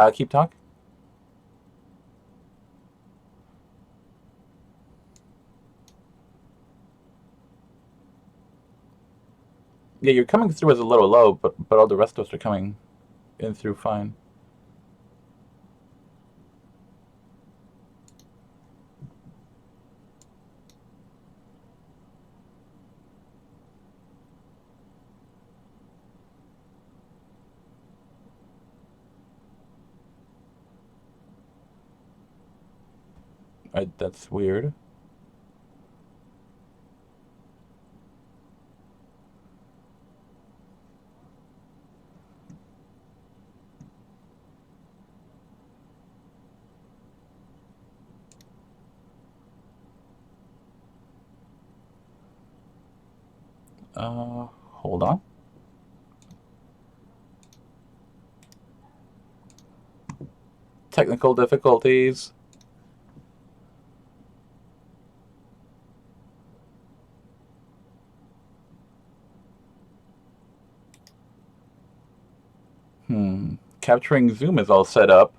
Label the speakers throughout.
Speaker 1: Keep talking. Yeah, you're coming through as a little low, but all the rest of us are coming in through fine. That's weird. Hold on. Technical difficulties. Capturing Zoom is all set up.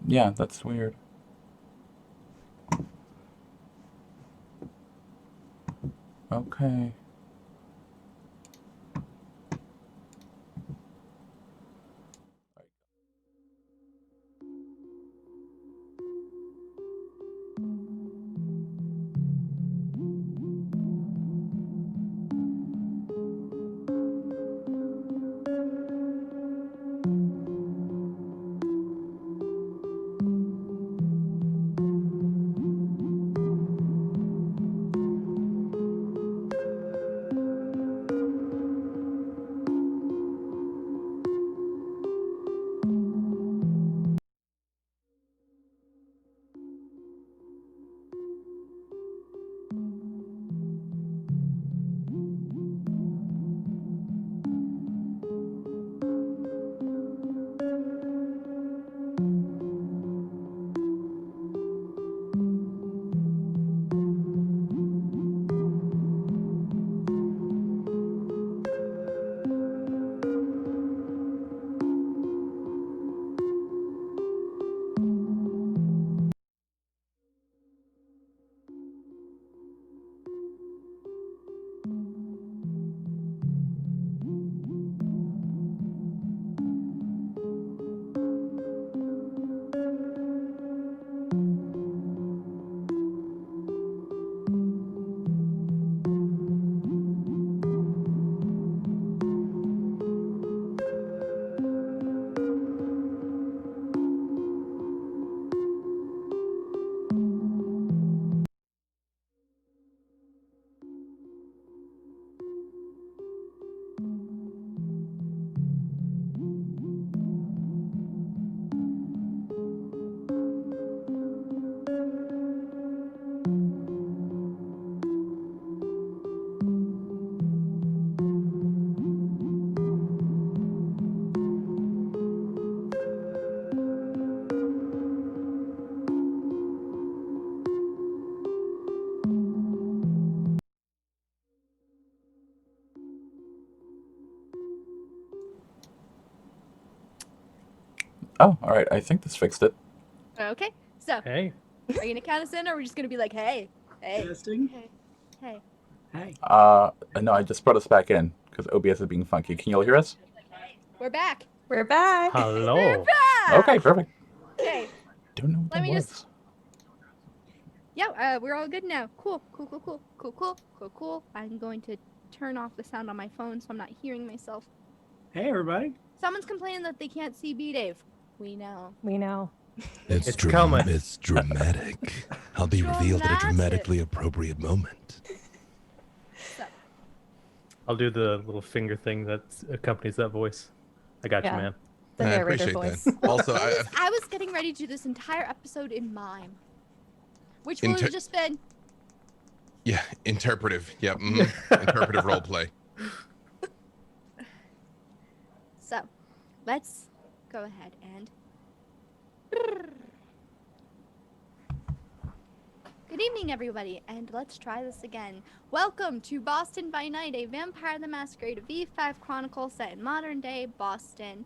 Speaker 1: Yeah, that's weird. Okay. Oh, all right. I think this fixed it.
Speaker 2: Okay, so
Speaker 3: Hey.
Speaker 2: are you gonna count us in, or are we just gonna be like, hey,
Speaker 4: Testing.
Speaker 2: hey?
Speaker 1: No, I just brought us back in because OBS is being funky. Can you all hear us?
Speaker 2: We're back.
Speaker 5: We're back.
Speaker 3: Hello.
Speaker 2: We're back.
Speaker 1: Okay, perfect.
Speaker 2: Okay.
Speaker 1: Don't know what
Speaker 2: Let
Speaker 1: that
Speaker 2: me
Speaker 1: was.
Speaker 2: just- Yeah, we're all good now. Cool. I'm going to turn off the sound on my phone so I'm not hearing myself.
Speaker 4: Hey, everybody.
Speaker 2: Someone's complaining that they can't see B-Dave. We know.
Speaker 5: We know.
Speaker 3: It's coming.
Speaker 6: It's dramatic. I'll be revealed at a dramatically appropriate moment.
Speaker 2: So,
Speaker 3: I'll do the little finger thing that accompanies that voice. I got
Speaker 5: Yeah.
Speaker 3: you, man. the
Speaker 6: I
Speaker 3: narrator
Speaker 6: appreciate
Speaker 3: voice.
Speaker 6: that. Also,
Speaker 2: I was getting ready to do this entire episode in mime, which would
Speaker 6: Inter-
Speaker 2: have just been
Speaker 6: yeah, interpretive. Yep, interpretive role play.
Speaker 2: so. Let's go ahead and. Good evening, everybody, and let's try this again. Welcome to Boston by Night, a Vampire the Masquerade V5 Chronicle set in modern-day Boston.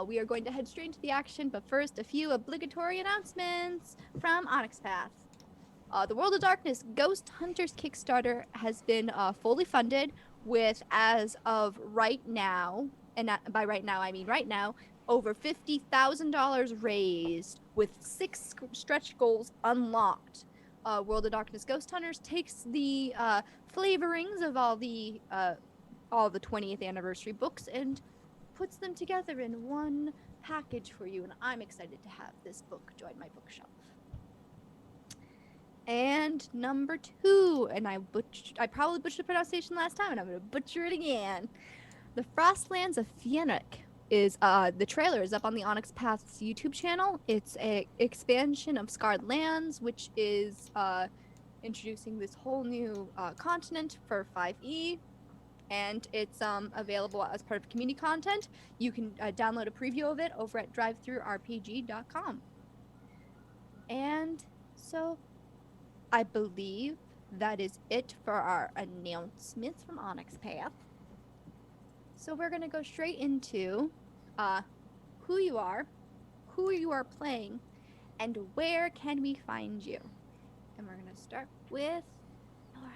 Speaker 2: We are going to head straight into the action, but first, a few obligatory announcements from Onyx Path. The World of Darkness Ghost Hunters Kickstarter has been fully funded with, as of right now, and by right now I mean right now, over $50,000 raised with 6 stretch goals unlocked. World of Darkness Ghost Hunters takes the flavorings of all the 20th anniversary books and puts them together in one package for you, and I'm excited to have this book join my bookshelf. And number 2, and I probably butchered the pronunciation last time, and I'm gonna butcher it again. The Frostlands of Fennek is the trailer is up on the Onyx Path's YouTube channel. It's a expansion of Scarred Lands, which is introducing this whole new continent for 5e, and it's available as part of community content. You can download a preview of it over at drivethrurpg.com. And so I believe that is it for our announcements from Onyx Path. So we're going to go straight into who you are playing, and where can we find you. And we're going to start with Nora.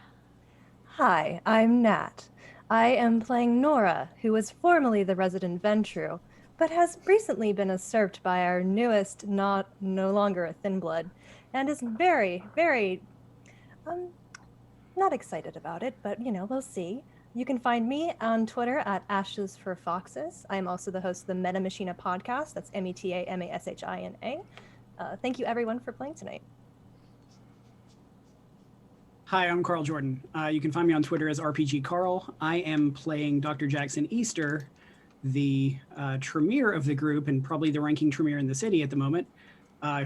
Speaker 3: Hi, I'm Nat. I am playing Nora, who was formerly the resident Ventru, but has recently been usurped by our newest, no longer a Thin Blood, and is very, very, not excited about it, but, we'll see. You can find me on Twitter at Ashes for Foxes. I am also the host of the Meta Machina podcast. That's METAMASHINA. Thank you, everyone, for playing tonight.
Speaker 4: Hi, I'm Carl Jordan. You can find me on Twitter as RPG Carl. I am playing Dr. Jackson Easter, the Tremere of the group, and probably the ranking Tremere in the city at the moment,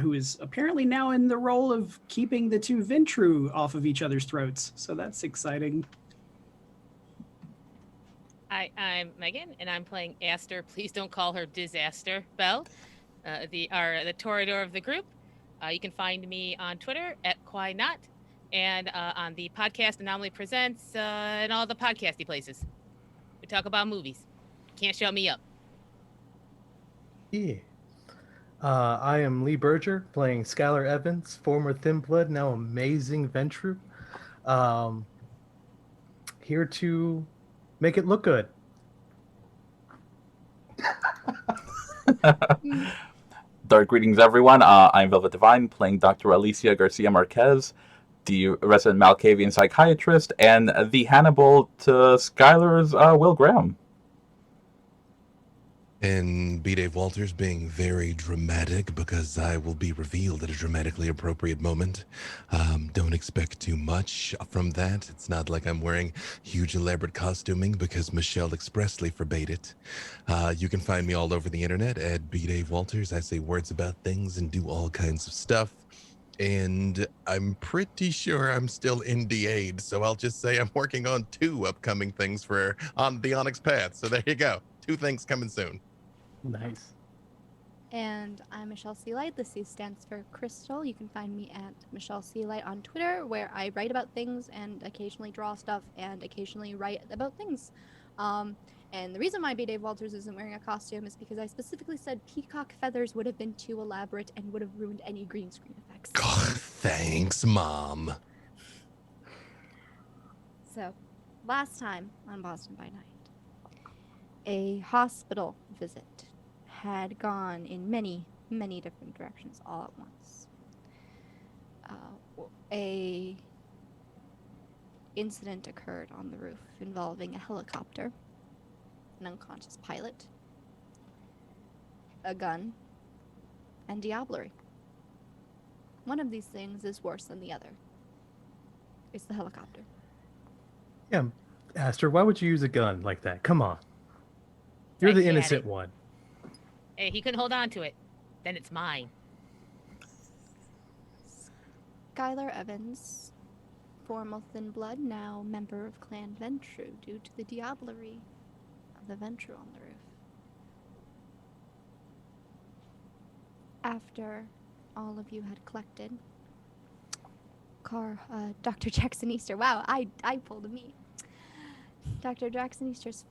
Speaker 4: who is apparently now in the role of keeping the two Ventru off of each other's throats. So that's exciting.
Speaker 5: Hi, I'm Megan, and I'm playing Aster. Please don't call her Disaster Bell, the Toreador of the group. You can find me on Twitter at QuiNot, and on the podcast Anomaly Presents, and all the podcasty places. We talk about movies. Can't shut me up.
Speaker 7: Yeah. I am Lee Berger, playing Skylar Evans, former Thin Blood, now amazing Ventru. Here to make it look good.
Speaker 1: Dark greetings, everyone. I'm Velvet Divine, playing Dr. Alicia Garcia Marquez, the resident Malkavian psychiatrist, and the Hannibal to Skylar's Will Graham.
Speaker 6: And B. Dave Walters being very dramatic because I will be revealed at a dramatically appropriate moment. Don't expect too much from that. It's not like I'm wearing huge elaborate costuming because Michelle expressly forbade it. You can find me all over the internet at B. Dave Walters. I say words about things and do all kinds of stuff. And I'm pretty sure I'm still NDA'd, so I'll just say I'm working on 2 upcoming things on the Onyx Path. So there you go. 2 things coming soon.
Speaker 7: Nice.
Speaker 2: And I'm Michelle Sealight. The C stands for Crystal. You can find me at Michelle Sealight on Twitter, where I write about things and occasionally draw stuff and occasionally write about things. And the reason why B. Dave Walters isn't wearing a costume is because I specifically said peacock feathers would have been too elaborate and would have ruined any green screen effects.
Speaker 6: God, thanks, Mom.
Speaker 2: So, last time on Boston by Night, a hospital visit had gone in many, many different directions all at once. A incident occurred on the roof involving a helicopter, an unconscious pilot, a gun, and diablerie. One of these things is worse than the other. It's the helicopter.
Speaker 7: Yeah, Aster, why would you use a gun like that? Come on. You're the innocent one.
Speaker 5: Hey, he couldn't hold on to it. Then it's mine.
Speaker 2: Skylar Evans, former Thin Blood, now member of Clan Ventru due to the diablerie of the Ventru on the roof. After all of you had collected, Dr. Jackson Easter, wow, I pulled a me. Dr. Jackson Easter's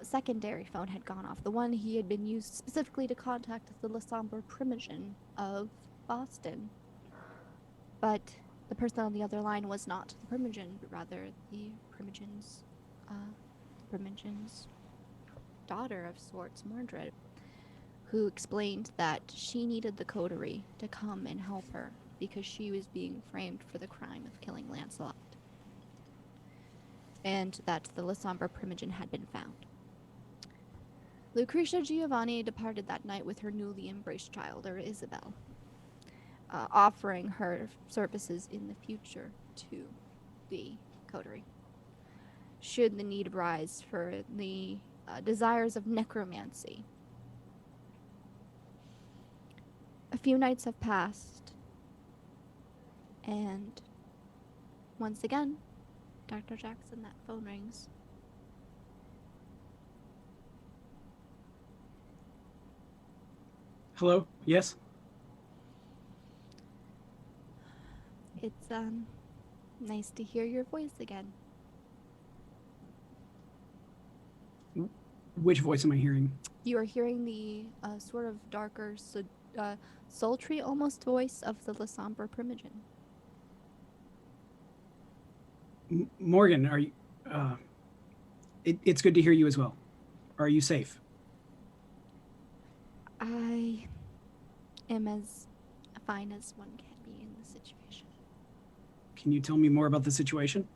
Speaker 2: secondary phone had gone off, the one he had been used specifically to contact the Lasombra Primogen of Boston. But the person on the other line was not the Primogen, but rather the Primogen's daughter of sorts, Mordred, who explained that she needed the coterie to come and help her because she was being framed for the crime of killing Lancelot, and that the Lasombra Primogen had been found. Lucretia Giovanni departed that night with her newly embraced child, or Isabel, offering her services in the future to the coterie, should the need arise for the desires of necromancy. A few nights have passed, and once again, Dr. Jackson, that phone rings.
Speaker 4: Hello? Yes?
Speaker 2: It's nice to hear your voice again.
Speaker 4: Which voice am I hearing?
Speaker 2: You are hearing the sort of darker, sultry almost voice of the Lasombra Primogen.
Speaker 4: Morgan, are you... it's good to hear you as well. Are you safe?
Speaker 2: I am as fine as one can be in this situation.
Speaker 4: Can you tell me more about the situation?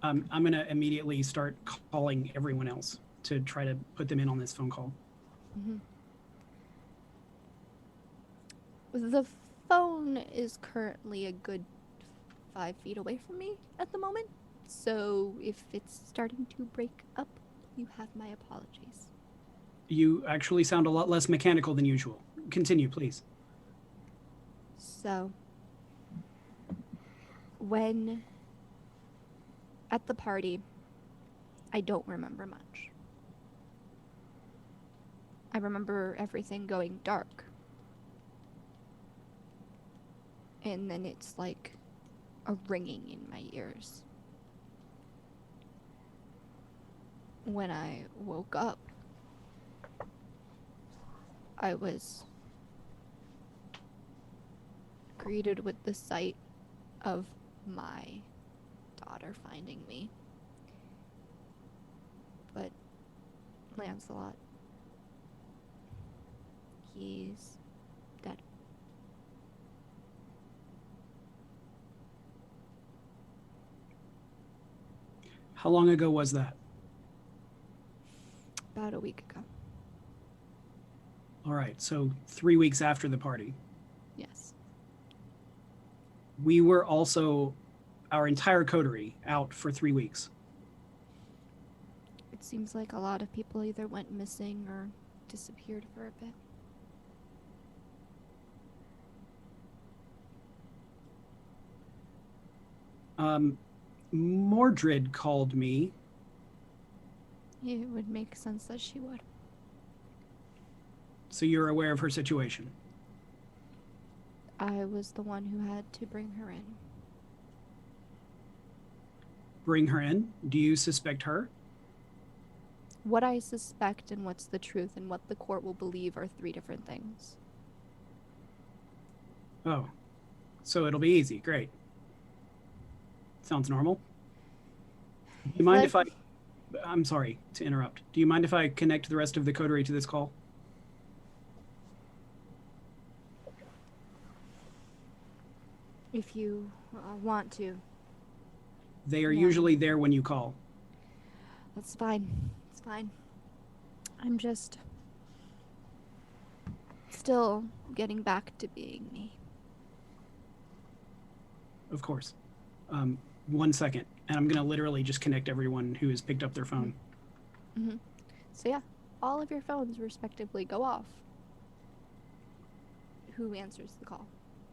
Speaker 4: I'm going to immediately start calling everyone else to try to put them in on this phone call.
Speaker 2: Mm-hmm. The phone is currently a good 5 feet away from me at the moment, so if it's starting to break up, you have my apologies.
Speaker 4: You actually sound a lot less mechanical than usual. Continue, please.
Speaker 2: So, when at the party, I don't remember much. I remember everything going dark. And then it's like a ringing in my ears. When I woke up, I was greeted with the sight of my daughter finding me. But Lancelot, he's dead.
Speaker 4: How long ago was that?
Speaker 2: About a week ago.
Speaker 4: All right, so 3 weeks after the party.
Speaker 2: Yes.
Speaker 4: We were also, our entire coterie, out for 3 weeks.
Speaker 2: It seems like a lot of people either went missing or disappeared for a bit.
Speaker 4: Mordred called me.
Speaker 2: It would make sense that she would.
Speaker 4: So you're aware of her situation?
Speaker 2: I was the one who had to bring her in.
Speaker 4: Bring her in? Do you suspect her?
Speaker 2: What I suspect and what's the truth and what the court will believe are 3 different things.
Speaker 4: Oh, so it'll be easy. Great. Sounds normal. Do you mind if I'm sorry to interrupt. Do you mind if I connect the rest of the coterie to this call?
Speaker 2: If you want to.
Speaker 4: They are
Speaker 2: Yeah.
Speaker 4: usually there when you call.
Speaker 2: That's fine. It's fine. I'm just still getting back to being me.
Speaker 4: Of course. 1 second, and I'm going to literally just connect everyone who has picked up their phone.
Speaker 2: Mm-hmm. So yeah, all of your phones respectively go off. Who answers the call?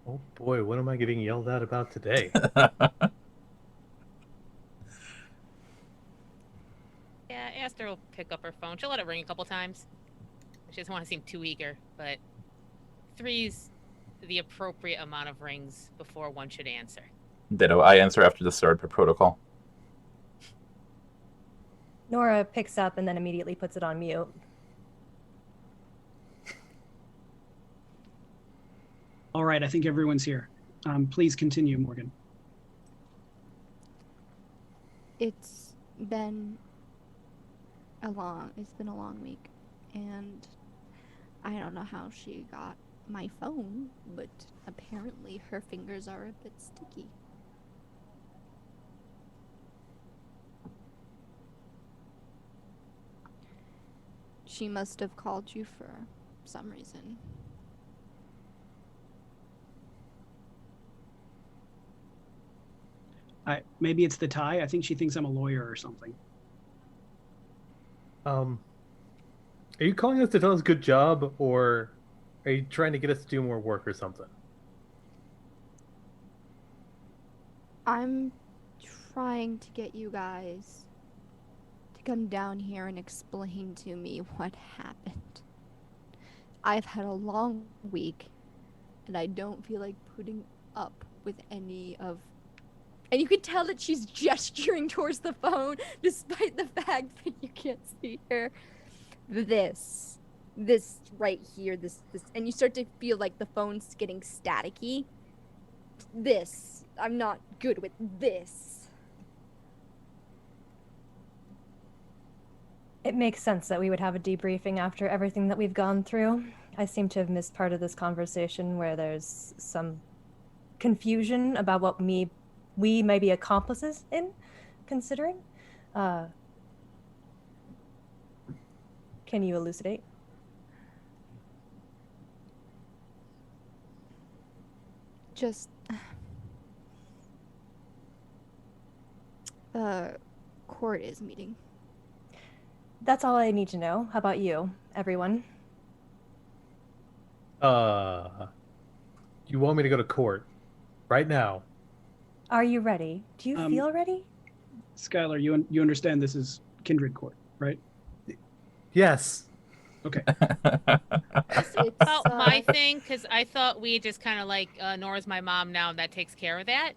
Speaker 7: Oh boy, what am I getting yelled at about today?
Speaker 5: Yeah, Aster will pick up her phone. She'll let it ring a couple times. She doesn't want to seem too eager, but 3's the appropriate amount of rings before one should answer.
Speaker 1: Ditto. I answer after the third per protocol.
Speaker 3: Nora picks up and then immediately puts it on mute.
Speaker 4: All right, I think everyone's here. Please continue, Morgan.
Speaker 2: It's been a long week, and I don't know how she got my phone, but apparently her fingers are a bit sticky. She must have called you for some reason.
Speaker 4: Maybe it's the tie. I think she thinks I'm a lawyer or something.
Speaker 7: Are you calling us to tell us good job, or are you trying to get us to do more work or something?
Speaker 2: I'm trying to get you guys to come down here and explain to me what happened. I've had a long week, and I don't feel like putting up with any of... And you can tell that she's gesturing towards the phone, despite the fact that you can't see her. This right here, this, and you start to feel like the phone's getting staticky. This, I'm not good with this.
Speaker 3: It makes sense that we would have a debriefing after everything that we've gone through. I seem to have missed part of this conversation where there's some confusion about what we may be accomplices in considering. Can you elucidate?
Speaker 2: Just court is meeting.
Speaker 3: That's all I need to know. How about you, everyone?
Speaker 7: You want me to go to court right now?
Speaker 3: Are you ready? Do you feel ready?
Speaker 4: Skylar, you understand this is Kindred Court, right?
Speaker 7: Yes.
Speaker 4: Okay.
Speaker 2: It's
Speaker 5: About my thing, because I thought we just kind of like, Nora's my mom now, and that takes care of that.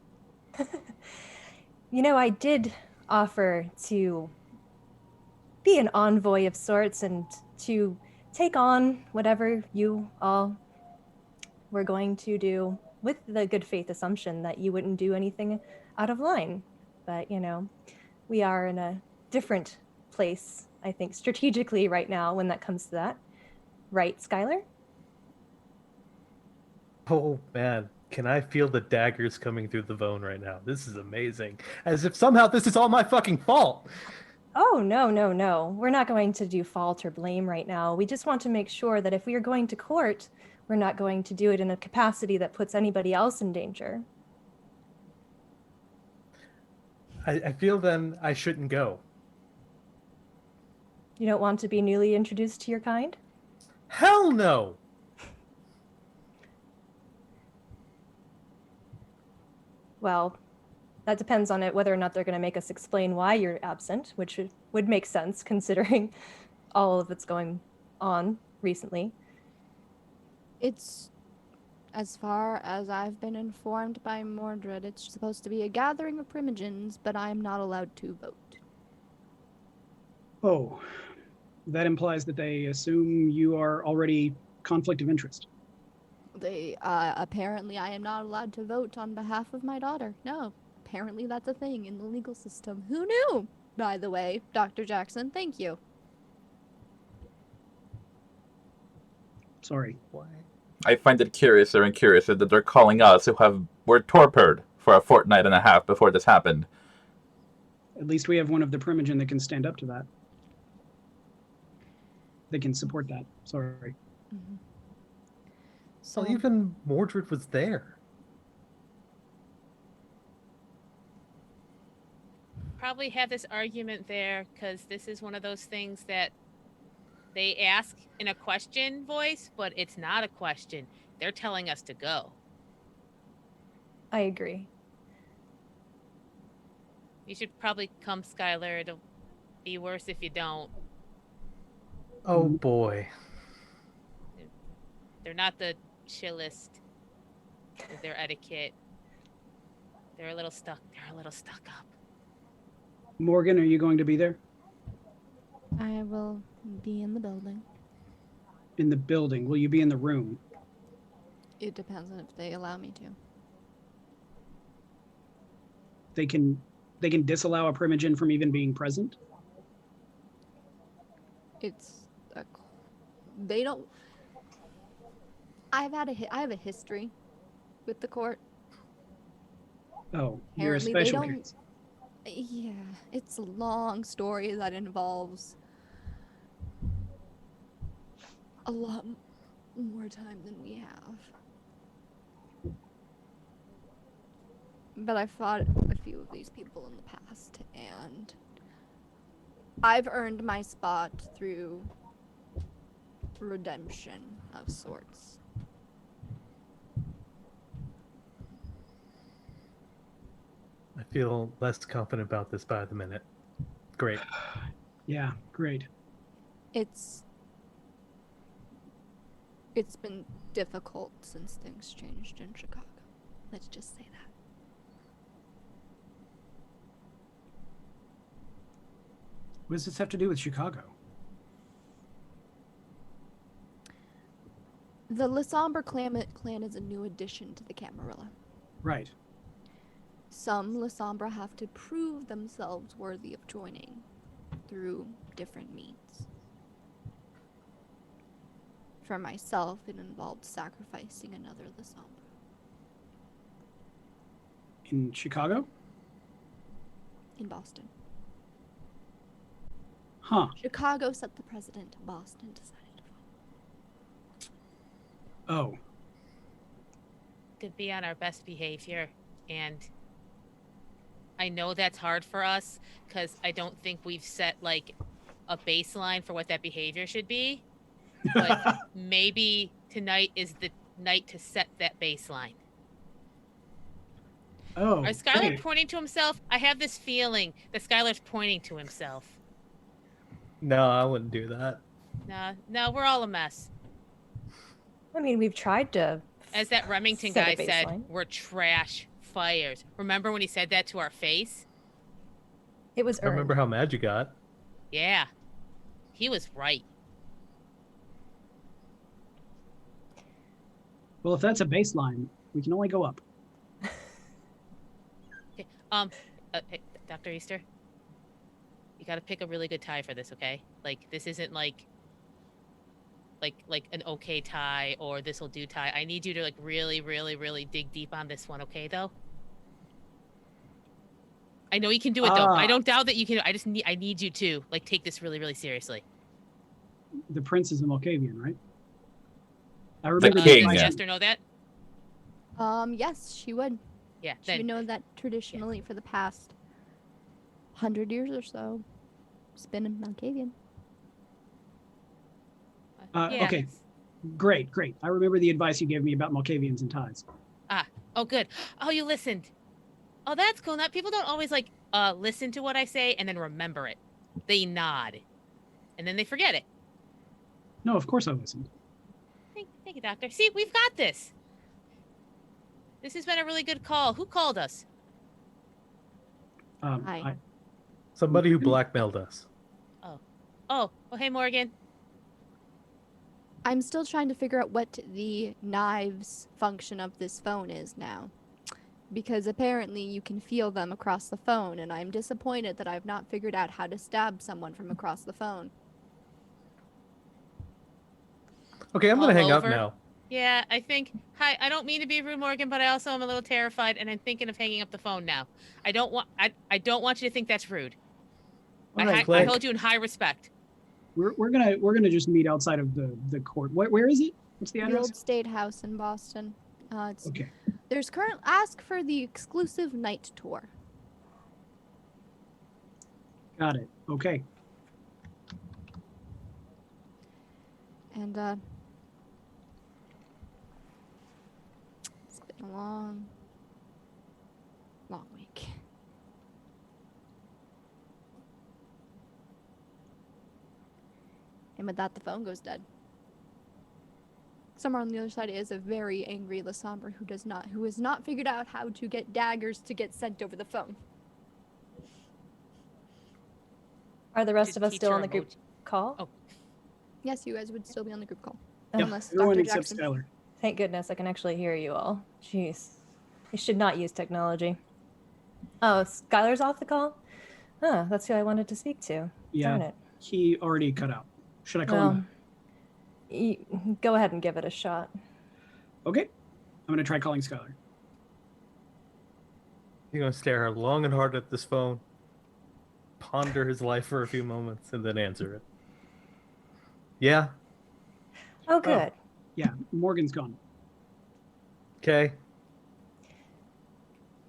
Speaker 3: You know, I did offer to be an envoy of sorts and to take on whatever you all were going to do, with the good faith assumption that you wouldn't do anything out of line. But, you know, we are in a different place, I think, strategically right now when that comes to that. Right, Skylar?
Speaker 7: Oh man, can I feel the daggers coming through the phone right now? This is amazing. As if somehow this is all my fucking fault.
Speaker 3: Oh, no. We're not going to do fault or blame right now. We just want to make sure that if we are going to court, we're not going to do it in a capacity that puts anybody else in danger.
Speaker 7: I feel then I shouldn't go.
Speaker 3: You don't want to be newly introduced to your kind?
Speaker 7: Hell no!
Speaker 3: Well, that depends on it, whether or not they're going to make us explain why you're absent, which would make sense considering all of that's going on recently.
Speaker 2: It's, as far as I've been informed by Mordred, it's supposed to be a gathering of primogens, but I'm not allowed to vote.
Speaker 4: Oh, that implies that they assume you are already conflict of interest.
Speaker 2: They, apparently I am not allowed to vote on behalf of my daughter. No, apparently that's a thing in the legal system. Who knew? By the way, Dr. Jackson, thank you.
Speaker 4: Sorry.
Speaker 7: Why?
Speaker 1: I find it curiouser and curiouser that they're calling us, who were torpid for a fortnight and a half before this happened.
Speaker 4: At least we have one of the primogen that can stand up to that. They can support that. Sorry.
Speaker 2: Mm-hmm. So
Speaker 7: Well, even Mordred was there.
Speaker 5: Probably have this argument there because this is one of those things that they ask in a question voice, but it's not a question. They're telling us to go.
Speaker 3: I agree.
Speaker 5: You should probably come, Skylar. It'll be worse if you don't.
Speaker 7: Oh boy.
Speaker 5: They're not the chillest with their etiquette. They're a little stuck. They're a little stuck up.
Speaker 4: Morgan, are you going to be there?
Speaker 2: I will be in the building.
Speaker 4: In the building? Will you be in the room?
Speaker 2: It depends on if they allow me to.
Speaker 4: They can disallow a Primogen from even being present?
Speaker 2: They don't. I have a history with the court.
Speaker 4: Oh, you're a
Speaker 2: Apparently they
Speaker 4: special
Speaker 2: don't-
Speaker 4: case.
Speaker 2: Yeah, it's a long story that involves a lot more time than we have. But I've fought a few of these people in the past, and I've earned my spot through redemption of sorts.
Speaker 7: I feel less confident about this by the minute. Great.
Speaker 4: Yeah, great.
Speaker 2: It's been difficult since things changed in Chicago. Let's just say that.
Speaker 4: What does this have to do with Chicago?
Speaker 2: The Lasombra clan is a new addition to the Camarilla.
Speaker 4: Right.
Speaker 2: Some Lasombra have to prove themselves worthy of joining through different means. For myself, it involved sacrificing another Lasombra.
Speaker 4: In Chicago?
Speaker 2: In Boston.
Speaker 4: Huh.
Speaker 2: Chicago set the precedent. Boston decided to follow.
Speaker 4: Oh.
Speaker 5: To be on our best behavior, and I know that's hard for us because I don't think we've set like a baseline for what that behavior should be. But maybe tonight is the night to set that baseline.
Speaker 4: Oh.
Speaker 5: Is Skylar
Speaker 4: great.
Speaker 5: pointing to himself? I have this feeling that Skylar's pointing to himself.
Speaker 7: No, I wouldn't do that.
Speaker 5: No, we're all a mess.
Speaker 3: I mean, we've tried to.
Speaker 5: As that Remington
Speaker 3: Set
Speaker 5: guy
Speaker 3: a
Speaker 5: said,
Speaker 3: baseline.
Speaker 5: we're trash fires. Remember when he said that to our face?
Speaker 3: It was
Speaker 7: I remember
Speaker 3: earned.
Speaker 7: how mad you got.
Speaker 5: Yeah. He was right.
Speaker 4: Well, if that's a baseline, we can only go up.
Speaker 5: Hey, Dr. Easter, you gotta pick a really good tie for this, okay? Like, this isn't like an okay tie or this'll do tie. I need you to like really, really, really dig deep on this one, okay, though? I know you can do it, though. I don't doubt that you can. I need you to like take this really, really seriously.
Speaker 4: The prince is a Malkavian, right? I remember
Speaker 1: king.
Speaker 5: Does
Speaker 4: advice-
Speaker 5: Jester know that?
Speaker 2: Yes, she would.
Speaker 5: Yeah.
Speaker 2: She would
Speaker 5: Then
Speaker 2: know that traditionally for the past 100 years or so, it's been a Malkavian.
Speaker 5: yeah.
Speaker 4: Okay. Great. I remember the advice you gave me about Malkavians and ties.
Speaker 5: Oh, good. Oh, you listened. Oh, that's cool. Now, people don't always like listen to what I say and then remember it. They nod, and then they forget it.
Speaker 4: No, of course I listened.
Speaker 5: Thank you, Doctor. See, we've got this. This has been a really good call. Who called us?
Speaker 2: Hi.
Speaker 7: Somebody who blackmailed us.
Speaker 5: Oh, hey, Morgan.
Speaker 2: I'm still trying to figure out what the knives function of this phone is now. Because apparently you can feel them across the phone, and I'm disappointed that I've not figured out how to stab someone from across the phone.
Speaker 7: Okay, I'm gonna
Speaker 5: All
Speaker 7: hang up
Speaker 5: over?
Speaker 7: now.
Speaker 5: Yeah, I think. Hi, I don't mean to be rude, Morgan, but I also am a little terrified, and I'm thinking of hanging up the phone now. I don't want you to think that's rude.
Speaker 7: All right,
Speaker 5: I
Speaker 7: click.
Speaker 5: hold you in high respect.
Speaker 4: We're gonna just meet outside of the court. Where is it? What's the
Speaker 2: The
Speaker 4: address?
Speaker 2: old state house in Boston.
Speaker 4: Okay.
Speaker 2: Ask for the exclusive night tour.
Speaker 4: Got it. Okay.
Speaker 2: And it's been a long week. And with that, the phone goes dead. Somewhere on the other side is a very angry Lasombre who has not figured out how to get daggers to get sent over the phone.
Speaker 3: Are the rest
Speaker 5: To
Speaker 3: of us
Speaker 5: teach
Speaker 3: still
Speaker 5: her
Speaker 3: on the group
Speaker 5: emoji.
Speaker 3: call?
Speaker 5: Oh.
Speaker 2: Yes, you guys would still be on the group call.
Speaker 3: Oh,
Speaker 2: Unless
Speaker 4: Everyone
Speaker 2: Dr.
Speaker 4: except
Speaker 2: Jackson.
Speaker 4: Skylar.
Speaker 3: Thank goodness I can actually hear you all. Jeez. I should not use technology. Oh, Skylar's off the call? Huh, that's who I wanted to speak to.
Speaker 4: Yeah,
Speaker 3: Darn it.
Speaker 4: he already cut out. Should I call him back?
Speaker 3: Go ahead and give it a shot.
Speaker 4: Okay. I'm going to try calling Skylar.
Speaker 7: He's gonna stare long and hard at this phone, ponder his life for a few moments, and then answer it. Yeah.
Speaker 3: Oh, good.
Speaker 4: Yeah, Morgan's gone.
Speaker 7: Okay.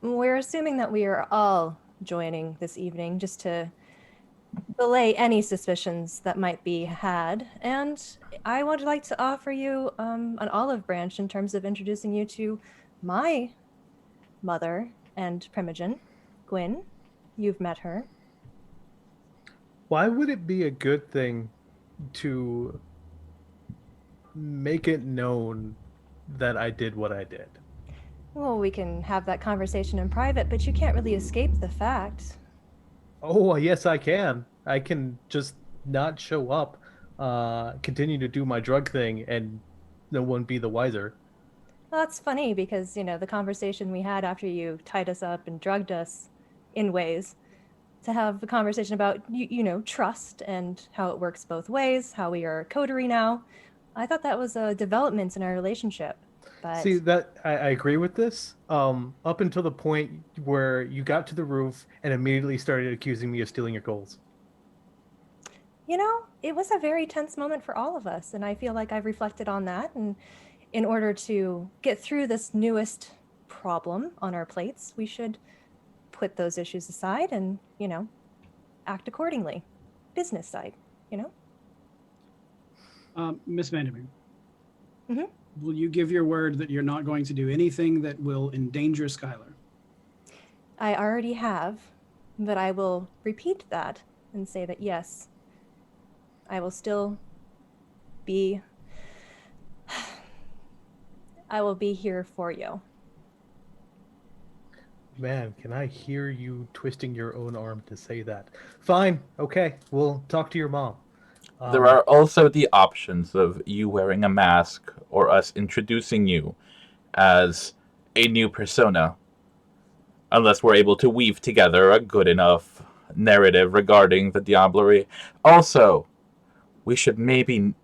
Speaker 3: We're assuming that we are all joining this evening just to allay any suspicions that might be had. And I would like to offer you an olive branch in terms of introducing you to my mother and Primogen, Gwyn. You've met her.
Speaker 7: Why would it be a good thing to make it known that I did what I did?
Speaker 3: Well, we can have that conversation in private, but you can't really escape the fact.
Speaker 7: Oh, yes, I can. I can just not show up, continue to do my drug thing, and no one be the wiser.
Speaker 3: Well, that's funny because, the conversation we had after you tied us up and drugged us in ways, to have a conversation about, trust and how it works both ways, how we are a coterie now. I thought that was a development in our relationship. But
Speaker 7: See, that I agree with this. Up until the point where you got to the roof and immediately started accusing me of stealing your goals.
Speaker 3: it was a very tense moment for all of us, and I feel like I've reflected on that. And in order to get through this newest problem on our plates, we should put those issues aside and, act accordingly. Business side,
Speaker 4: Miss Vandermeer.
Speaker 3: Mhm.
Speaker 4: Will you give your word that you're not going to do anything that will endanger Skylar?
Speaker 3: I already have, but I will repeat that and say that yes, I will still be. I will be here for you.
Speaker 7: Man, can I hear you twisting your own arm to say that? Fine, okay, we'll talk to your mom.
Speaker 1: There are also the options of you wearing a mask or us introducing you as a new persona, unless we're able to weave together a good enough narrative regarding the Diablerie. Also, we should maybe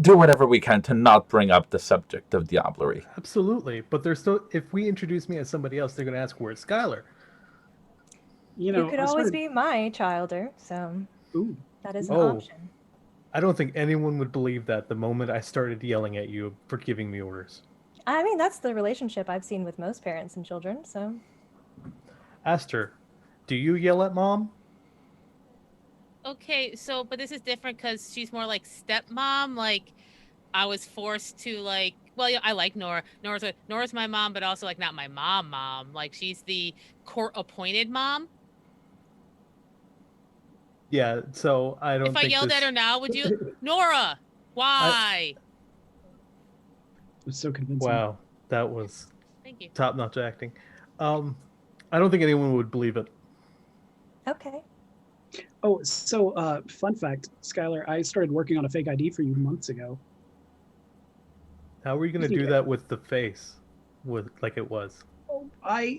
Speaker 1: do whatever we can to not bring up the subject of Diablerie.
Speaker 7: Absolutely, but there's still. If we introduce me as somebody else, they're going to ask where's Skylar.
Speaker 4: You
Speaker 3: could always be my childer, so
Speaker 4: Ooh.
Speaker 3: that is an
Speaker 7: Oh.
Speaker 3: option.
Speaker 7: I don't think anyone would believe that the moment I started yelling at you for giving me orders.
Speaker 3: I mean, that's the relationship I've seen with most parents and children, so.
Speaker 7: Aster, do you yell at mom?
Speaker 5: Okay, so but this is different because she's more like stepmom. Like I was forced to well, yeah, I like Nora. Nora's my mom, but also like not my mom. Like she's the court appointed mom.
Speaker 7: Yeah, so I don't
Speaker 5: If I
Speaker 7: think
Speaker 5: yelled
Speaker 7: this...
Speaker 5: at her now, would you, Nora? Why?
Speaker 4: It's so convincing.
Speaker 7: Wow, that was
Speaker 5: Thank you.
Speaker 7: top-notch acting. I don't think anyone would believe it.
Speaker 3: Okay.
Speaker 4: Oh, so fun fact, Skylar, I started working on a fake ID for you months ago.
Speaker 7: How are you going to do that with the face, with like it was?
Speaker 4: Oh,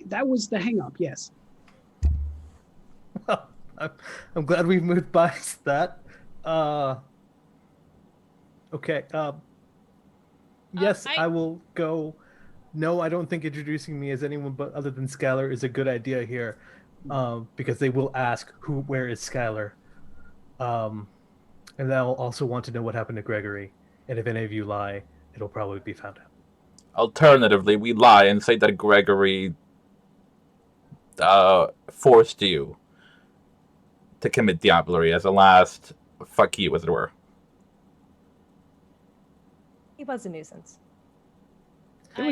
Speaker 4: that was the hang up, yes.
Speaker 7: Well, I'm glad we've moved past that. Okay. Yes, I will go. No, I don't think introducing me as anyone but other than Skylar is a good idea here, because they will ask where is Skylar, and they'll also want to know what happened to Gregory. And if any of you lie, it'll probably be found out.
Speaker 1: Alternatively, we lie and say that Gregory forced you to commit Diablerie as a last fuck you, as it were.
Speaker 3: was a nuisance.
Speaker 4: There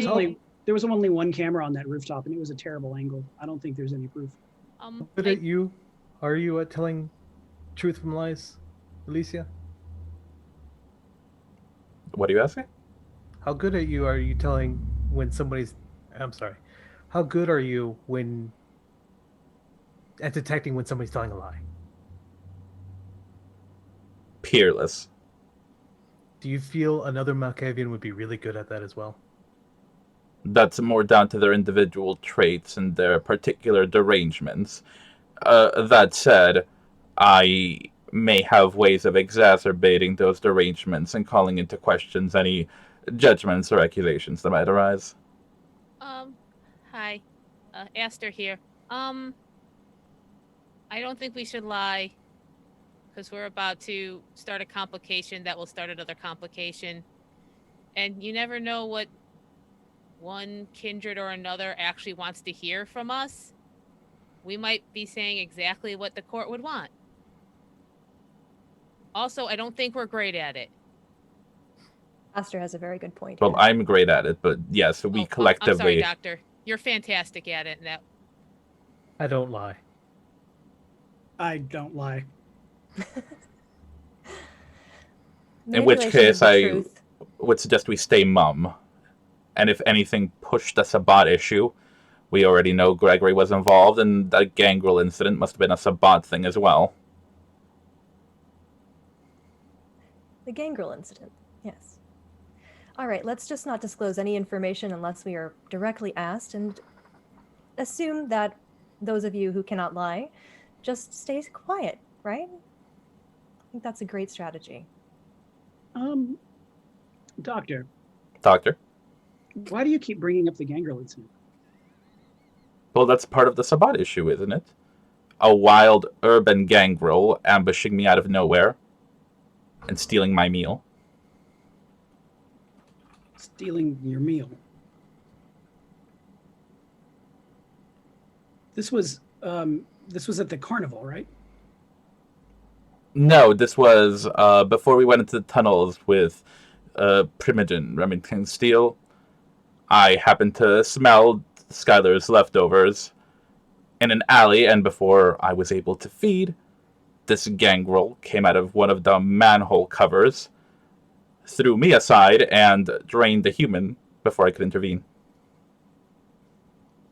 Speaker 4: was only one camera on that rooftop, and it was a terrible angle. I don't think there's any proof.
Speaker 7: Good at you. Are you at telling truth from lies, Alicia?
Speaker 1: What are you asking?
Speaker 7: How good at you are you telling when somebody's... I'm sorry. How good are you at detecting when somebody's telling a lie?
Speaker 1: Peerless.
Speaker 7: Do you feel another Malkavian would be really good at that as well?
Speaker 1: That's more down to their individual traits and their particular derangements. That said, I may have ways of exacerbating those derangements and calling into questions any judgments or accusations that might arise.
Speaker 5: Hi. Aster here. I don't think we should lie, because we're about to start a complication that will start another complication. And you never know what one kindred or another actually wants to hear from us. We might be saying exactly what the court would want. Also, I don't think we're great at it.
Speaker 3: Aster has a very good point.
Speaker 1: Well,
Speaker 3: here.
Speaker 1: I'm great at it, but yes, we collectively...
Speaker 5: I'm sorry, Doctor. You're fantastic at it. Now.
Speaker 7: I don't lie.
Speaker 4: I don't lie.
Speaker 1: In which
Speaker 3: Manipulation
Speaker 1: case,
Speaker 3: of the
Speaker 1: I
Speaker 3: truth.
Speaker 1: would suggest we stay mum. And if anything pushed the Sabbat issue, we already know Gregory was involved, and the gangrel incident must have been a Sabbat thing as well.
Speaker 3: The gangrel incident, yes. All right, let's just not disclose any information unless we are directly asked, and assume that those of you who cannot lie just stay quiet, right? I think that's a great strategy.
Speaker 4: Doctor,
Speaker 1: Doctor?
Speaker 4: why do you keep bringing up the gangrel incident?
Speaker 1: Well, that's part of the Sabbat issue, isn't it? A wild urban gangrel ambushing me out of nowhere and stealing my meal.
Speaker 4: Stealing your meal. This was at the carnival, right?
Speaker 1: No, this was before we went into the tunnels with Primogen Remington Steele. I happened to smell Skylar's leftovers in an alley, and before I was able to feed, this gangrel came out of one of the manhole covers, threw me aside, and drained the human before I could intervene.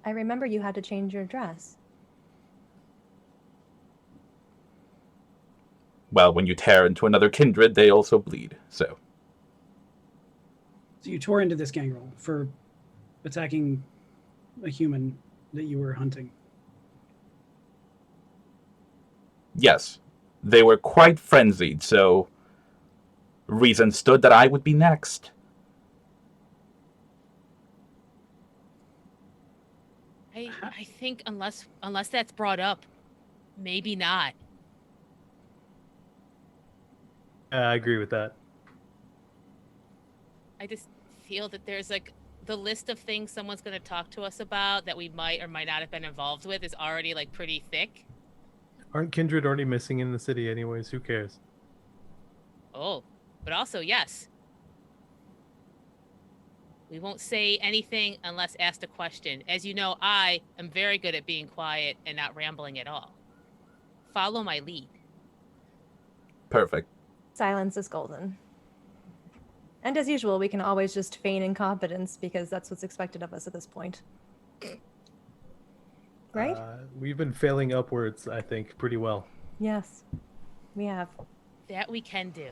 Speaker 3: I remember you had to change your dress.
Speaker 1: Well, when you tear into another kindred, they also bleed, so...
Speaker 4: So you tore into this gangrel for attacking a human that you were hunting.
Speaker 1: Yes, they were quite frenzied, so reason stood that I would be next.
Speaker 5: I think unless that's brought up, maybe not.
Speaker 7: I agree with that.
Speaker 5: I just feel that there's like the list of things someone's going to talk to us about that we might or might not have been involved with is already like pretty thick.
Speaker 7: Aren't kindred already missing in the city anyways? Who cares?
Speaker 5: Oh, but also, yes. We won't say anything unless asked a question. As you know, I am very good at being quiet and not rambling at all. Follow my lead.
Speaker 1: Perfect.
Speaker 3: Silence is golden. And as usual, we can always just feign incompetence because that's what's expected of us at this point. Right?
Speaker 7: We've been failing upwards, I think, pretty well.
Speaker 3: Yes, we have.
Speaker 5: That we can do.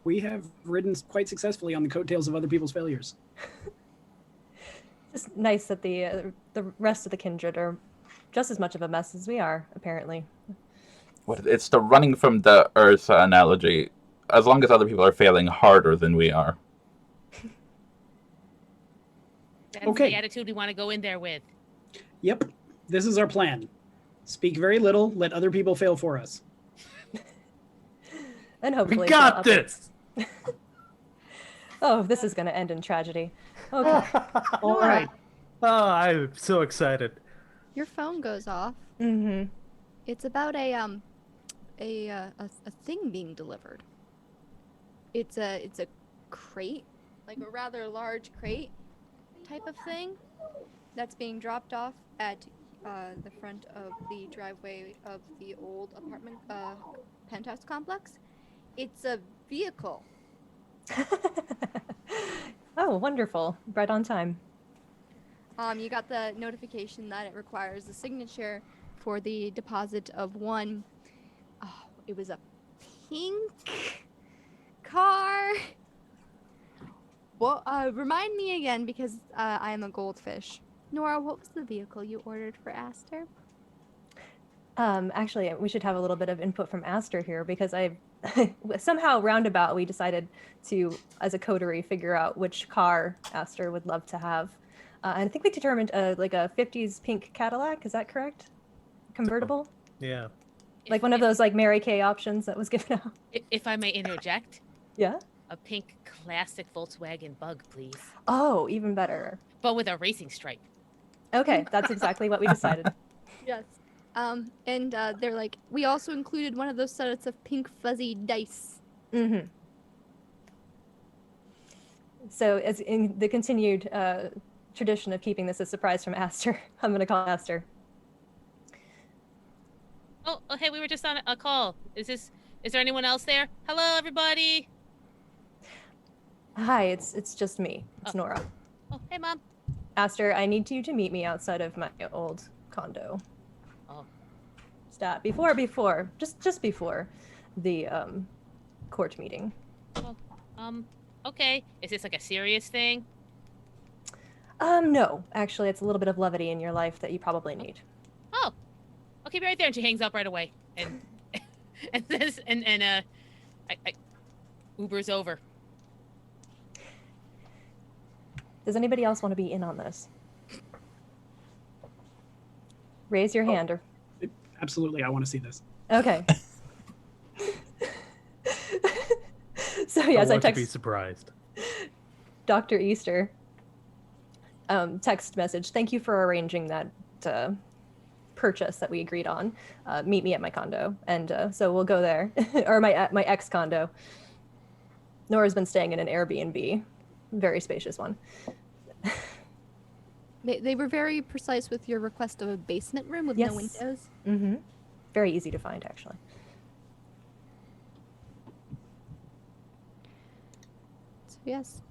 Speaker 4: We have ridden quite successfully on the coattails of other people's failures.
Speaker 3: Just nice that the rest of the kindred are just as much of a mess as we are, apparently.
Speaker 1: It's the running from the earth analogy. As long as other people are failing harder than we are.
Speaker 5: That's
Speaker 4: Okay.
Speaker 5: the attitude we want to go in there with.
Speaker 4: Yep, this is our plan. Speak very little, let other people fail for us.
Speaker 3: And hopefully
Speaker 7: We got
Speaker 3: they'll
Speaker 7: this!
Speaker 3: Oh, this is going to end in tragedy. Okay.
Speaker 7: All right. Oh, I'm so excited.
Speaker 2: Your phone goes off.
Speaker 3: Mm-hmm.
Speaker 2: It's about a thing being delivered. It's a crate, like a rather large crate type of thing that's being dropped off at the front of the driveway of the old apartment penthouse complex. It's a vehicle.
Speaker 3: Oh, wonderful. Right on time.
Speaker 2: You got the notification that it requires a signature for the deposit of one. Oh, it was a pink car. Well, remind me again because I am a goldfish. Nora, what was the vehicle you ordered for Aster?
Speaker 3: Actually, we should have a little bit of input from Aster here because I somehow roundabout we decided to, as a coterie, figure out which car Aster would love to have. And I think we determined like a 50s pink Cadillac. Is that correct? Convertible?
Speaker 7: Yeah.
Speaker 3: Like one of those like Mary Kay options that was given out.
Speaker 5: If I may interject,
Speaker 3: Yeah?
Speaker 5: a pink classic Volkswagen Bug, please.
Speaker 3: Oh, even better.
Speaker 5: But with a racing stripe.
Speaker 3: Okay, that's exactly what we decided.
Speaker 2: Yes. And they're like, we also included one of those sets of pink fuzzy dice.
Speaker 3: Mm-hmm. So as in the continued tradition of keeping this a surprise from Aster, I'm going to call Aster.
Speaker 5: Oh, hey, we were just on a call. Is there anyone else there? Hello, everybody.
Speaker 3: Hi, it's just me. It's
Speaker 5: Oh.
Speaker 3: Nora.
Speaker 5: Oh, hey, Mom.
Speaker 3: Aster, I need you to meet me outside of my old condo.
Speaker 5: Oh.
Speaker 3: Stop. Before, just before the court meeting.
Speaker 5: Oh, okay. Is this like a serious thing?
Speaker 3: No. Actually, it's a little bit of levity in your life that you probably need.
Speaker 5: Oh, I'll keep you right there. And she hangs up right away. And and says, I Uber's over.
Speaker 3: Does anybody else want to be in on this? Raise your hand or...
Speaker 4: Absolutely, I want to see this.
Speaker 3: Okay. So
Speaker 7: I
Speaker 3: yes, I
Speaker 7: want to be
Speaker 3: text
Speaker 7: surprised.
Speaker 3: Dr. Easter. Text message. Thank you for arranging that purchase that we agreed on. Meet me at my condo, and so we'll go there, or my ex condo. Nora's been staying in an Airbnb, very spacious one.
Speaker 2: They were very precise with your request of a basement room with no windows.
Speaker 3: Mm-hmm. Very easy to find, actually.
Speaker 2: So yes,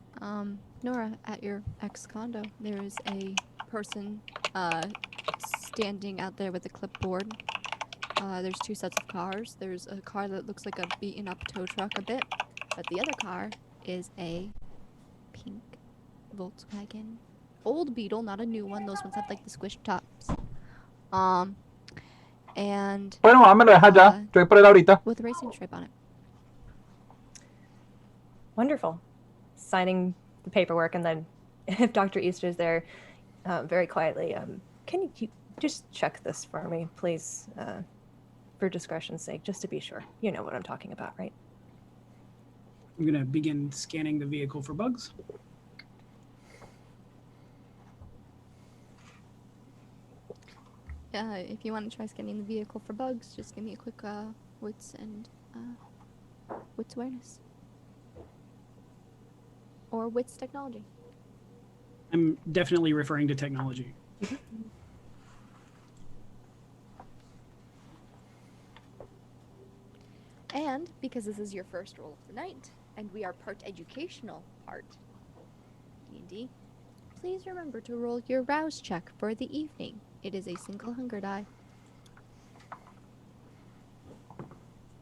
Speaker 2: Nora, at your ex condo, there is a person standing out there with a clipboard. There's two sets of cars. There's a car that looks like a beaten up tow truck a bit, but the other car is a pink Volkswagen. Old Beetle, not a new one. Those ones have like the squished tops. And
Speaker 1: Bueno, me lo dejas ya. Estoy por él ahorita.
Speaker 2: with a racing stripe on it.
Speaker 3: Wonderful. Signing the paperwork, and then if Dr. Easter's there, very quietly, can you just check this for me, please, for discretion's sake, just to be sure. You know what I'm talking about, right?
Speaker 4: I'm going to begin scanning the vehicle for bugs.
Speaker 2: If you want to try scanning the vehicle for bugs, just give me a quick wits and wits awareness. Or wits technology.
Speaker 4: I'm definitely referring to technology.
Speaker 2: And because this is your first roll of the night, and we are part educational, part D&D, please remember to roll your rouse check for the evening. It is a single hunger die.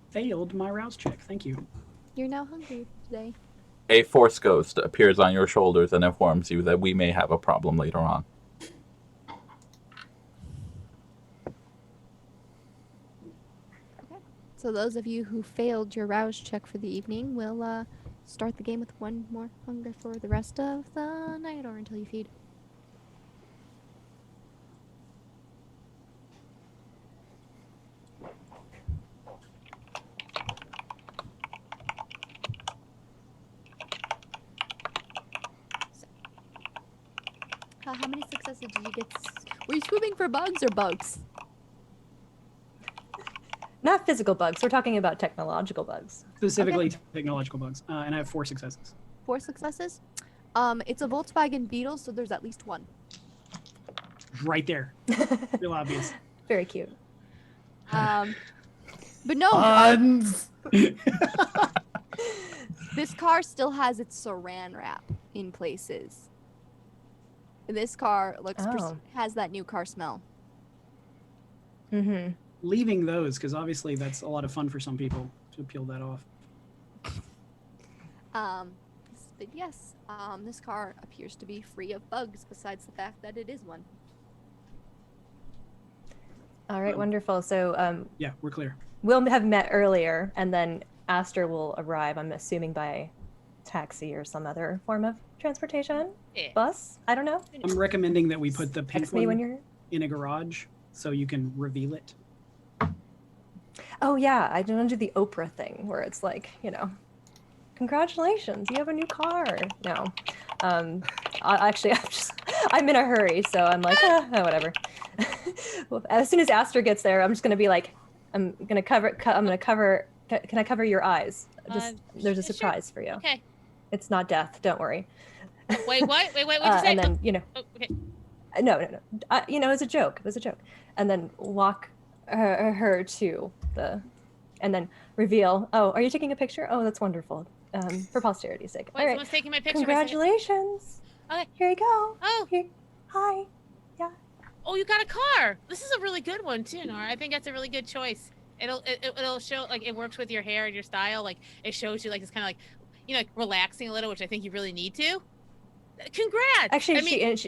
Speaker 4: Failed my rouse check. Thank you.
Speaker 2: You're now hungry today.
Speaker 1: A force ghost appears on your shoulders and informs you that we may have a problem later on.
Speaker 2: Okay. So those of you who failed your rouse check for the evening will start the game with one more hunger for the rest of the night or until you feed. How many successes did you get? Were you swimming for bugs or bugs?
Speaker 3: Not physical bugs. We're talking about technological bugs.
Speaker 4: Specifically technological bugs. And I have 4 successes.
Speaker 2: 4 successes. It's a Volkswagen Beetle, so there's at least 1.
Speaker 4: Right there. Real obvious.
Speaker 3: Very cute.
Speaker 2: But no,
Speaker 7: Hans!
Speaker 2: this car still has its saran wrap in places. This car looks has that new car smell.
Speaker 3: Mm-hmm.
Speaker 4: Leaving those, because obviously that's a lot of fun for some people to peel that off.
Speaker 2: But yes, this car appears to be free of bugs, besides the fact that it is one.
Speaker 3: All right, wonderful. So
Speaker 4: Yeah, we're clear.
Speaker 3: we'll have met earlier, and then Aster will arrive, I'm assuming, by taxi or some other form of transportation.
Speaker 5: Yeah.
Speaker 3: Bus? I don't know.
Speaker 4: I'm recommending that we put the pink
Speaker 3: Text me when
Speaker 4: one
Speaker 3: you're...
Speaker 4: in a garage so you can reveal it.
Speaker 3: Oh, yeah. I don't do the Oprah thing where it's like, you know, congratulations, you have a new car. No. I'm in a hurry, so I'm like, whatever. Well, as soon as Aster gets there, I'm just going to be like, can I cover your eyes? There's a surprise for you.
Speaker 5: Okay.
Speaker 3: It's not death, don't worry.
Speaker 5: Wait, what? Wait, what'd you say?
Speaker 3: And then, you know,
Speaker 5: Oh, okay.
Speaker 3: no. You know, it was a joke. And then walk her to and then reveal, oh, are you taking a picture? Oh, that's wonderful. For posterity's sake.
Speaker 5: Wait,
Speaker 3: All right.
Speaker 5: someone's taking my picture.
Speaker 3: Congratulations.
Speaker 5: Okay.
Speaker 3: Here you go.
Speaker 5: Oh.
Speaker 3: Here. Hi. Yeah.
Speaker 5: Oh, you got a car. This is a really good one too, Nora. I think that's a really good choice. It'll show, like, it works with your hair and your style. Like, it shows you, like, it's kind of like, you know, like relaxing a little, which I think you really need to. Congrats.
Speaker 3: Actually,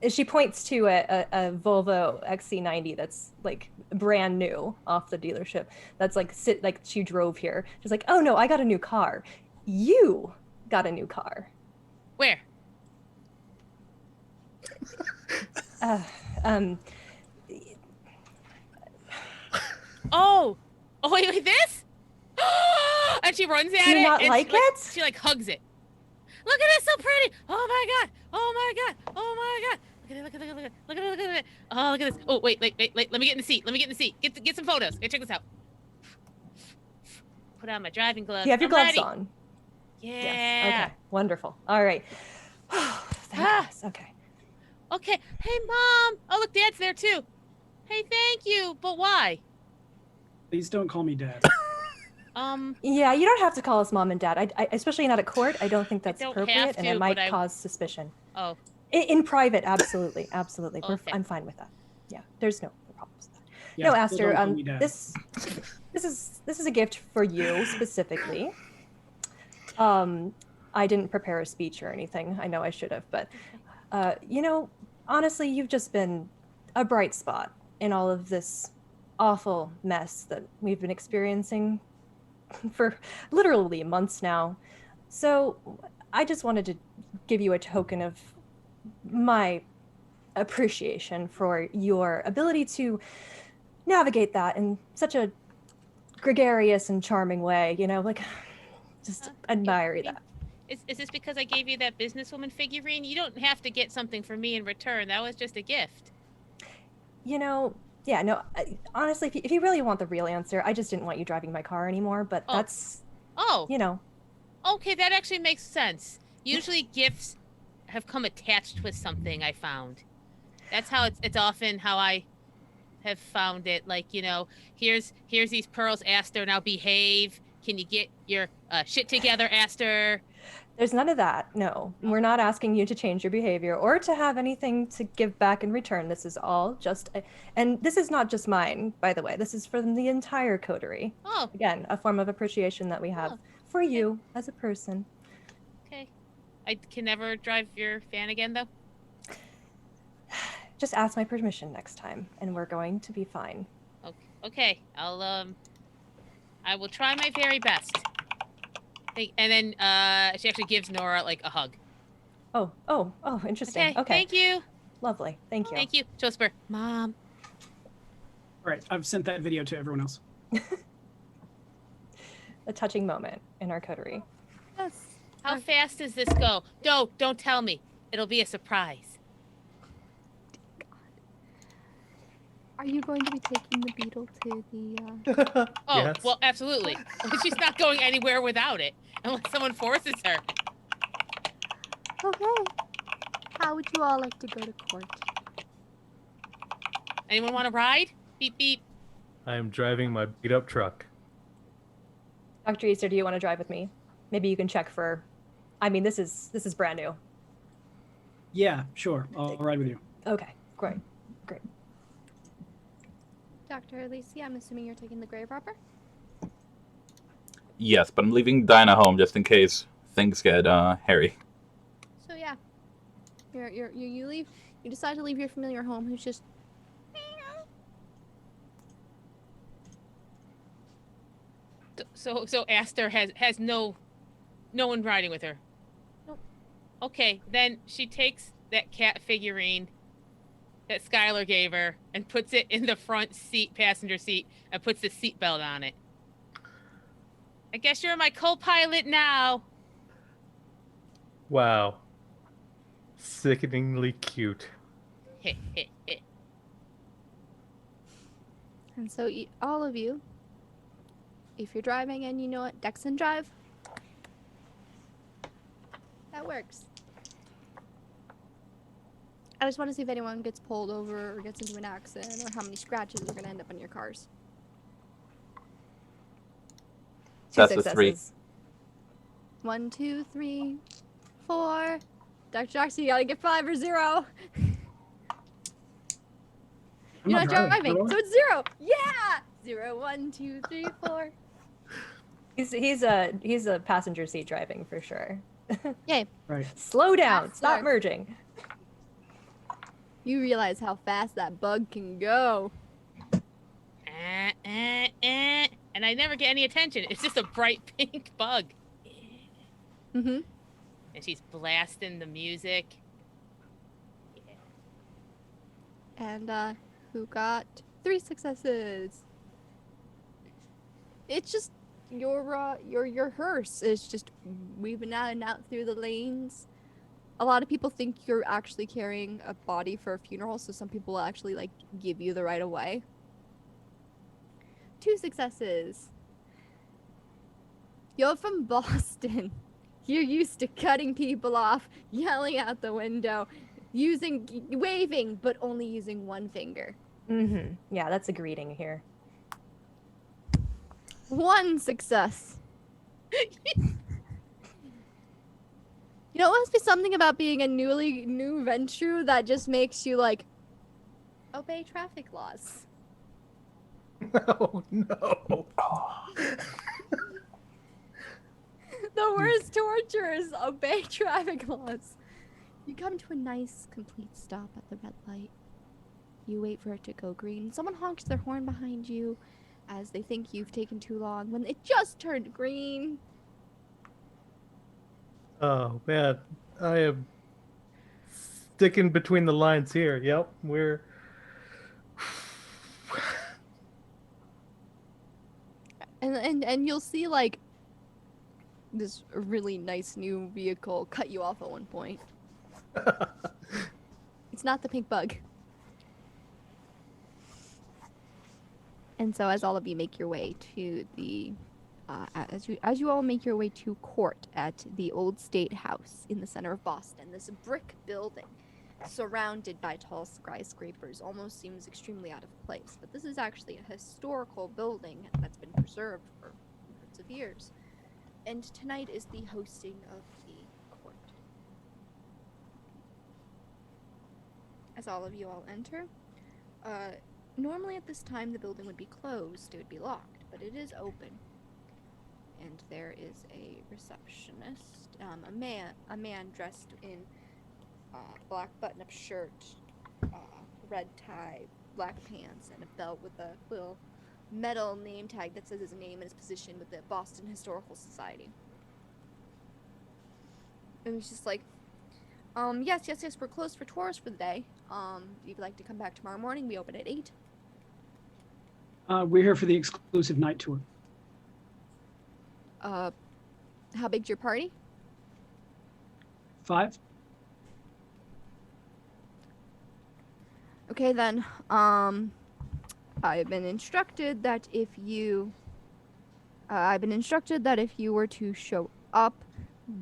Speaker 3: she points to a Volvo XC90 that's like brand new off the dealership. That's like she drove here. She's like, oh no, I got a new car. You got a new car.
Speaker 5: Where? Oh, wait, this? And she runs at it.
Speaker 3: Do you not
Speaker 5: and
Speaker 3: like it?
Speaker 5: She like hugs it. Look at it, so pretty. Oh my god. Oh my god. Oh my god. Look at it. Oh, look at this. Oh, wait. Let me get in the seat. Get some photos. Okay, check this out. Put on my driving gloves.
Speaker 3: You have your
Speaker 5: I'm
Speaker 3: gloves
Speaker 5: ready.
Speaker 3: on.
Speaker 5: Yeah.
Speaker 3: Yes. Okay. Wonderful. All right. Okay.
Speaker 5: Okay. Hey, Mom. Oh, look, Dad's there too. Hey, thank you. But why?
Speaker 4: Please don't call me Dad.
Speaker 3: Yeah, you don't have to call us Mom and Dad. I especially not at court. I don't think that's
Speaker 5: don't
Speaker 3: appropriate,
Speaker 5: have
Speaker 3: and
Speaker 5: to,
Speaker 3: it might
Speaker 5: but
Speaker 3: cause suspicion.
Speaker 5: Oh.
Speaker 3: In private, absolutely.
Speaker 5: Okay.
Speaker 3: I'm fine with that. Yeah, there's no problems with that.
Speaker 4: Yeah,
Speaker 3: No,
Speaker 4: still
Speaker 3: Aster,
Speaker 4: don't call me Dad.
Speaker 3: this is a gift for you specifically. I didn't prepare a speech or anything. I know I should have, but you know, honestly, you've just been a bright spot in all of this awful mess that we've been experiencing for literally months now. So I just wanted to give you a token of my appreciation for your ability to navigate that in such a gregarious and charming way, you know, like just admire that.
Speaker 5: Is this because I gave you that businesswoman figurine? You don't have to get something for me in return. That was just a gift.
Speaker 3: You know, yeah, no, honestly, if you really want the real answer, I just didn't want you driving my car anymore, but that's, you know.
Speaker 5: Okay, that actually makes sense. Usually gifts have come attached with something, I found. That's how it's often how I have found it. Like, you know, here's these pearls, Aster, now behave. Can you get your shit together, Aster?
Speaker 3: There's none of that. No, we're not asking you to change your behavior or to have anything to give back in return. This is all just, and this is not just mine, by the way. This is from the entire coterie.
Speaker 5: Oh.
Speaker 3: Again, a form of appreciation that we have for you as a person.
Speaker 5: Okay. I can never drive your fan again, though?
Speaker 3: Just ask my permission next time, and we're going to be fine.
Speaker 5: Okay. I will try my very best. And then she actually gives Nora like a hug.
Speaker 3: Oh, interesting. Okay.
Speaker 5: Thank you.
Speaker 3: Lovely. Thank you.
Speaker 5: Thank you. Josper. Mom.
Speaker 4: All right, I've sent that video to everyone else.
Speaker 3: A touching moment in our coterie.
Speaker 2: Yes.
Speaker 5: How fast does this go? Don't tell me. It'll be a surprise.
Speaker 2: Are you going to be taking the beetle to the?
Speaker 5: Oh,
Speaker 7: Yes.
Speaker 5: well, absolutely. She's not going anywhere without it unless someone forces her.
Speaker 2: Okay. How would you all like to go to court?
Speaker 5: Anyone want to ride? Beep beep.
Speaker 7: I am driving my beat up truck.
Speaker 3: Dr. Easter, do you want to drive with me? Maybe you can check for. I mean, this is brand new.
Speaker 4: Yeah, sure. I'll ride with you.
Speaker 3: Okay, great.
Speaker 2: Dr. Alicia, I'm assuming you're taking the grave robber?
Speaker 1: Yes, but I'm leaving Dinah home just in case things get hairy.
Speaker 2: So yeah, you leave. You decide to leave your familiar home, who's just.
Speaker 5: So Aster has no one riding with her.
Speaker 2: Nope.
Speaker 5: Okay, then she takes that cat figurine that Skylar gave her and puts it in the front seat, passenger seat, and puts the seatbelt on it. I guess you're my co-pilot now.
Speaker 7: Wow. Sickeningly cute.
Speaker 2: And so all of you, if you're driving and you know what, Dexon drive. That works. I just want to see if anyone gets pulled over or gets into an accident or how many scratches are going to end up on your cars.
Speaker 1: That's a 3.
Speaker 2: 1, 2, 3, 4. Dr. Jackson, you gotta get 5 or 0.
Speaker 4: I'm
Speaker 2: You're not driving,
Speaker 4: bro.
Speaker 2: so it's 0. Yeah! 0, 1, 2, 3, 4.
Speaker 3: He's a passenger seat driving for sure.
Speaker 2: Yay.
Speaker 4: Right.
Speaker 3: Slow down. Stop
Speaker 2: Faster.
Speaker 3: merging.
Speaker 2: You realize how fast that bug can go.
Speaker 5: And I never get any attention. It's just a bright pink bug.
Speaker 2: Mm-hmm.
Speaker 5: And she's blasting the music.
Speaker 2: And who got 3 successes? It's just your hearse is just weaving out and out through the lanes. A lot of people think you're actually carrying a body for a funeral, so some people will actually like give you the right of way. 2 successes. You're from Boston. You're used to cutting people off, yelling out the window, waving, but only using one finger.
Speaker 3: Mm-hmm. Yeah, that's a greeting here.
Speaker 2: 1 success. You know, it must be something about being a new venture that just makes you like obey traffic laws.
Speaker 7: Oh no.
Speaker 2: The worst torture is obey traffic laws. You come to a nice, complete stop at the red light. You wait for it to go green. Someone honks their horn behind you as they think you've taken too long when it just turned green.
Speaker 7: Oh man, I am sticking between the lines here. Yep, we're.
Speaker 2: And you'll see like this really nice new vehicle cut you off at one point. It's not the pink bug. And so as all of you make your way to the as you all make your way to court at the Old State House in the center of Boston, this brick building surrounded by tall skyscrapers almost seems extremely out of place, but this is actually a historical building that's been preserved for hundreds of years. And tonight is the hosting of the court. As all of you all enter, normally at this time the building would be closed, it would be locked, but it is open. And there is a receptionist, a man dressed in black button-up shirt, red tie, black pants, and a belt with a little metal name tag that says his name and his position with the Boston Historical Society. And he's just like, yes, we're closed for tours for the day. If you'd like to come back tomorrow morning, we open at 8.
Speaker 4: We're here for the exclusive night tour.
Speaker 2: How big's your party?
Speaker 4: 5.
Speaker 2: Okay then, I've been instructed that if you were to show up,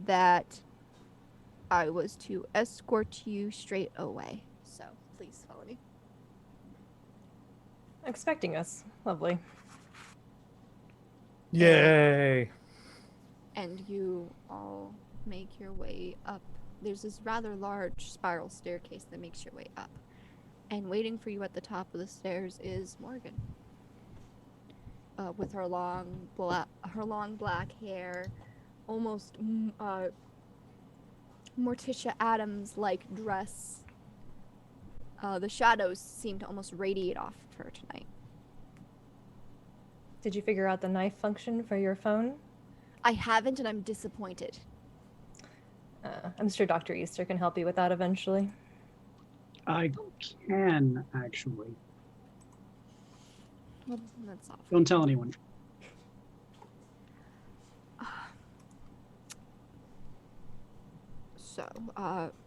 Speaker 2: that I was to escort you straight away. So please follow me.
Speaker 3: Expecting us. Lovely.
Speaker 7: Yay!
Speaker 2: And you all make your way up. There's this rather large spiral staircase that makes your way up. And waiting for you at the top of the stairs is Morgan. With her long black hair, almost Morticia Adams-like dress. The shadows seem to almost radiate off of her tonight.
Speaker 3: Did you figure out the knife function for your phone?
Speaker 2: I haven't, and I'm disappointed.
Speaker 3: I'm sure Dr. Easter can help you with that eventually.
Speaker 4: I can, actually.
Speaker 2: Well, that's off.
Speaker 4: Don't tell anyone.
Speaker 2: So,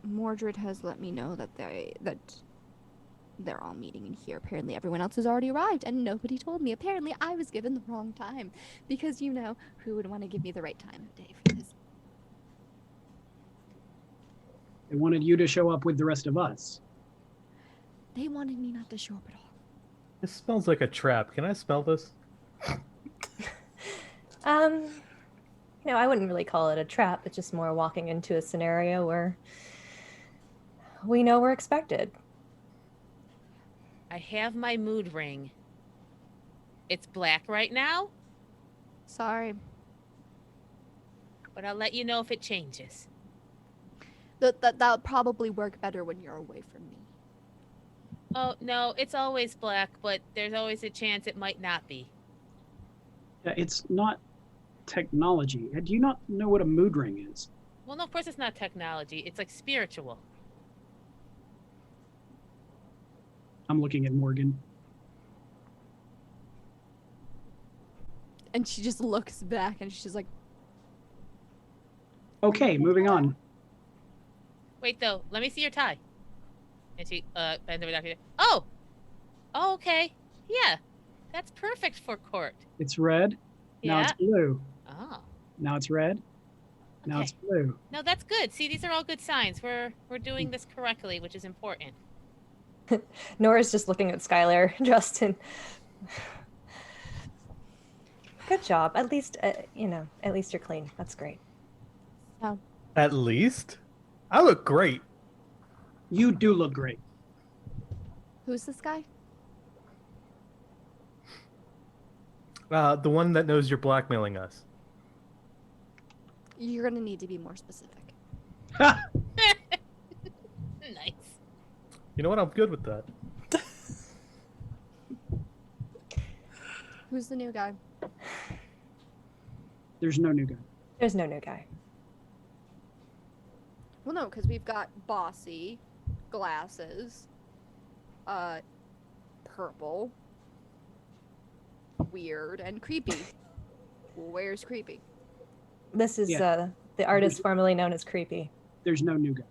Speaker 2: Mordred has let me know that they're all meeting in here. Apparently everyone else has already arrived, and nobody told me. Apparently I was given the wrong time. Because, you know, who would want to give me the right time of day for this?
Speaker 4: They wanted you to show up with the rest of us.
Speaker 2: They wanted me not to show up at all.
Speaker 7: This smells like a trap. Can I smell this?
Speaker 3: No, I wouldn't really call it a trap. It's just more walking into a scenario where we know we're expected.
Speaker 5: I have my mood ring. It's black right now,
Speaker 2: Sorry.
Speaker 5: but I'll let you know if it changes.
Speaker 2: That'll probably work better when you're away from me.
Speaker 5: Oh, no, it's always black, but there's always a chance it might not be.
Speaker 4: Yeah, it's not technology. Do you not know what a mood ring is?
Speaker 5: Well, no, of course it's not technology. It's like spiritual.
Speaker 4: I'm looking at Morgan.
Speaker 2: And she just looks back and she's like,
Speaker 4: Okay, moving on.
Speaker 5: Wait, though, let me see your tie. And she bends over Dr. Oh! Oh, okay. Yeah, that's perfect for court.
Speaker 4: It's red. Now
Speaker 5: Yeah.
Speaker 4: it's blue.
Speaker 5: Oh.
Speaker 4: Now it's red. Now
Speaker 5: Okay.
Speaker 4: it's blue.
Speaker 5: No, that's good. See, these are all good signs. We're doing this correctly, which is important.
Speaker 3: Nora's just looking at Skylar. Justin. Good job. At least, at least you're clean. That's great.
Speaker 7: At least? I look great.
Speaker 4: You do look great.
Speaker 2: who's this guy?
Speaker 7: The one that knows you're blackmailing us.
Speaker 2: You're gonna need to be more specific.
Speaker 5: Nice.
Speaker 7: You know what? I'm good with that.
Speaker 2: Who's the new guy?
Speaker 4: There's no new guy.
Speaker 3: There's no new guy.
Speaker 2: Well, no, because we've got bossy, glasses, purple, weird, and creepy. Where's creepy?
Speaker 3: This is the artist formerly known as Creepy.
Speaker 4: There's no new guy.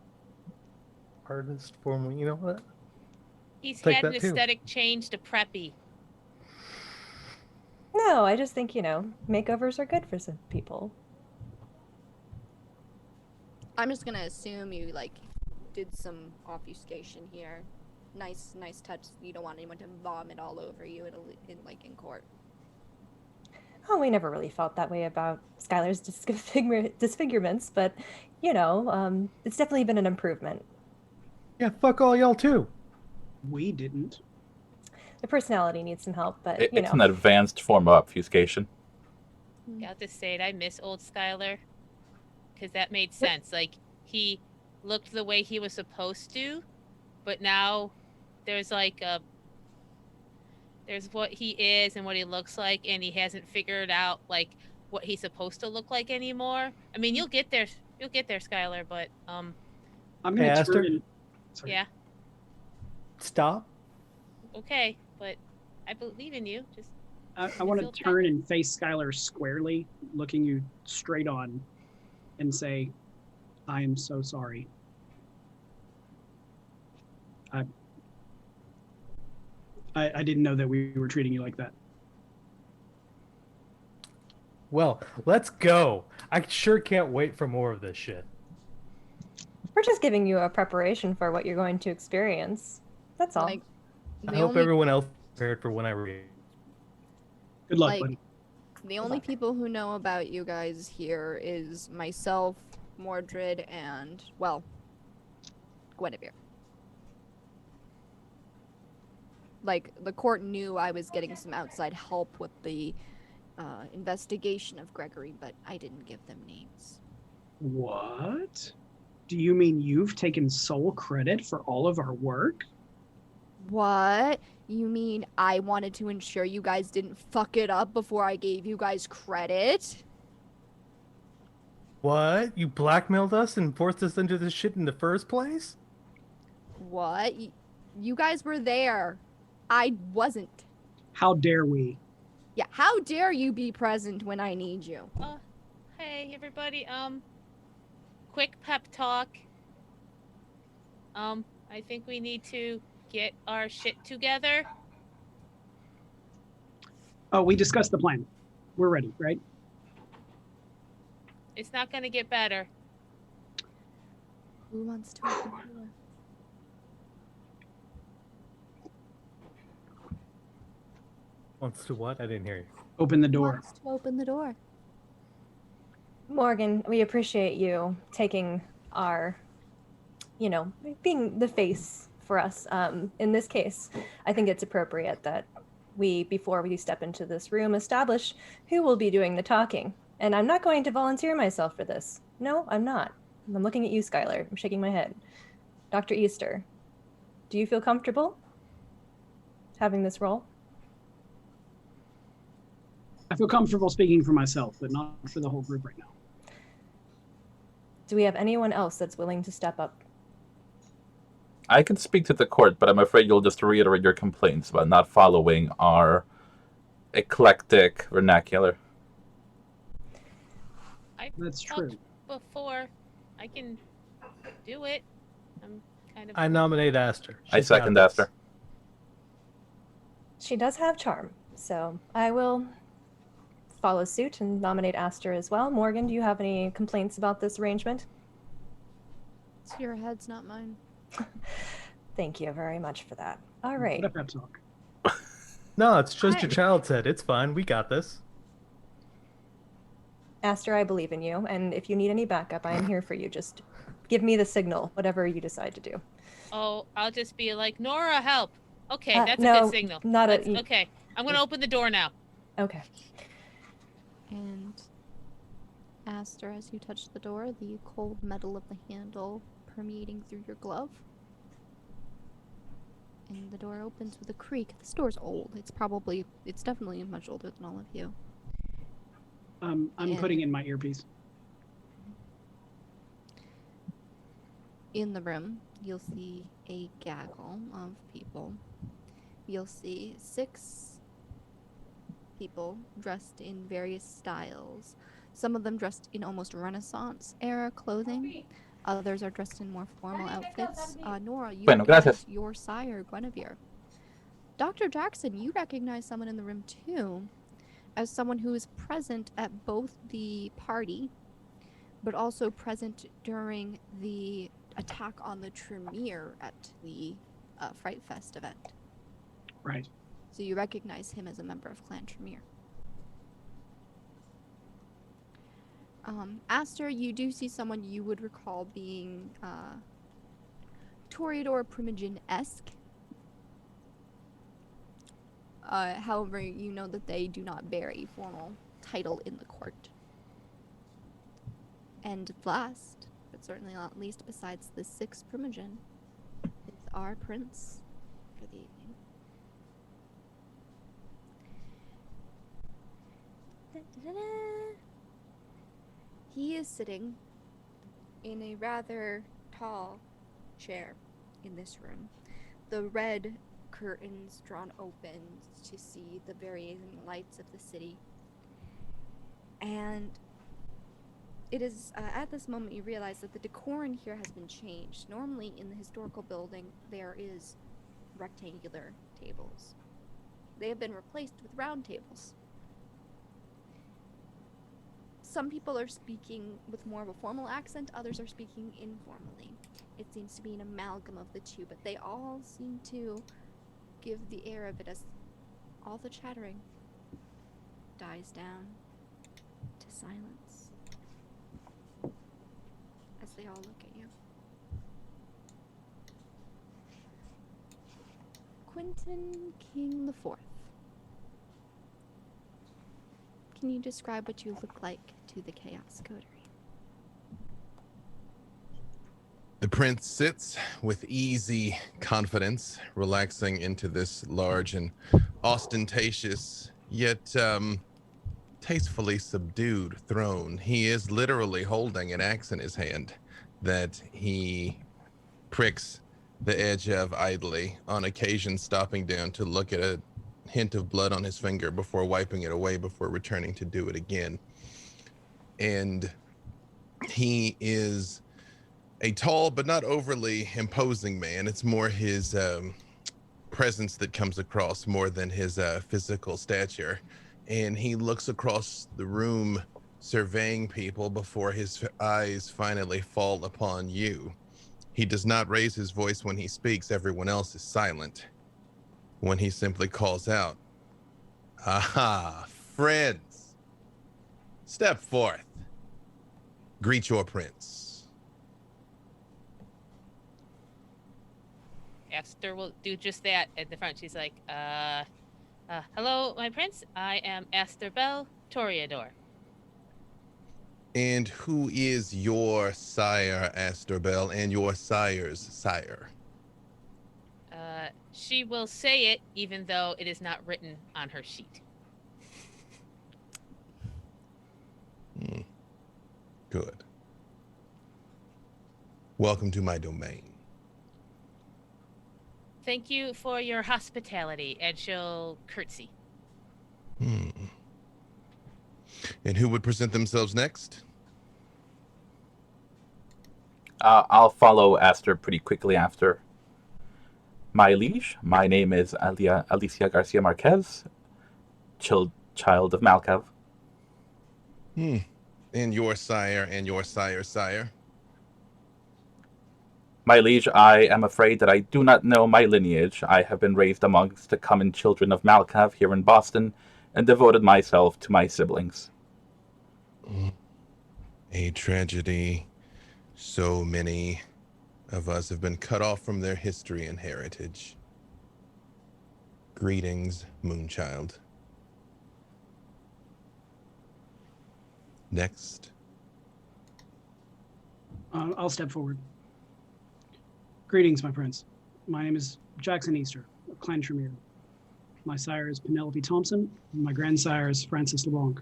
Speaker 7: Artist formerly, you know what?
Speaker 5: He's
Speaker 7: Take
Speaker 5: had an
Speaker 7: that too.
Speaker 5: aesthetic change to preppy.
Speaker 3: No, I just think, makeovers are good for some people.
Speaker 2: I'm just gonna assume you did some obfuscation here. Nice touch. You don't want anyone to vomit all over you in court.
Speaker 3: Oh, we never really felt that way about Skylar's disfigurements, but, it's definitely been an improvement.
Speaker 7: Yeah, fuck all y'all too.
Speaker 4: We didn't.
Speaker 3: The personality needs some help, but,
Speaker 1: It's an advanced form of obfuscation.
Speaker 5: I'll just say it. I miss old Skylar. Because that made sense. Like, he looked the way he was supposed to, but now there's there's what he is and what he looks like, and he hasn't figured out, what he's supposed to look like anymore. I mean, you'll get there, Skylar, but,
Speaker 4: I'm
Speaker 7: Hey,
Speaker 4: gonna
Speaker 7: Aster?
Speaker 4: turn and... Sorry.
Speaker 5: yeah,
Speaker 7: Stop.
Speaker 5: okay, but I believe in you. Just
Speaker 4: I want to turn and face Skylar squarely, looking you straight on, and say, I am so sorry. I didn't know that we were treating you like that.
Speaker 7: Well, let's go. I sure can't wait for more of this shit.
Speaker 3: We're just giving you a preparation for what you're going to experience. That's all.
Speaker 2: Like,
Speaker 7: I
Speaker 2: the
Speaker 7: hope
Speaker 2: only,
Speaker 7: everyone else is prepared for when I read.
Speaker 4: Good luck,
Speaker 2: like,
Speaker 4: buddy.
Speaker 2: the only people who know about you guys here is myself, Mordred, and, well, Guinevere. Like, the court knew I was getting some outside help with the investigation of Gregory, but I didn't give them names.
Speaker 4: What? Do you mean you've taken sole credit for all of our work?
Speaker 2: What? You mean I wanted to ensure you guys didn't fuck it up before I gave you guys credit?
Speaker 7: What? You blackmailed us and forced us into this shit in the first place?
Speaker 2: What? You guys were there. I wasn't.
Speaker 4: How dare we?
Speaker 2: Yeah, how dare you be present when I need you?
Speaker 5: Hey everybody, quick pep talk. I think we need to get our shit together.
Speaker 4: Oh, we discussed the plan. We're ready, right?
Speaker 5: It's not gonna get better.
Speaker 2: Who wants to open the door?
Speaker 7: Wants to what? I didn't hear you.
Speaker 4: Open the
Speaker 2: Who
Speaker 4: door.
Speaker 2: wants to open the door?
Speaker 3: Morgan, we appreciate you taking our, being the face for us. In this case, I think it's appropriate that we, before we step into this room, establish who will be doing the talking. And I'm not going to volunteer myself for this. No, I'm not. I'm looking at you, Skylar. I'm shaking my head. Dr. Easter, do you feel comfortable having this role?
Speaker 4: I feel comfortable speaking for myself, but not for the whole group right now.
Speaker 3: Do we have anyone else that's willing to step up?
Speaker 1: I can speak to the court, but I'm afraid you'll just reiterate your complaints about not following our eclectic vernacular.
Speaker 4: That's true.
Speaker 5: Before, I can do it. I'm kind of.
Speaker 7: I nominate Aster.
Speaker 1: I
Speaker 7: She's got
Speaker 1: second
Speaker 7: this.
Speaker 1: Aster.
Speaker 3: She does have charm, so I will follow suit and nominate Aster as well. Morgan, do you have any complaints about this arrangement?
Speaker 2: It's your heads, not mine.
Speaker 3: Thank you very much for that. All right.
Speaker 4: What a pep talk.
Speaker 7: No, it's just your
Speaker 3: Hi.
Speaker 7: child's head. It's fine. We got this.
Speaker 3: Aster, I believe in you, and if you need any backup, I am here for you. Just give me the signal, whatever you decide to do.
Speaker 5: Oh, I'll just be like, Nora, help. Okay, that's a
Speaker 3: no,
Speaker 5: good signal.
Speaker 3: not
Speaker 5: That's,
Speaker 3: a-
Speaker 5: okay, I'm gonna open the door now.
Speaker 3: Okay.
Speaker 2: And Aster, as you touch the door, the cold metal of the handle permeating through your glove. And the door opens with a creak. This door's old. It's definitely much older than all of you.
Speaker 4: I'm
Speaker 2: Yeah.
Speaker 4: putting in my earpiece.
Speaker 2: In the room, you'll see a gaggle of people. You'll see 6 people dressed in various styles. Some of them dressed in almost Renaissance-era clothing. Others are dressed in more formal outfits. Nora, you
Speaker 1: Bueno,
Speaker 2: recognize
Speaker 1: gracias.
Speaker 2: your sire, Guinevere. Dr. Jackson, you recognize someone in the room too, as someone who is present at both the party, but also present during the attack on the Tremere at the Fright Fest event.
Speaker 4: Right.
Speaker 2: So you recognize him as a member of Clan Tremere. Aster, you do see someone you would recall being Toreador Primogen-esque. However, you know that they do not bear a formal title in the court. And last, but certainly not least, besides the 6th Primogen, is our prince for the evening. Da-da-da-da. He is sitting in a rather tall chair in this room. The red curtains drawn open to see the varying lights of the city. And it is at this moment you realize that the decor in here has been changed. Normally in the historical building there is rectangular tables. They have been replaced with round tables. Some people are speaking with more of a formal accent, others are speaking informally. It seems to be an amalgam of the two, but they all seem to give the air of it as all the chattering dies down to silence as they all look at you. Quentin King IV. Can you describe what you look like to the Chaos Coterie?
Speaker 6: The prince sits with easy confidence, relaxing into this large and ostentatious, yet tastefully subdued throne. He is literally holding an axe in his hand that he pricks the edge of idly, on occasion stopping down to look at a hint of blood on his finger before wiping it away before returning to do it again. And he is a tall but not overly imposing man. It's more his presence that comes across more than his physical stature. And he looks across the room, surveying people before his eyes finally fall upon you. He does not raise his voice when he speaks. Everyone else is silent. When he simply calls out, "Aha, friends, step forth. Greet your prince."
Speaker 5: Aster will do just that at the front. She's like, hello, my prince. I am Aster Bell Toreador.
Speaker 6: And who is your sire, Aster Bell, and your sire's sire?
Speaker 5: She will say it, even though it is not written on her sheet.
Speaker 6: Good. Welcome to my domain.
Speaker 5: Thank you for your hospitality, and she'll curtsy.
Speaker 6: And who would present themselves next?
Speaker 1: I'll follow Aster pretty quickly after. My liege, my name is Alicia Garcia Marquez, child of Malkav.
Speaker 6: And your sire and your sire's sire?
Speaker 1: My liege, I am afraid that I do not know my lineage. I have been raised amongst the common children of Malkav here in Boston, and devoted myself to my siblings.
Speaker 6: A tragedy. So many of us have been cut off from their history and heritage. Greetings, Moonchild. Next.
Speaker 4: I'll step forward. Greetings, my prince. My name is Jackson Easter of Clan Tremere. My sire is Penelope Thompson, and my grandsire is Francis LeBlanc.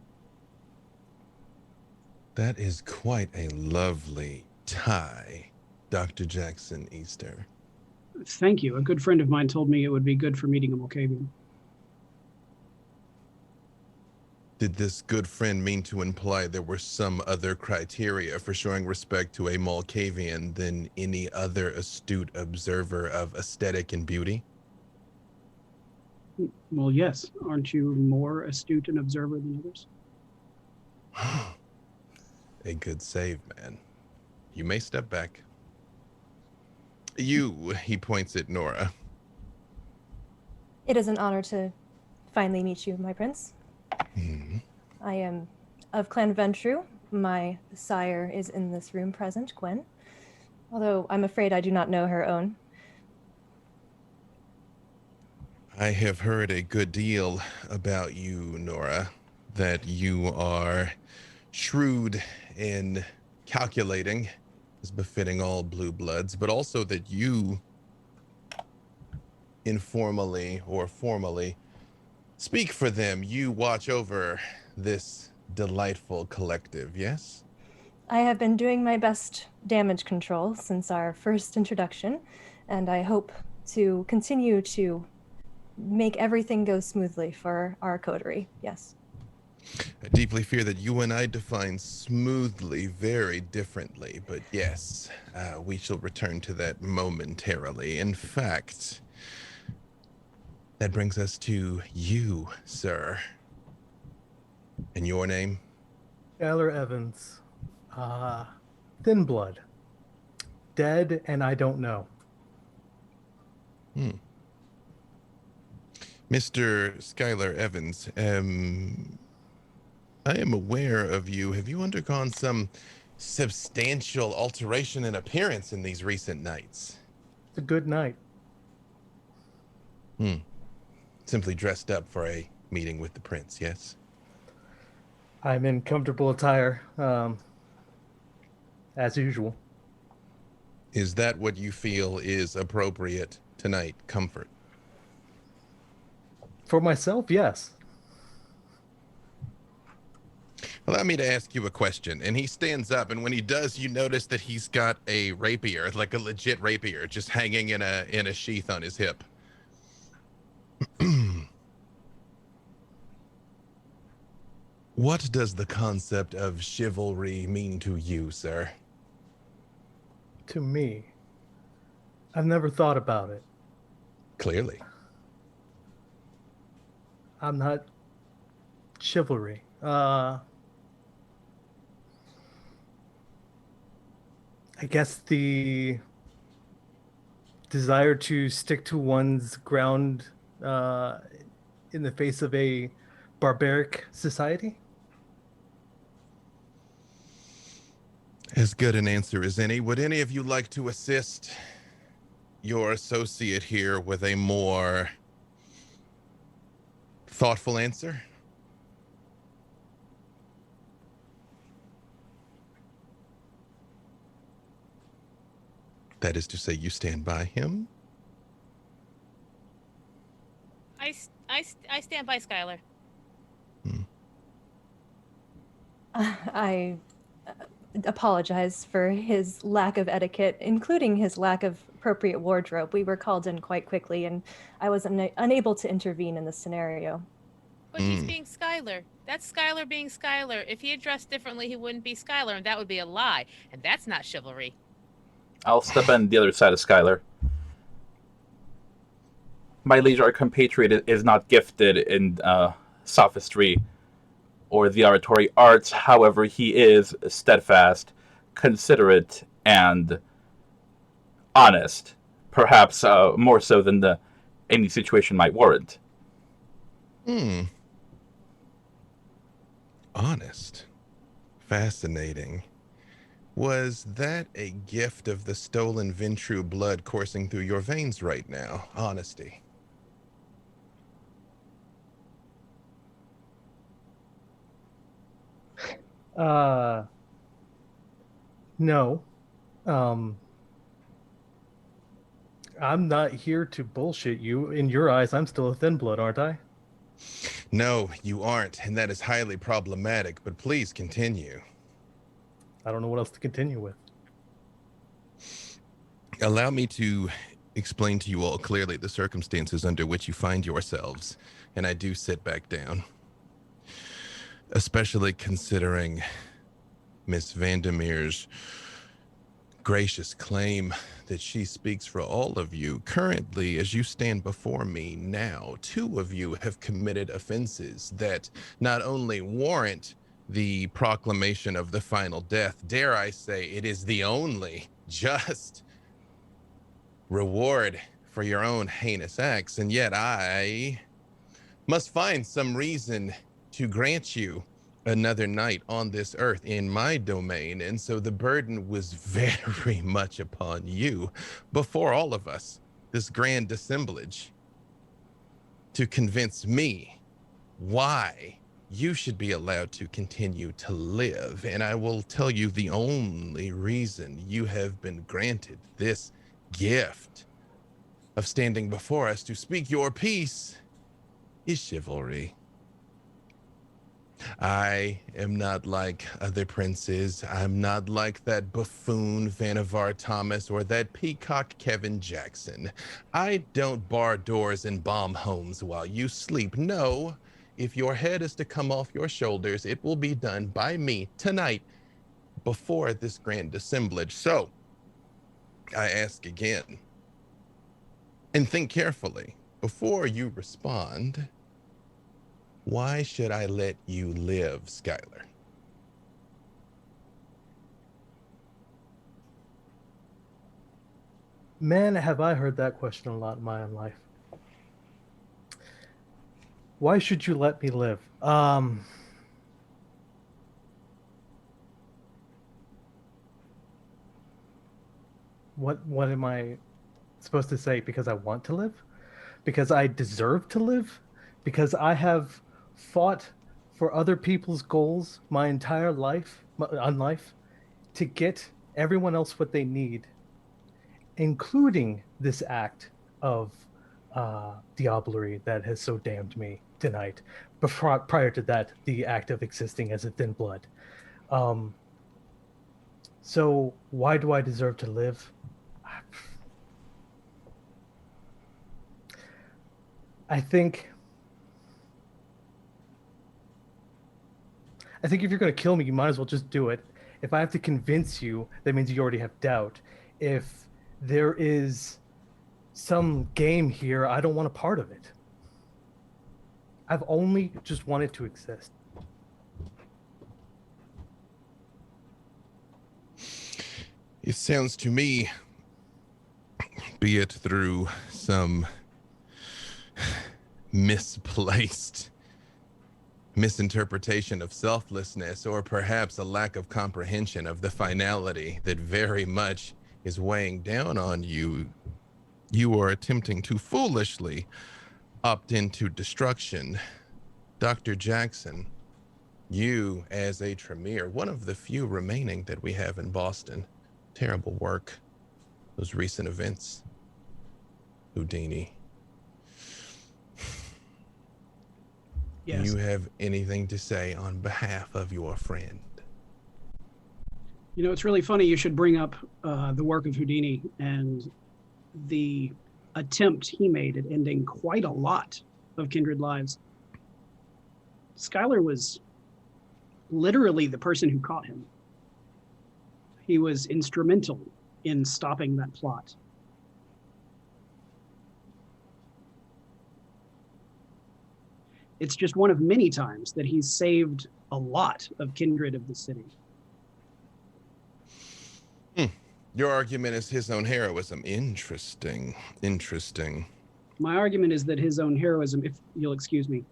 Speaker 6: That is quite a lovely tie, Dr. Jackson Easter.
Speaker 4: Thank you. A good friend of mine told me it would be good for meeting a Malkavian.
Speaker 6: Did this good friend mean to imply there were some other criteria for showing respect to a Malkavian than any other astute observer of aesthetic and beauty?
Speaker 4: Well, yes. Aren't you more astute an observer than others?
Speaker 6: A good save, man. You may step back. You, he points at Nora.
Speaker 3: It is an honor to finally meet you, my prince.
Speaker 6: Hmm.
Speaker 3: I am of Clan Ventru. My sire is in this room present, Gwen. Although I'm afraid I do not know her own.
Speaker 6: I have heard a good deal about you, Nora. That you are shrewd and calculating, as befitting all blue bloods, but also that you informally or formally speak for them. You watch over this delightful collective, yes?
Speaker 3: I have been doing my best damage control since our first introduction, and I hope to continue to make everything go smoothly for our coterie, yes.
Speaker 6: I deeply fear that you and I define smoothly very differently, but yes, we shall return to that momentarily. In fact, That brings us to you, sir. And your name?
Speaker 7: Skylar Evans. Thin blood. Dead, and I don't know.
Speaker 6: Mr. Skylar Evans, I am aware of you. Have you undergone some substantial alteration in appearance in these recent nights?
Speaker 7: It's a good night.
Speaker 6: Simply dressed up for a meeting with the prince, yes?
Speaker 7: I'm in comfortable attire, as usual.
Speaker 6: Is that what you feel is appropriate tonight? Comfort?
Speaker 7: For myself, yes.
Speaker 6: Allow me to ask you a question. And he stands up, and when he does, you notice that he's got a rapier, like a legit rapier, just hanging in a sheath on his hip. What does the concept of chivalry mean to you, sir?
Speaker 7: To me, I've never thought about it.
Speaker 6: Clearly.
Speaker 7: I'm not chivalry. I guess the desire to stick to one's ground in the face of a barbaric society.
Speaker 6: As good an answer as any. Would any of you like to assist your associate here with a more thoughtful answer? That is to say, you stand by him?
Speaker 5: I stand by Skylar.
Speaker 3: I apologize for his lack of etiquette, including his lack of appropriate wardrobe. We were called in quite quickly, and I was unable to intervene in the scenario.
Speaker 5: But he's being Skylar. That's Skylar being Skylar. If he had dressed differently, he wouldn't be Skylar, and that would be a lie. And that's not chivalry.
Speaker 1: I'll step on the other side of Skylar. My liege, our compatriot is not gifted in sophistry or the oratory arts. However, he is steadfast, considerate, and honest. Perhaps more so than any situation might warrant.
Speaker 6: Honest. Fascinating. Was that a gift of the stolen Ventru blood coursing through your veins right now? Honesty.
Speaker 7: No. I'm not here to bullshit you. In your eyes, I'm still a thin blood, aren't I?
Speaker 6: No, you aren't, and that is highly problematic, but please continue.
Speaker 7: I don't know what else to continue with.
Speaker 6: Allow me to explain to you all clearly the circumstances under which you find yourselves, and I do sit back down. Especially considering Miss Vandermeer's gracious claim that she speaks for all of you. Currently, as you stand before me now, 2 of you have committed offenses that not only warrant the proclamation of the final death, dare I say it is the only just reward for your own heinous acts, and yet I must find some reason to grant you another night on this earth in my domain, and so the burden was very much upon you before all of us, this grand assemblage, to convince me why you should be allowed to continue to live. And I will tell you the only reason you have been granted this gift of standing before us to speak your piece is chivalry. I am not like other princes. I'm not like that buffoon Vannevar Thomas or that peacock Kevin Jackson. I don't bar doors and bomb homes while you sleep. No, if your head is to come off your shoulders, it will be done by me tonight before this grand assemblage. So, I ask again, and think carefully. Before you respond, why should I let you live, Skylar?
Speaker 7: Man, have I heard that question a lot in my own life. Why should you let me live? What am I supposed to say? Because I want to live? Because I deserve to live? Because I have fought for other people's goals my entire life, to get everyone else what they need, including this act of diablerie that has so damned me tonight. Before, prior to that, the act of existing as a thin blood. So why do I deserve to live? I think if you're going to kill me, you might as well just do it. If I have to convince you, that means you already have doubt. If there is some game here, I don't want a part of it. I've only just wanted to exist.
Speaker 6: It sounds to me, be it through some misplaced misinterpretation of selflessness, or perhaps a lack of comprehension of the finality that very much is weighing down on you, you are attempting to foolishly opt into destruction. Dr. Jackson, you as a Tremere, one of the few remaining that we have in Boston, terrible work. Those recent events. Houdini.
Speaker 4: Yes.
Speaker 6: Do you have anything to say on behalf of your friend?
Speaker 4: You know, it's really funny you should bring up the work of Houdini and the attempt he made at ending quite a lot of kindred lives. Skylar was literally the person who caught him. He was instrumental in stopping that plot. It's just one of many times that he's saved a lot of kindred of the city.
Speaker 6: Your argument is his own heroism. Interesting.
Speaker 4: My argument is that his own heroism, if you'll excuse me,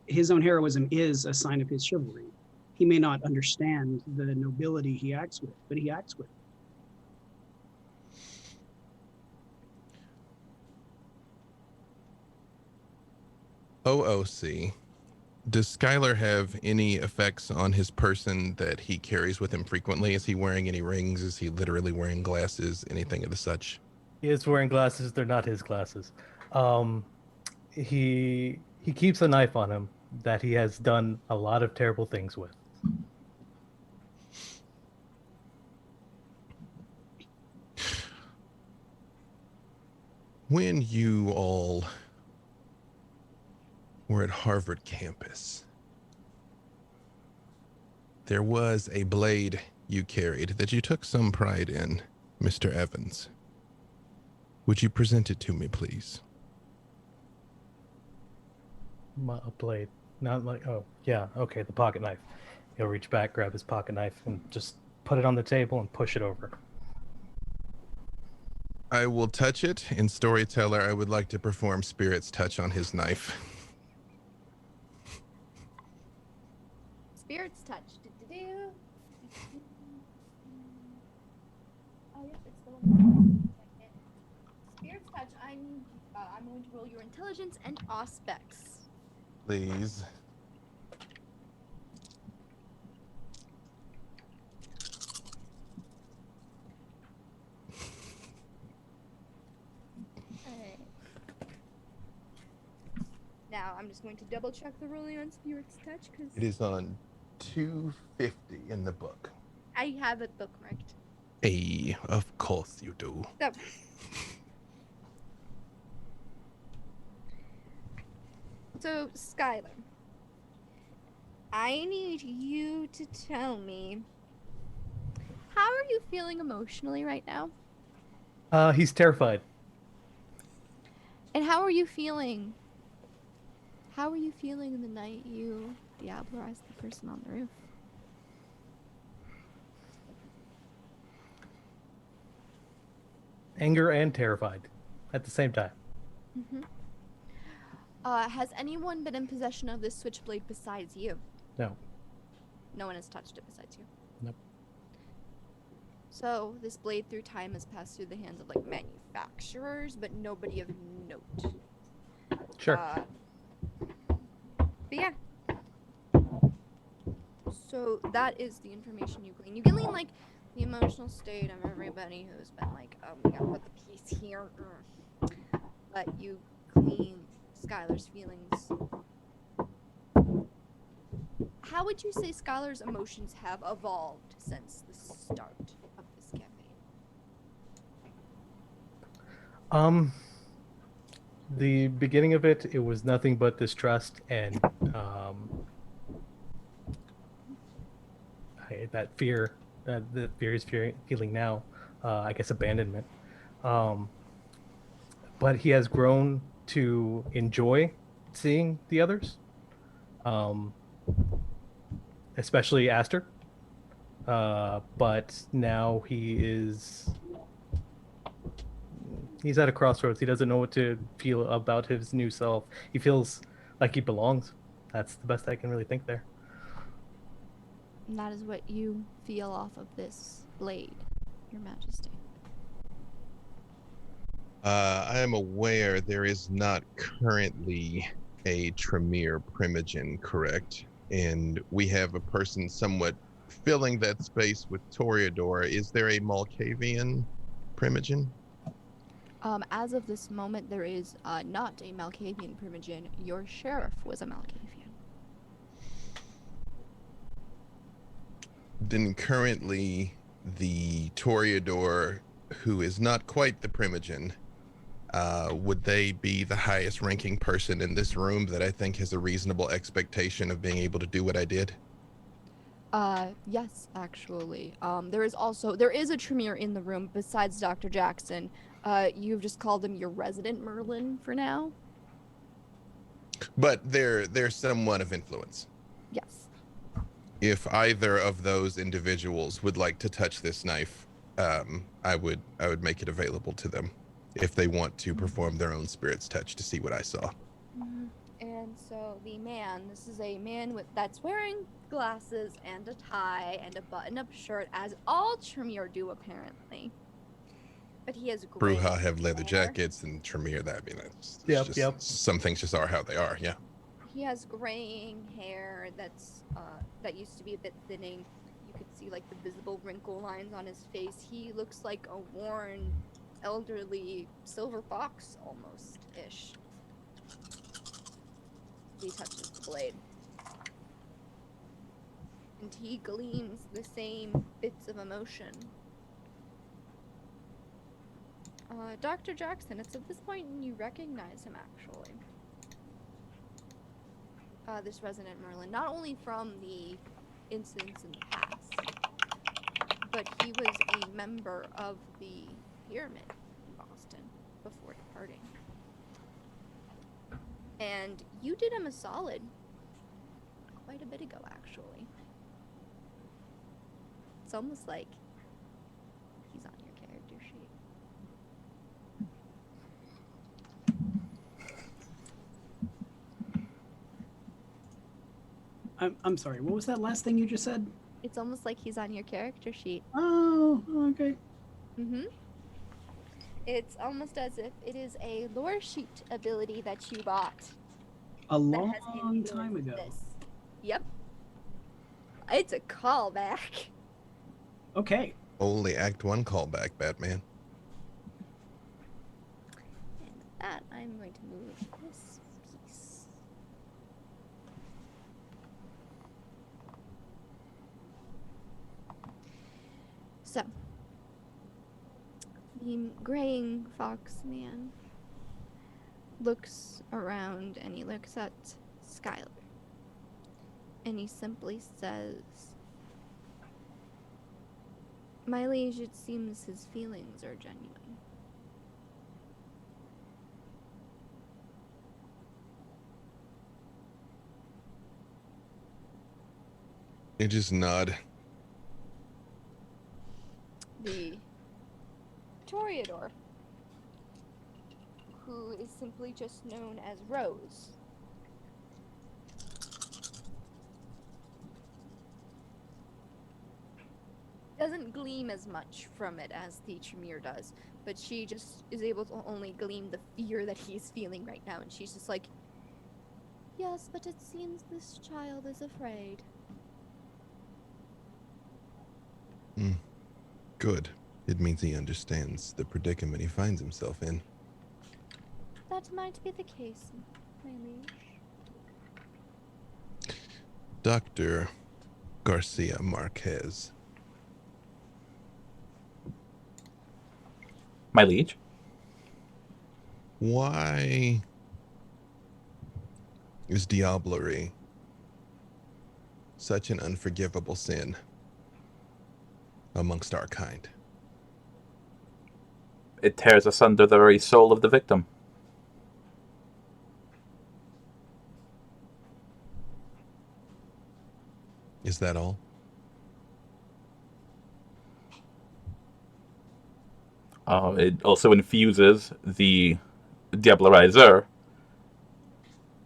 Speaker 4: his own heroism is a sign of his chivalry. He may not understand the nobility he acts with, but he acts with.
Speaker 6: OOC, does Skylar have any effects on his person that he carries with him frequently? Is he wearing any rings? Is he literally wearing glasses? Anything of the such?
Speaker 7: He is wearing glasses. They're not his glasses. He keeps a knife on him that he has done a lot of terrible things with.
Speaker 6: When you all were at Harvard campus, there was a blade you carried that you took some pride in, Mr. Evans. Would you present it to me, please?
Speaker 7: A blade. Not like, oh, yeah, okay, the pocket knife. He'll reach back, grab his pocket knife, and just put it on the table and push it over.
Speaker 6: I will touch it. In Storyteller, I would like to perform Spirit's Touch on his knife.
Speaker 2: Spirit's touch. Oh, yep, it's the one. Spirit's touch. I'm going to roll your intelligence and aspects.
Speaker 6: Please.
Speaker 2: Alright. Now I'm just going to double check the rolling on Spirit's touch because
Speaker 6: It is on 250 in the book.
Speaker 2: I have it bookmarked.
Speaker 6: Hey, of course you do.
Speaker 2: So, Skylar, I need you to tell me, how are you feeling emotionally right now?
Speaker 7: He's terrified.
Speaker 2: And how are you feeling? How are you feeling the night you diablerized the person on the roof?
Speaker 7: Anger and terrified at the same time.
Speaker 2: Mm-hmm. Has anyone been in possession of this switchblade besides you?
Speaker 7: No.
Speaker 2: No one has touched it besides you?
Speaker 7: Nope.
Speaker 2: So, this blade through time has passed through the hands of, like, manufacturers, but nobody of note.
Speaker 7: Sure.
Speaker 2: But yeah. So, that is the information you glean. You glean, like, the emotional state of everybody who's been like, oh, we gotta put the piece here. But you glean Skylar's feelings. How would you say Skylar's emotions have evolved since the start of this campaign?
Speaker 7: The beginning of it was nothing but distrust and that fear, the fear is feeling now. I guess abandonment. But he has grown to enjoy seeing the others, especially Aster. But now he's at a crossroads. He doesn't know what to feel about his new self. He feels like he belongs. That's the best I can really think there.
Speaker 2: And that is what you feel off of this blade, Your Majesty.
Speaker 6: I am aware there is not currently a Tremere Primogen, correct? And we have a person somewhat filling that space with Toreador. Is there a Malkavian Primogen?
Speaker 2: As of this moment, there is not a Malkavian Primogen. Your sheriff was a Malkavian.
Speaker 6: Then currently the Toreador, who is not quite the Primogen, would they be the highest ranking person in this room that I think has a reasonable expectation of being able to do what I did?
Speaker 2: Yes, actually. There is a Tremere in the room besides Dr. Jackson. You've just called him your resident Merlin for now.
Speaker 6: But they're somewhat of influence.
Speaker 2: Yes.
Speaker 6: If either of those individuals would like to touch this knife, I would make it available to them if they want to perform their own spirit's touch to see what I saw.
Speaker 2: Mm-hmm. And so the man, this is a man that's wearing glasses and a tie and a button-up shirt, as all Tremere do apparently. But he has gray
Speaker 6: Bruja have leather
Speaker 2: hair.
Speaker 6: jackets, and Tremere, that, I mean, that's
Speaker 7: Yep.
Speaker 6: some things just are how they are, yeah.
Speaker 2: He has graying hair that used to be a bit thinning. You could see like the visible wrinkle lines on his face. He looks like a worn, elderly silver fox almost-ish. He touches the blade. And he gleams the same bits of emotion. Dr. Jackson, it's at this point you recognize him actually. This resident Merlin, not only from the incidents in the past, but he was a member of the pyramid in Boston before departing. And you did him a solid quite a bit ago, actually. It's almost like he's on your character sheet.
Speaker 4: I'm sorry, what was that last thing you just said?
Speaker 2: It's almost like he's on your character sheet.
Speaker 4: Oh, okay.
Speaker 2: Mm-hmm. It's almost as if it is a lore sheet ability that you bought.
Speaker 4: A
Speaker 2: that has
Speaker 4: long time
Speaker 2: influenced
Speaker 4: ago.
Speaker 2: This. Yep. It's a callback.
Speaker 4: Okay.
Speaker 6: Only Act 1 callback, Batman.
Speaker 2: And with that, I'm going to move this piece. So, the graying fox man looks around and he looks at Skylar. And he simply says, "My liege, it seems his feelings are genuine."
Speaker 6: You just nod.
Speaker 2: The Toreador, who is simply just known as Rose. Doesn't gleam as much from it as the Tremere does, but she just is able to only gleam the fear that he's feeling right now, and she's just like, yes, but it seems this child is afraid.
Speaker 6: Good. It means he understands the predicament he finds himself in.
Speaker 2: That might be the case, my liege.
Speaker 6: Dr. Garcia Marquez.
Speaker 1: My liege?
Speaker 6: Why is diablerie such an unforgivable sin amongst our kind?
Speaker 1: It tears asunder the very soul of the victim.
Speaker 6: Is that all?
Speaker 1: It also infuses the Diablerizer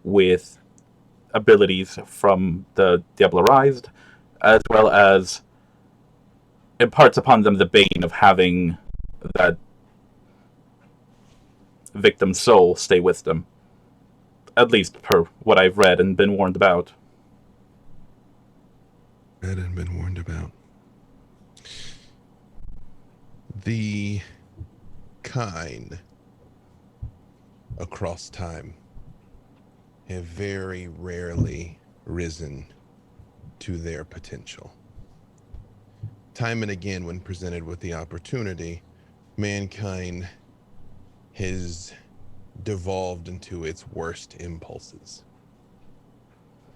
Speaker 1: with abilities from the Diablerized, as well as imparts upon them the bane of having that victim's soul stay with them. At least per what I've read and been warned about.
Speaker 6: Read and been warned about. The kind across time have very rarely risen to their potential. Time and again, when presented with the opportunity, mankind has devolved into its worst impulses.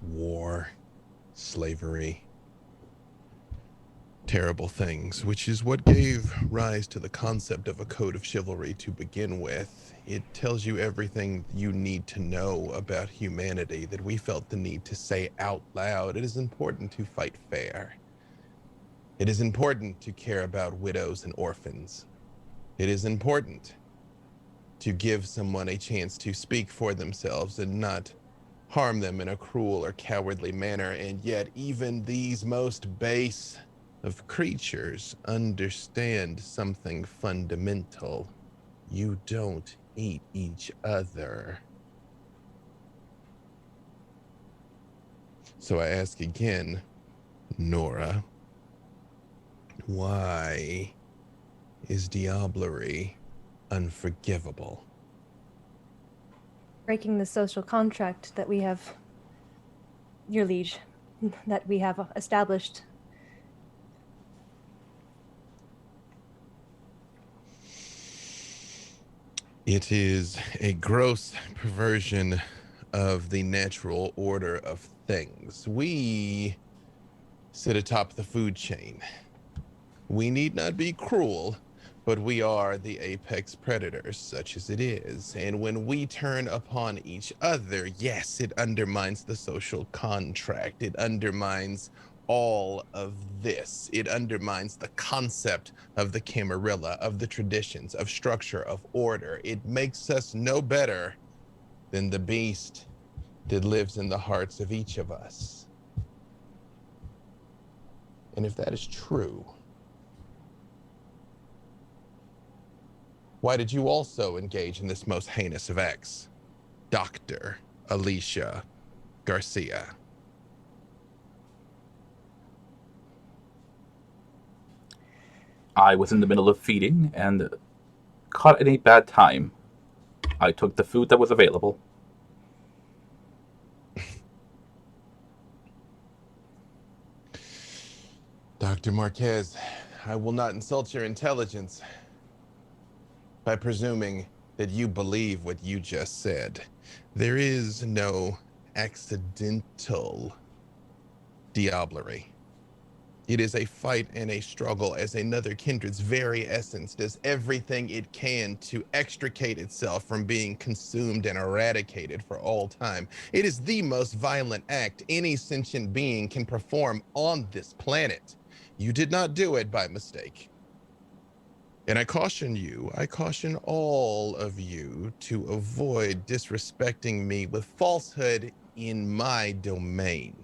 Speaker 6: War, slavery, terrible things, which is what gave rise to the concept of a code of chivalry to begin with. It tells you everything you need to know about humanity that we felt the need to say out loud. It is important to fight fair. It is important to care about widows and orphans. It is important to give someone a chance to speak for themselves and not harm them in a cruel or cowardly manner. And yet even these most base of creatures understand something fundamental. You don't eat each other. So I ask again, Nora, why is diablerie unforgivable?
Speaker 3: Breaking the social contract that we have, your liege, that we have established.
Speaker 6: It is a gross perversion of the natural order of things. We sit atop the food chain. We need not be cruel, but we are the apex predators, such as it is. And when we turn upon each other, yes, it undermines the social contract. It undermines all of this. It undermines the concept of the Camarilla, of the traditions, of structure, of order. It makes us no better than the beast that lives in the hearts of each of us. And if that is true, why did you also engage in this most heinous of acts, Dr. Alicia Garcia?
Speaker 1: I was in the middle of feeding and caught in a bad time. I took the food that was available.
Speaker 6: Dr. Marquez, I will not insult your intelligence by presuming that you believe what you just said. There is no accidental diablerie. It is a fight and a struggle as another kindred's very essence does everything it can to extricate itself from being consumed and eradicated for all time. It is the most violent act any sentient being can perform on this planet. You did not do it by mistake. And I caution you, I caution all of you to avoid disrespecting me with falsehood in my domain.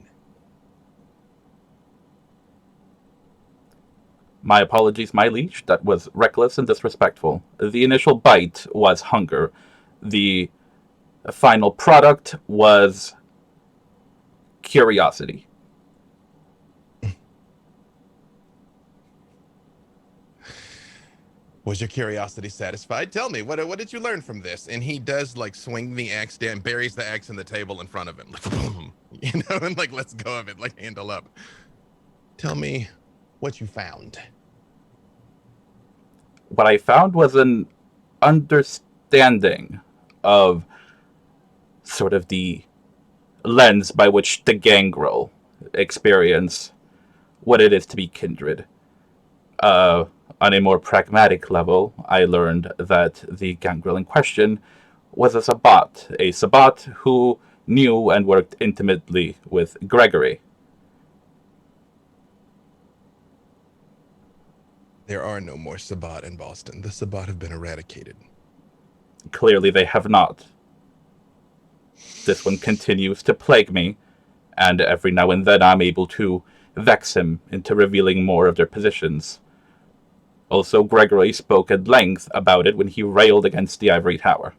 Speaker 1: My apologies, my liege. That was reckless and disrespectful. The initial bite was hunger. The final product was curiosity.
Speaker 6: Was your curiosity satisfied? Tell me, what did you learn from this? And he does like swing the axe down, buries the axe in the table in front of him, like, boom, you know, and like lets go of it, like handle up. Tell me what you found.
Speaker 1: What I found was an understanding of sort of the lens by which the gangrel experience what it is to be kindred. On a more pragmatic level, I learned that the gangrel in question was a Sabbat who knew and worked intimately with Gregory.
Speaker 6: There are no more Sabbat in Boston. The Sabbat have been eradicated.
Speaker 1: Clearly they have not. This one continues to plague me, and every now and then I'm able to vex him into revealing more of their positions. Also, Gregory spoke at length about it when he railed against the Ivory Tower.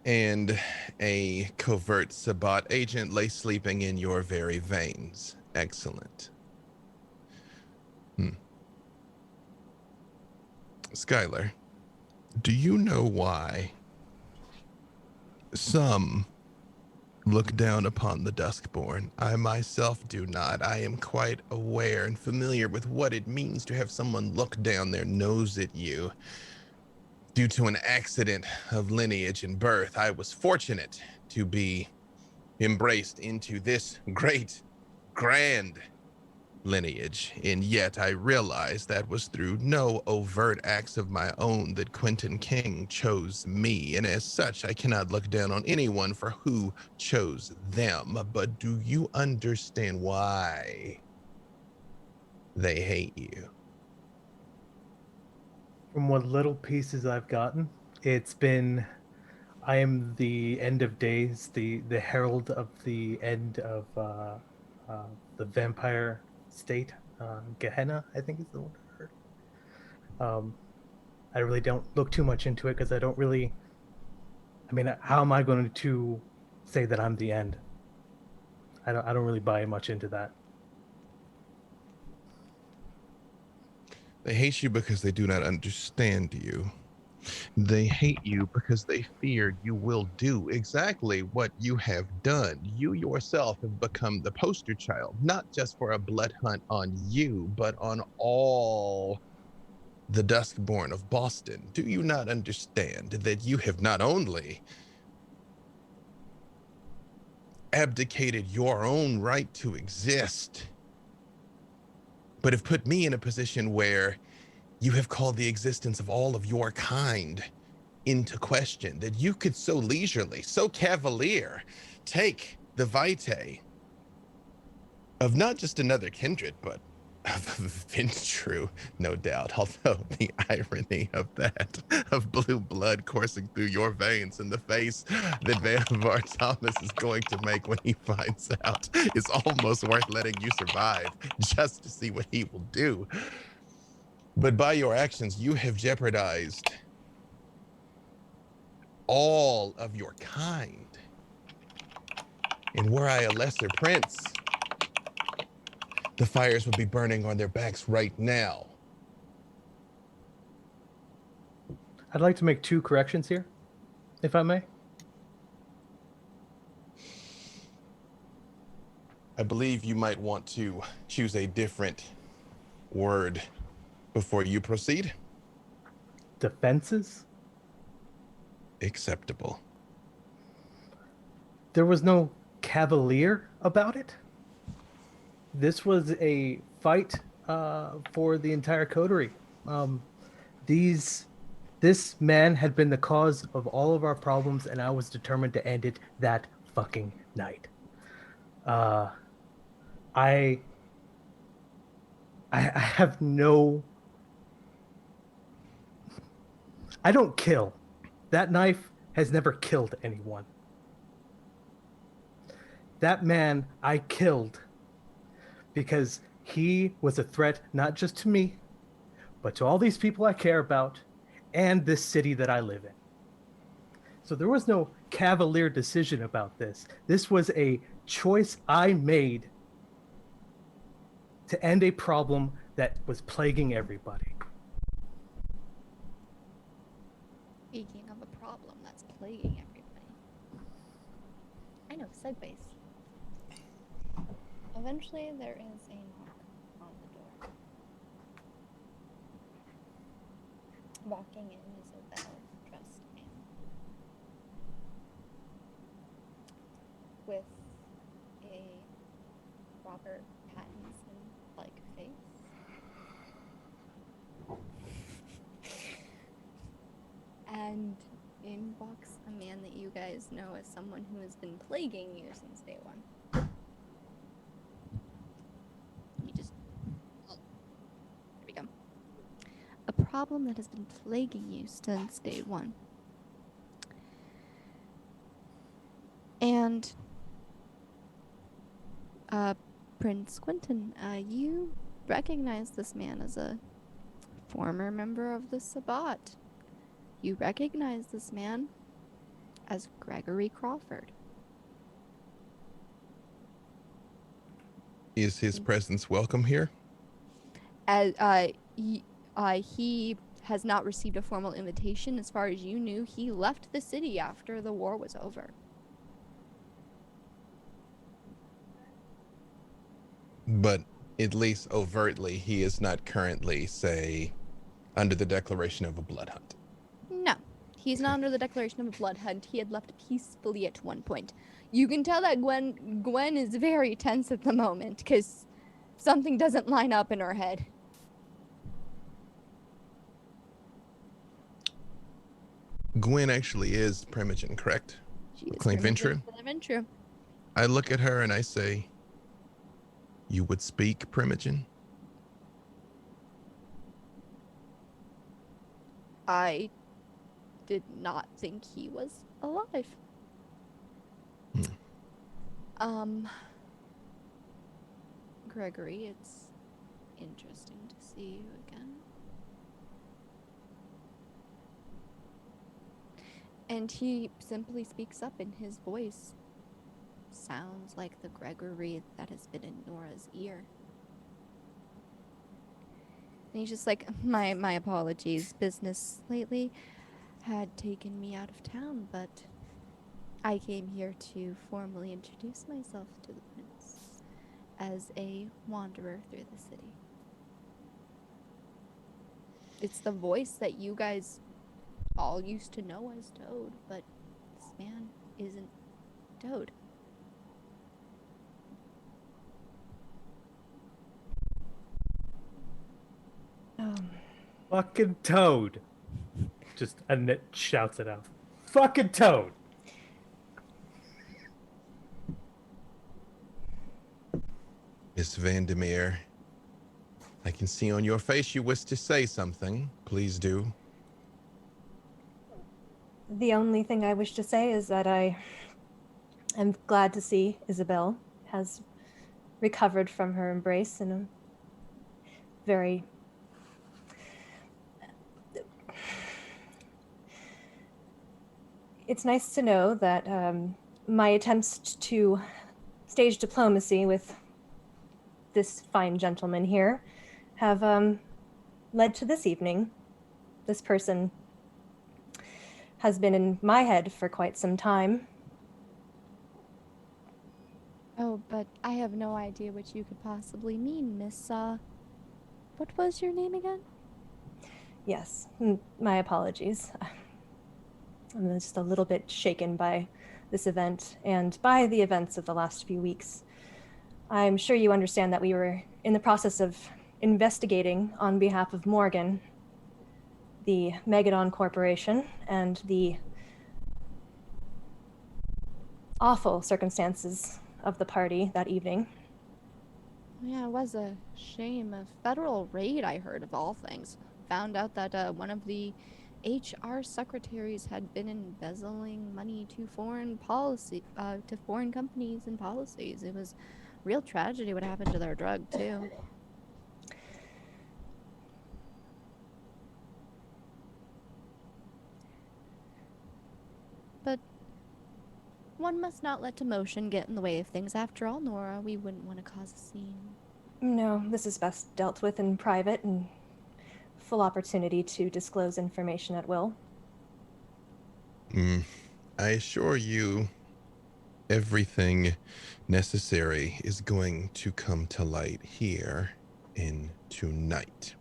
Speaker 6: And a covert Sabbat agent lay sleeping in your very veins. Excellent. Skylar, do you know why some look down upon the Duskborn? I myself do not. I am quite aware and familiar with what it means to have someone look down their nose at you. Due to an accident of lineage and birth, I was fortunate to be embraced into this great, grand lineage, and yet I realized that was through no overt acts of my own that Quentin King chose me, and as such, I cannot look down on anyone for who chose them. But do you understand why they hate you?
Speaker 7: From what little pieces I've gotten, it's been, I am the end of days, the herald of the end of the vampire state. Gehenna, I think is the one I heard. I really don't look too much into it because I don't really, I mean, how am I going to say that I'm the end? I don't really buy much into that.
Speaker 6: They hate you because they do not understand you. They hate you because they fear you will do exactly what you have done. You yourself have become the poster child, not just for a blood hunt on you, but on all the Duskborn of Boston. Do you not understand that you have not only abdicated your own right to exist, but have put me in a position where you have called the existence of all of your kind into question, that you could so leisurely, so cavalier, take the vitae of not just another kindred, but of Ventru, no doubt. Although the irony of that, of blue blood coursing through your veins and the face that Vannevar Thomas is going to make when he finds out is almost worth letting you survive just to see what he will do. But by your actions, you have jeopardized all of your kind. And were I a lesser prince, the fires would be burning on their backs right now.
Speaker 7: I'd like to make 2 corrections here, if I may.
Speaker 6: I believe you might want to choose a different word before you proceed.
Speaker 7: Defenses?
Speaker 6: Acceptable.
Speaker 7: There was no cavalier about it. This was a fight for the entire coterie. This man had been the cause of all of our problems, and I was determined to end it that fucking night. I have no... I don't kill. That knife has never killed anyone. That man I killed because he was a threat not just to me, but to all these people I care about and this city that I live in. So there was no cavalier decision about this. This was a choice I made to end a problem that was plaguing everybody.
Speaker 2: Speaking of a problem that's plaguing everybody. I know, segues. Eventually, there is a knock on the door. Walking in is a well-dressed man with a Robert Pattinson-like face. And in walks a man that you guys know as someone who has been plaguing you since day one. There we go. A problem that has been plaguing you since day one. And, Prince Quentin, you recognize this man as a former member of the Sabbat. You recognize this man as Gregory Crawford.
Speaker 6: Is his presence welcome here?
Speaker 2: As he has not received a formal invitation. As far as you knew, he left the city after the war was over.
Speaker 6: But at least overtly, he is not currently, say, under the declaration of a blood hunt.
Speaker 2: No, he's not under the declaration of a blood hunt. He had left peacefully at one point. You can tell that Gwen is very tense at the moment because something doesn't line up in her head.
Speaker 6: Gwen actually is Primogen, correct?
Speaker 2: She is
Speaker 6: Claim Ventru?
Speaker 2: Ventru.
Speaker 6: I look at her and I say, you would speak Primogen?
Speaker 2: I did not think he was alive. Gregory, it's interesting to see you again. And he simply speaks up, and his voice sounds like the Gregory that has been in Nora's ear. And he's just like, my apologies. Business lately had taken me out of town, but I came here to formally introduce myself to the prince as a wanderer through the city. It's the voice that you guys all used to know as Toad, but this man isn't Toad.
Speaker 7: Fucking Toad. Just Annette shouts it out. Fucking Toad.
Speaker 6: Miss Vandermeer, I can see on your face you wish to say something. Please do.
Speaker 3: The only thing I wish to say is that I am glad to see Isabel has recovered from her embrace in a very... It's nice to know that my attempts to stage diplomacy with this fine gentleman here have led to this evening. This person has been in my head for quite some time.
Speaker 2: Oh, but I have no idea what you could possibly mean, Miss, what was your name again?
Speaker 3: Yes, my apologies. I'm just a little bit shaken by this event and by the events of the last few weeks. I'm sure you understand that we were in the process of investigating on behalf of Morgan, the Megadon Corporation, and the awful circumstances of the party that evening.
Speaker 2: Yeah, it was a shame. A federal raid, I heard, of all things. Found out that one of the HR secretaries had been embezzling money to foreign companies and policies. It was real tragedy what happened to their drug, too. But one must not let emotion get in the way of things. After all, Nora, we wouldn't want to cause a scene.
Speaker 3: No, this is best dealt with in private and full opportunity to disclose information at will.
Speaker 6: I assure you, everything necessary is going to come to light here in tonight.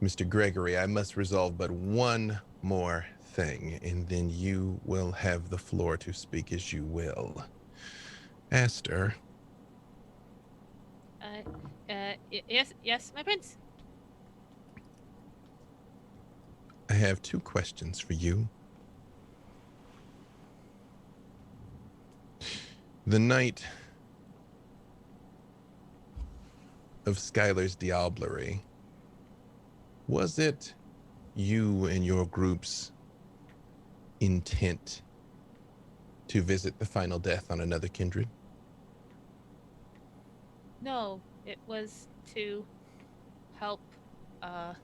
Speaker 6: Mr. Gregory, I must resolve but one more thing, and then you will have the floor to speak as you will. Aster.
Speaker 5: Yes, my prince.
Speaker 6: I have 2 questions for you. The night of Skylar's diablerie, was it you and your group's intent to visit the final death on another kindred?
Speaker 5: No, it was to help our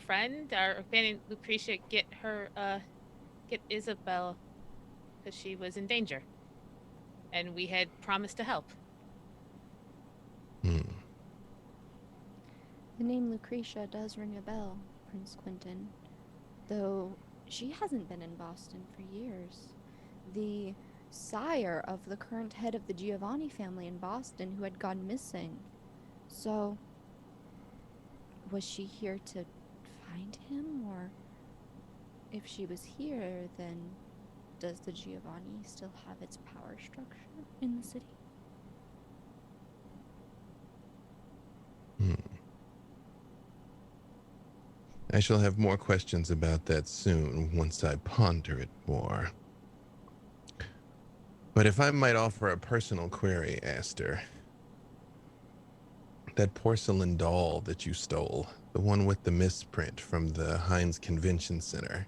Speaker 5: friend, our companion Lucretia, get Isabel, because she was in danger, and we had promised to help.
Speaker 2: The name Lucretia does ring a bell, Prince Quentin, though she hasn't been in Boston for years. The sire of the current head of the Giovanni family in Boston who had gone missing. So, was she here to find him, or if she was here, then does the Giovanni still have its power structure in the city?
Speaker 6: I shall have more questions about that soon, once I ponder it more. But if I might offer a personal query, Aster. That porcelain doll that you stole, the one with the misprint from the Heinz Convention Center.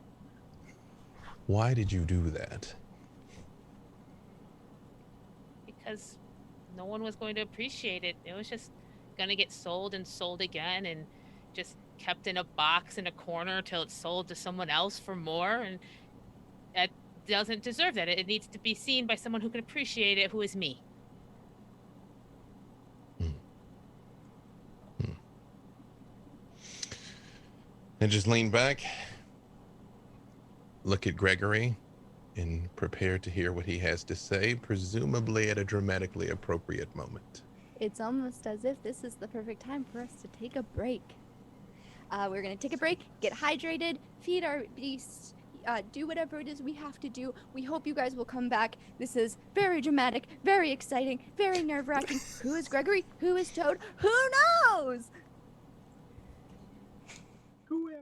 Speaker 6: Why did you do that?
Speaker 5: Because no one was going to appreciate it. It was just going to get sold and sold again, and just kept in a box in a corner till it's sold to someone else for more, and it doesn't deserve that. It needs to be seen by someone who can appreciate it, who is me.
Speaker 6: And just lean back, look at Gregory, and prepare to hear what he has to say, presumably at a dramatically appropriate moment.
Speaker 2: It's almost as if this is the perfect time for us to take a break. We're going to take a break, get hydrated, feed our beasts, do whatever it is we have to do. We hope you guys will come back. This is very dramatic, very exciting, very nerve-wracking. Who is Gregory? Who is Toad? Who knows?
Speaker 4: Who am I?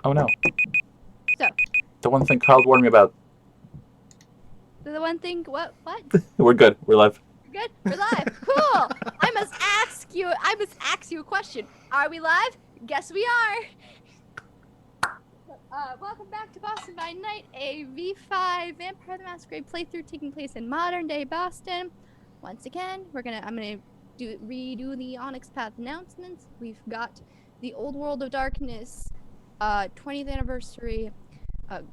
Speaker 1: Oh no.
Speaker 2: So,
Speaker 1: The one thing Carl warned me about.
Speaker 2: the one thing, what?
Speaker 1: We're good. We're live.
Speaker 2: We're good? We're live. Cool. I must ask you a question. Are we live? Guess we are. Welcome back to Boston by Night, a V5 Vampire the Masquerade playthrough taking place in modern day Boston. Once again, I'm gonna redo the Onyx Path announcements. We've got the Old World of Darkness 20th anniversary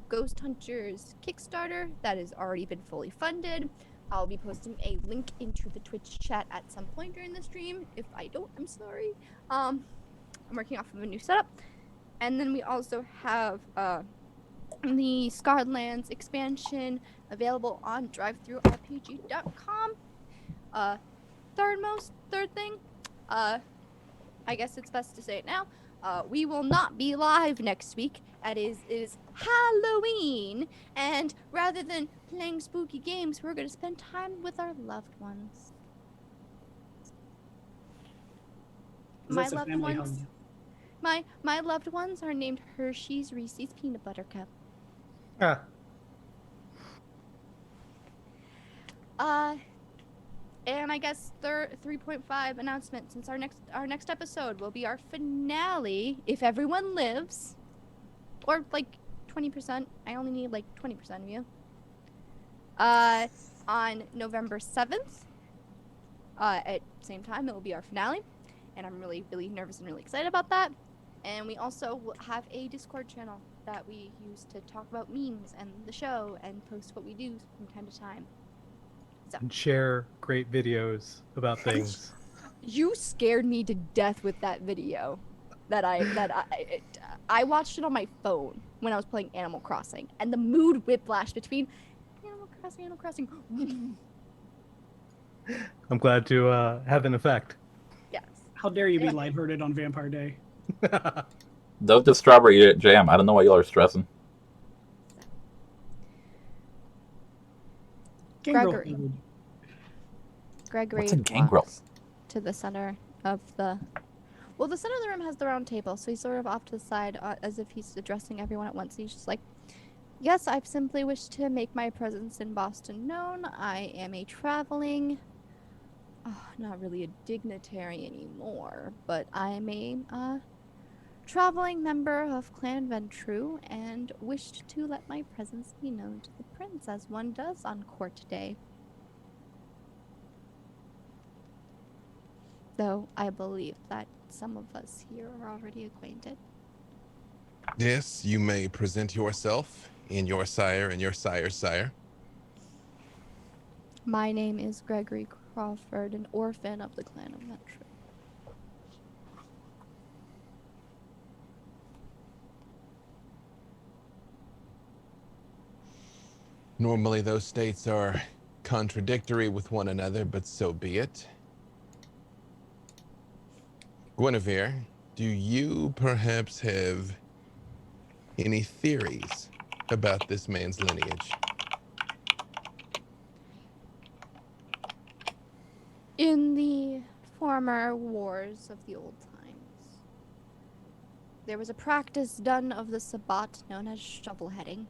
Speaker 2: Ghost Hunters Kickstarter that has already been fully funded. I'll be posting a link into the Twitch chat at some point during the stream. If I don't, I'm sorry. I'm working off of a new setup. And then we also have the Scarred Lands expansion available on drivethrurpg.com. Third thing, I guess it's best to say it now. We will not be live next week. It is Halloween, and rather than playing spooky games, we're going to spend time with our loved ones. My loved ones. My loved ones are named Hershey's Reese's Peanut Butter Cup. And I guess 3.5 announcement, since our next episode will be our finale if everyone lives, or like 20%. I only need like 20% of you. On November 7th, at the same time, it will be our finale, and I'm really, really nervous and really excited about that. And we also will have a Discord channel that we use to talk about memes and the show and post what we do from time to time. So.
Speaker 7: And share great videos about things.
Speaker 2: You scared me to death with that video that I watched it on my phone when I was playing Animal Crossing, and the mood whiplash between Animal Crossing.
Speaker 7: I'm glad to have an effect.
Speaker 2: Yes.
Speaker 4: How dare you be lighthearted on Vampire Day?
Speaker 1: Those just strawberry jam. I don't know why y'all are stressing.
Speaker 2: Gregory
Speaker 1: What's in Gangrel?
Speaker 2: walks to the center of the... Well, the center of the room has the round table, so he's sort of off to the side as if he's addressing everyone at once. He's just like, yes, I've simply wished to make my presence in Boston known. I am a traveling... not really a dignitary anymore, but I am a traveling member of Clan Ventru and wished to let my presence be known to the prince, as one does on court day. Though I believe that some of us here are already acquainted.
Speaker 6: Yes, you may present yourself in your sire and your sire's sire.
Speaker 2: My name is Gregory Crawford, an orphan of the Clan of Ventru.
Speaker 6: Normally those states are contradictory with one another, but so be it. Guinevere, do you perhaps have any theories about this man's lineage?
Speaker 2: In the former wars of the old times, there was a practice done of the Sabbat known as shovelheading.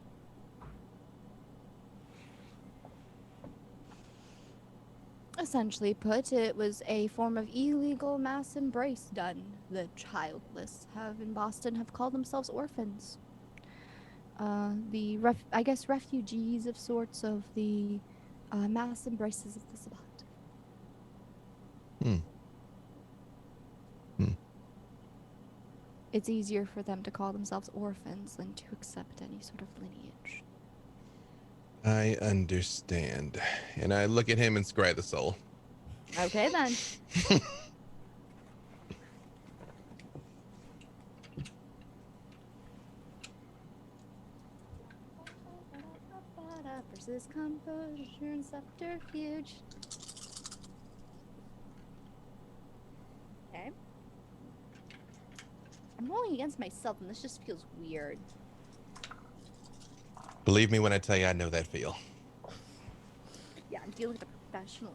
Speaker 2: Essentially put, it was a form of illegal mass embrace done. The childless in Boston have called themselves orphans. I guess refugees of sorts of the mass embraces of the Sabbat. It's easier for them to call themselves orphans than to accept any sort of lineage.
Speaker 6: I understand. And I look at him and scry the soul.
Speaker 2: Okay, then. Versus composure and subterfuge. Okay. I'm rolling against myself, and this just feels weird.
Speaker 6: Believe me when I tell you I know that feel.
Speaker 2: Yeah, I'm dealing with a professional.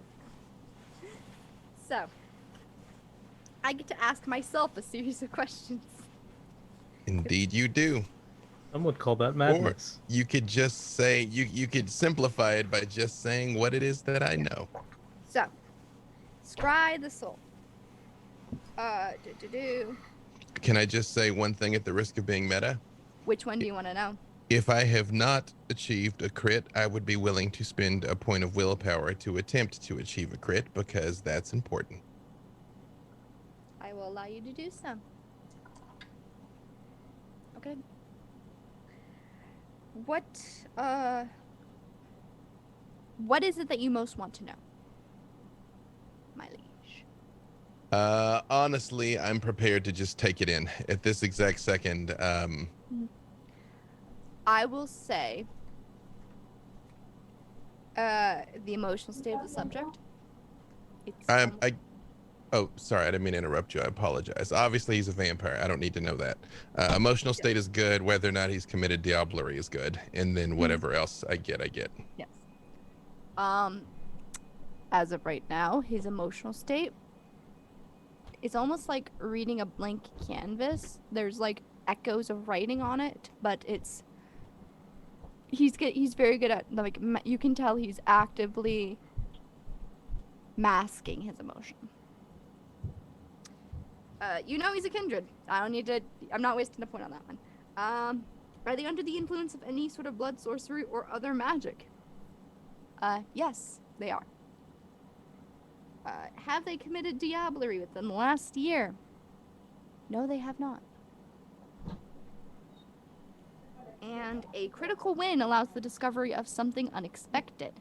Speaker 2: So, I get to ask myself a series of questions.
Speaker 6: Indeed you do.
Speaker 7: Some would call that madness.
Speaker 6: Or you could just say, you could simplify it by just saying what it is that I know.
Speaker 2: So, scry the soul.
Speaker 6: Can I just say one thing at the risk of being meta?
Speaker 2: Which one do you want to know?
Speaker 6: If I have not achieved a crit, I would be willing to spend a point of willpower to attempt to achieve a crit because that's important.
Speaker 2: I will allow you to do so. Okay. What is it that you most want to know, my liege?
Speaker 6: Honestly, I'm prepared to just take it in at this exact second.
Speaker 2: I will say the emotional state of the subject.
Speaker 6: Oh, sorry, I didn't mean to interrupt you. I apologize. Obviously, he's a vampire. I don't need to know that. Emotional state is good. Whether or not he's committed diablerie is good. And then whatever else I get.
Speaker 2: Yes. As of right now, his emotional state is almost like reading a blank canvas. There's like echoes of writing on it, but he's very good at, like, you can tell he's actively masking his emotion. He's a kindred. I'm not wasting a point on that one. Are they under the influence of any sort of blood sorcery or other magic? Yes, they are. Have they committed diablerie within the last year? No, they have not. And a critical win allows the discovery of something unexpected.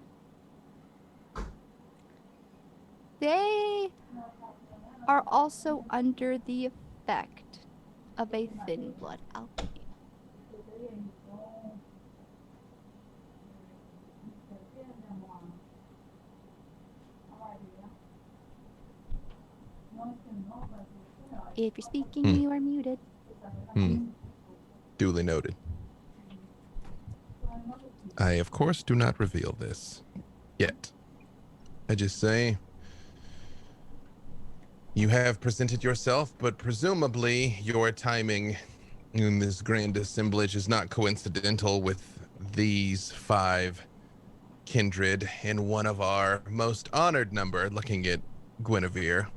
Speaker 2: They are also under the effect of a thin blood alchemy. If you're speaking, you are muted.
Speaker 6: Duly noted. I, of course, do not reveal this yet. I just say you have presented yourself, but presumably your timing in this grand assemblage is not coincidental with these 5 kindred and one of our most honored number, looking at Guinevere,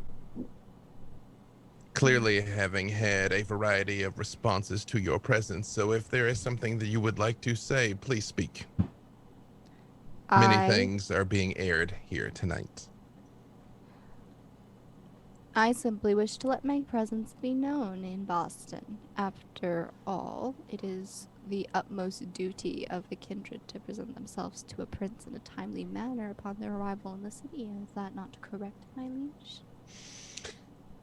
Speaker 6: clearly having had a variety of responses to your presence. So if there is something that you would like to say, please speak. Many things are being aired here tonight.
Speaker 2: I simply wish to let my presence be known in Boston. After all, it is the utmost duty of a kindred to present themselves to a prince in a timely manner upon their arrival in the city. Is that not correct, my liege?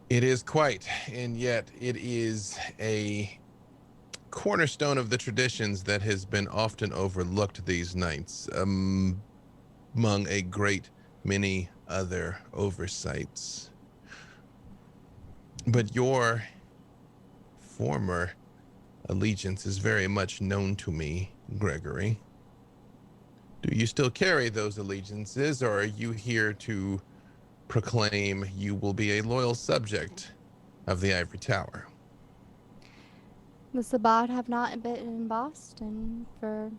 Speaker 6: It is quite, and yet it is a cornerstone of the traditions that has been often overlooked these nights, among a great many other oversights. But your former allegiance is very much known to me, Gregory. Do you still carry those allegiances, or are you here to proclaim you will be a loyal subject of the Ivory Tower?
Speaker 2: The Sabbat have not been in Boston for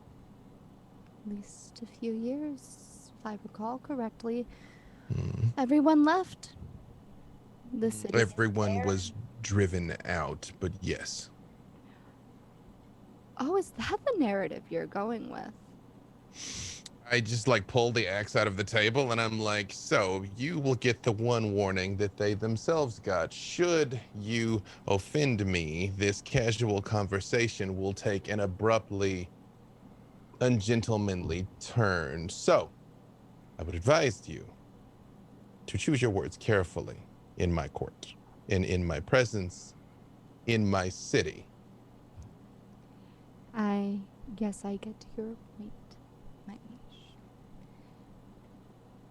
Speaker 2: at least a few years, if I recall correctly. Everyone left. The city.
Speaker 6: Everyone was driven out, but yes.
Speaker 2: Oh, is that the narrative you're going with?
Speaker 6: I just pull the axe out of the table and I'm like, so you will get the one warning that they themselves got. Should you offend me, this casual conversation will take an abruptly ungentlemanly turn. So I would advise you to choose your words carefully in my court, in my presence, in my city.
Speaker 2: I guess I get your point, my liege.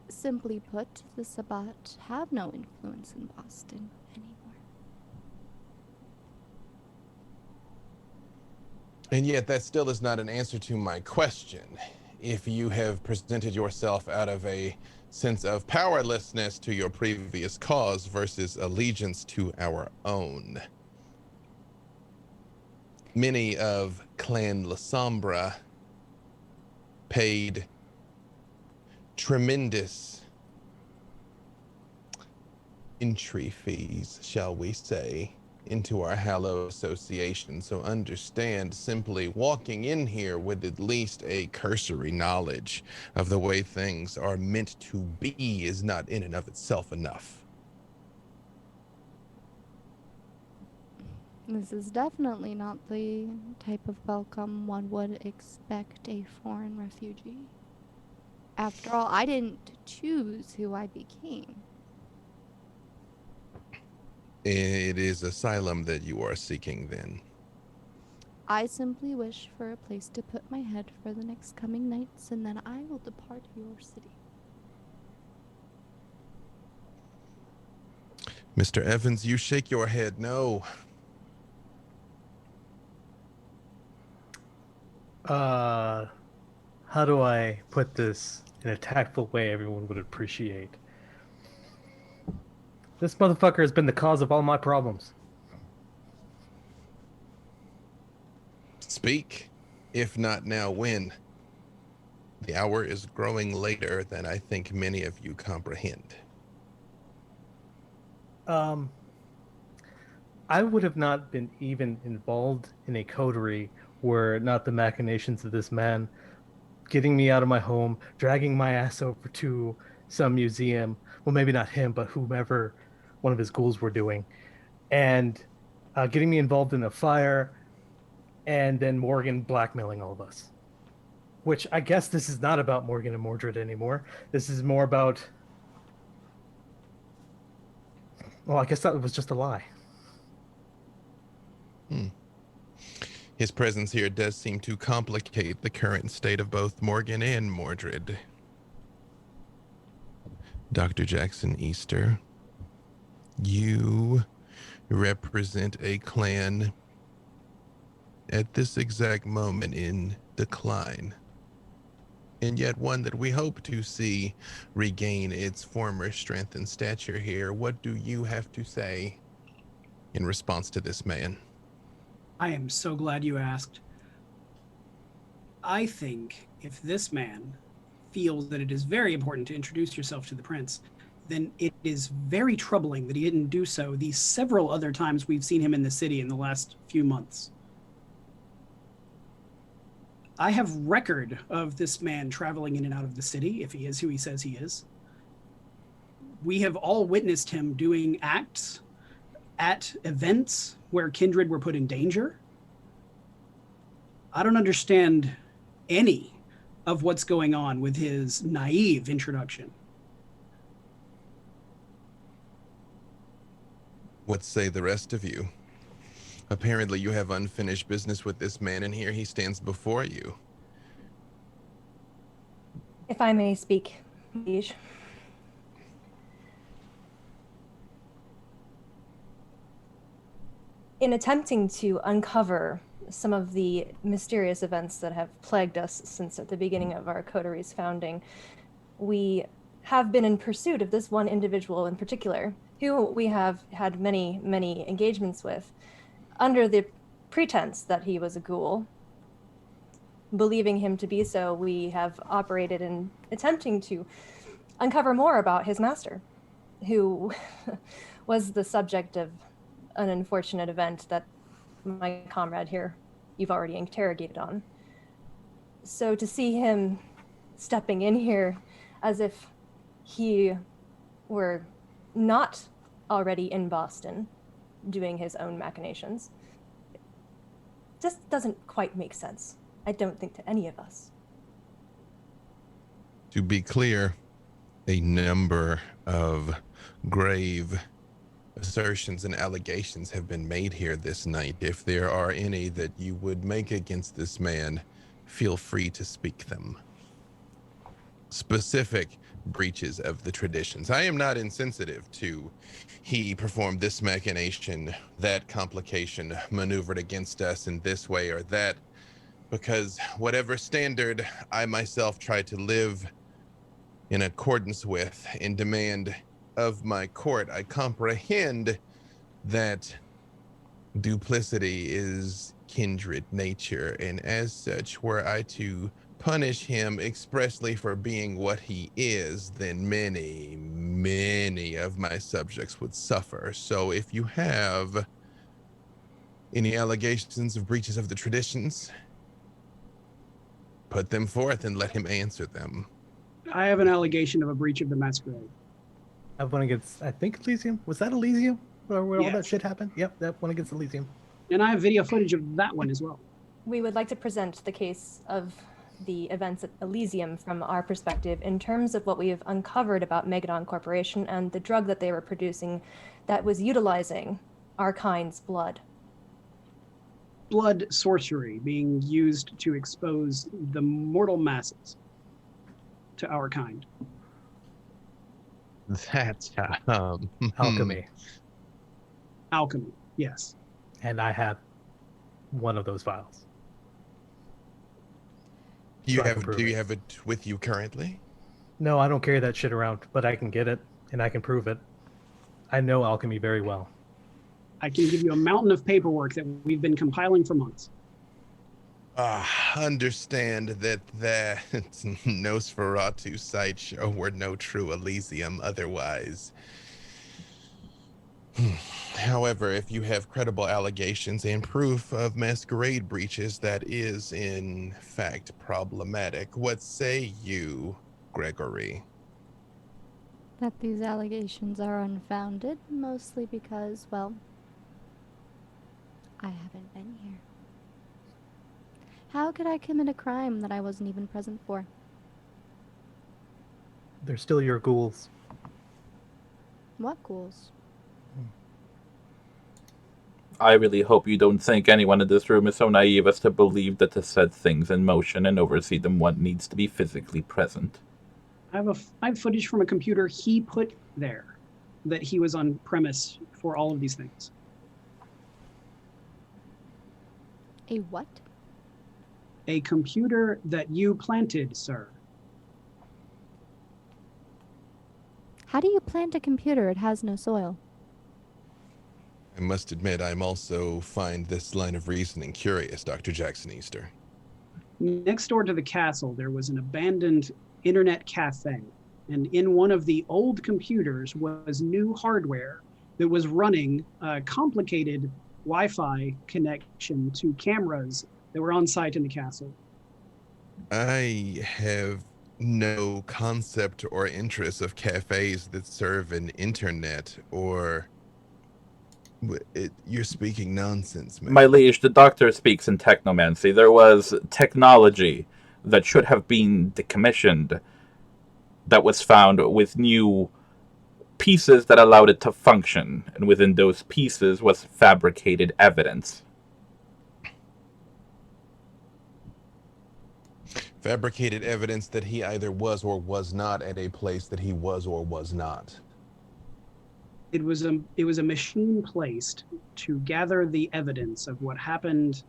Speaker 2: Simply put, the Sabbat have no influence in Boston anymore.
Speaker 6: And yet that still is not an answer to my question. If you have presented yourself out of a sense of powerlessness to your previous cause versus allegiance to our own. many of Clan La Sombra paid tremendous entry fees, shall we say, into our hallowed association. So understand, simply walking in here with at least a cursory knowledge of the way things are meant to be is not in and of itself enough.
Speaker 2: This is definitely not the type of welcome one would expect a foreign refugee. After all, I didn't choose who I became.
Speaker 6: It is asylum that you are seeking, then.
Speaker 2: I simply wish for a place to put my head for the next coming nights, and then I will depart your city.
Speaker 6: Mr. Evans, you shake your head no.
Speaker 7: How do I put this in a tactful way everyone would appreciate? This motherfucker has been the cause of all my problems.
Speaker 6: Speak. If not now, when? The hour is growing later than I think many of you comprehend.
Speaker 7: I would have not been even involved in a coterie were not the machinations of this man getting me out of my home, dragging my ass over to some museum. Well, maybe not him, but whomever one of his ghouls were doing, and getting me involved in a fire, and then Morgan blackmailing all of us. Which I guess this is not about Morgan and Mordred anymore. This is more about... Well, I guess that was just a lie.
Speaker 6: His presence here does seem to complicate the current state of both Morgan and Mordred. Dr. Jackson Easter, you represent a clan at this exact moment in decline, and yet one that we hope to see regain its former strength and stature here. What do you have to say in response to this man?
Speaker 4: I am so glad you asked. I think if this man feels that it is very important to introduce yourself to the prince, then it is very troubling that he didn't do so these several other times we've seen him in the city in the last few months. I have record of this man traveling in and out of the city, if he is who he says he is. We have all witnessed him doing acts at events where Kindred were put in danger. I don't understand any of what's going on with his naive introduction.
Speaker 6: What say the rest of you? Apparently you have unfinished business with this man, and here he stands before you.
Speaker 3: If I may speak, liege. In attempting to uncover some of the mysterious events that have plagued us since at the beginning of our coterie's founding, we have been in pursuit of this one individual in particular, who we have had many, many engagements with, under the pretense that he was a ghoul. Believing him to be so, we have operated in attempting to uncover more about his master, who was the subject of an unfortunate event that my comrade here, you've already interrogated on. So to see him stepping in here as if he were not already in Boston doing his own machinations just doesn't quite make sense. I don't think to any of us.
Speaker 6: To be clear, a number of grave assertions and allegations have been made here this night. If there are any that you would make against this man, feel free to speak them. Specific breaches of the traditions. I am not insensitive to he performed this machination, that complication, maneuvered against us in this way or that, because whatever standard I myself try to live in accordance with and demand of my court, I comprehend that duplicity is kindred nature, and as such, were I to punish him expressly for being what he is, then many of my subjects would suffer. So if you have any allegations of breaches of the traditions, put them forth and let him answer them.
Speaker 4: I have an allegation of a breach of the Masquerade.
Speaker 7: I have one against, I think, Elysium. Was that Elysium? Where all that
Speaker 4: Yes.
Speaker 7: shit happened? Yep, that one against Elysium.
Speaker 4: And I have video footage of that one as well.
Speaker 3: We would like to present the case of the events at Elysium from our perspective in terms of what we have uncovered about Megadon Corporation and the drug that they were producing that was utilizing our kind's blood.
Speaker 4: Blood sorcery being used to expose the mortal masses to our kind.
Speaker 6: That's
Speaker 7: Alchemy.
Speaker 4: Alchemy, yes.
Speaker 7: And I have one of those files.
Speaker 6: Do
Speaker 7: So I can prove
Speaker 6: you
Speaker 7: it.
Speaker 6: have it with you currently?
Speaker 7: No, I don't carry that shit around, but I can get it and I can prove it. I know alchemy very well.
Speaker 4: I can give you a mountain of paperwork that we've been compiling for months.
Speaker 6: Understand that Nosferatu sideshow were no true Elysium otherwise. However, if you have credible allegations and proof of Masquerade breaches, that is in fact problematic. What say you, Gregory?
Speaker 2: That these allegations are unfounded, mostly because, well, I haven't been here. How could I commit a crime that I wasn't even present for?
Speaker 7: They're still your ghouls.
Speaker 2: What ghouls?
Speaker 1: I really hope you don't think anyone in this room is so naive as to believe that to set things in motion and oversee them one needs to be physically present.
Speaker 4: I have footage from a computer he put there that he was on premise for all of these things.
Speaker 2: A what?
Speaker 4: A computer that you planted, sir.
Speaker 2: How do you plant a computer? It has no soil.
Speaker 6: I must admit, I'm also find this line of reasoning curious, Dr. Jackson Easter.
Speaker 4: Next door to the castle, there was an abandoned internet cafe. And in one of the old computers was new hardware that was running a complicated Wi-Fi connection to cameras that were on site in the castle.
Speaker 6: I have no concept or interest of cafes that serve an internet or... You're speaking nonsense, man.
Speaker 1: My liege, the doctor speaks in technomancy. There was technology that should have been decommissioned that was found with new pieces that allowed it to function, and within those pieces was fabricated evidence.
Speaker 6: Fabricated evidence that he either was or was not at a place that he was or was not.
Speaker 4: It was a machine placed to gather the evidence of what happened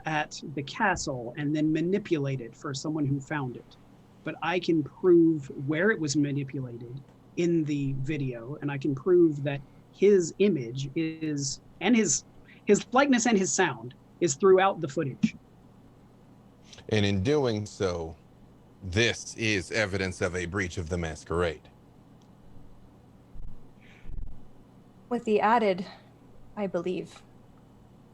Speaker 4: at the castle and then manipulate it for someone who found it. But I can prove where it was manipulated in the video, and I can prove that his image is, and his likeness and his sound is throughout the footage.
Speaker 6: And in doing so, this is evidence of a breach of the Masquerade.
Speaker 3: With the added, I believe,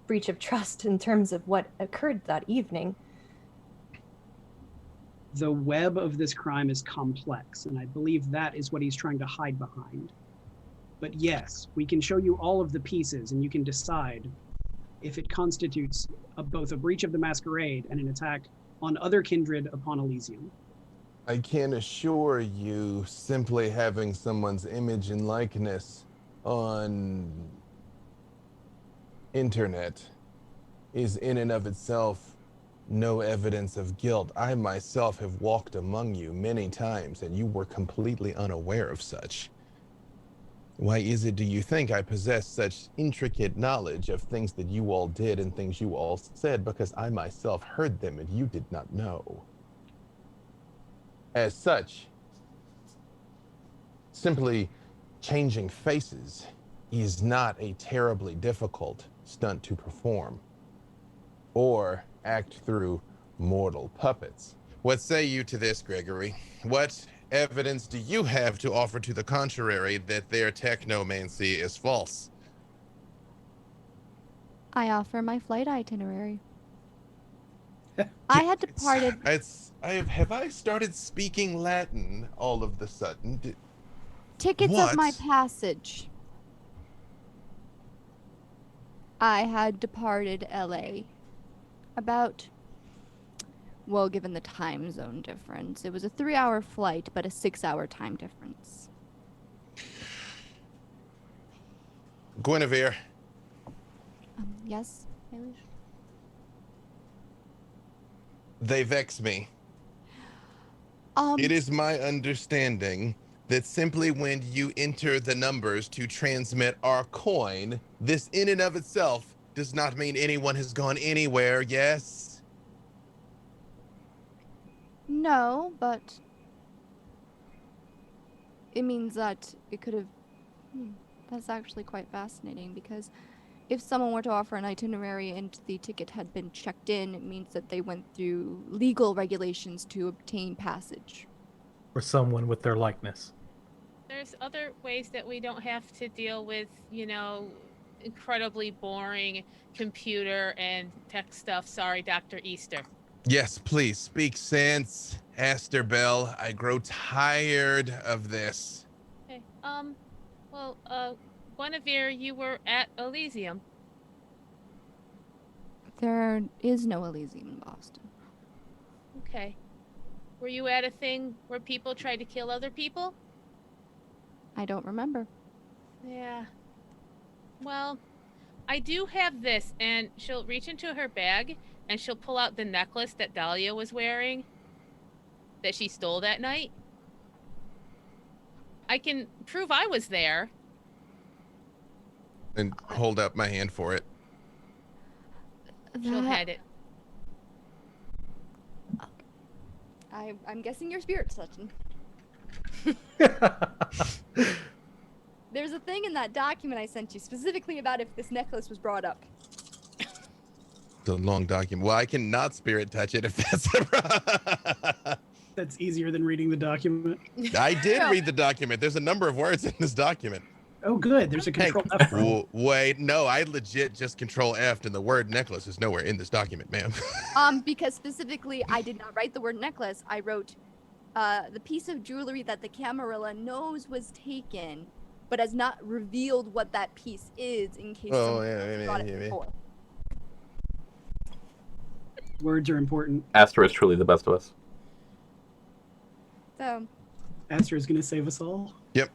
Speaker 3: breach of trust in terms of what occurred that evening.
Speaker 4: The web of this crime is complex, and I believe that is what he's trying to hide behind. But yes, we can show you all of the pieces, and you can decide if it constitutes both a breach of the Masquerade and an attack on other kindred upon Elysium.
Speaker 6: I can assure you, simply having someone's image and likeness on internet is in and of itself no evidence of guilt. I myself have walked among you many times and you were completely unaware of such. Why is it, do you think, I possess such intricate knowledge of things that you all did and things you all said because I myself heard them and you did not know? As such, simply changing faces is not a terribly difficult stunt to perform. or act through mortal puppets. What say you to this, Gregory? What evidence do you have to offer to the contrary that their technomancy is false?
Speaker 2: I offer my flight itinerary. I had departed.
Speaker 6: Have I started speaking Latin all of the sudden?
Speaker 2: Tickets of my
Speaker 6: What?
Speaker 2: passage. I had departed LA about, well, given the time zone difference, it was a 3-hour flight, but a 6-hour time difference.
Speaker 6: Guinevere,
Speaker 2: Yes, Eilish?
Speaker 6: they vex me.
Speaker 2: Um,
Speaker 6: It is my understanding that simply when you enter the numbers to transmit our coin, this in and of itself does not mean anyone has gone anywhere, yes?
Speaker 2: no, but it means that it could have. That's actually quite fascinating because if someone were to offer an itinerary and the ticket had been checked in, it means that they went through legal regulations to obtain passage.
Speaker 7: Or someone with their likeness.
Speaker 5: There's other ways that we don't have to deal with, incredibly boring computer and tech stuff. Sorry, Dr. Easter.
Speaker 6: Yes, please speak sense, Aster Bell. I grow tired of this.
Speaker 5: Okay. Guinevere, you were at Elysium.
Speaker 2: There is no Elysium in Boston.
Speaker 5: Okay. Were you at a thing where people tried to kill other people?
Speaker 2: I don't remember.
Speaker 5: Yeah. Well, I do have this, and she'll reach into her bag and she'll pull out the necklace that Dahlia was wearing that she stole that night. I can prove I was there.
Speaker 6: And hold up my hand for it.
Speaker 5: She'll hand it.
Speaker 2: I'm guessing your spirit touching. There's a thing in that document I sent you specifically about if this necklace was brought up.
Speaker 6: It's a long document. Well, I can not spirit touch it if that's a
Speaker 4: That's easier than reading the document.
Speaker 6: I did read the document. There's a number of words in this document.
Speaker 4: Oh, good. There's a control F.
Speaker 6: Wait, no, I legit just control F, and the word necklace is nowhere in this document, ma'am.
Speaker 2: Because specifically, I did not write the word necklace. I wrote the piece of jewelry that the Camarilla knows was taken, but has not revealed what that piece is in case someone got it before.
Speaker 4: Words are important.
Speaker 1: Aster is truly the best of us.
Speaker 2: So,
Speaker 4: Aster is going to save us all.
Speaker 6: Yep.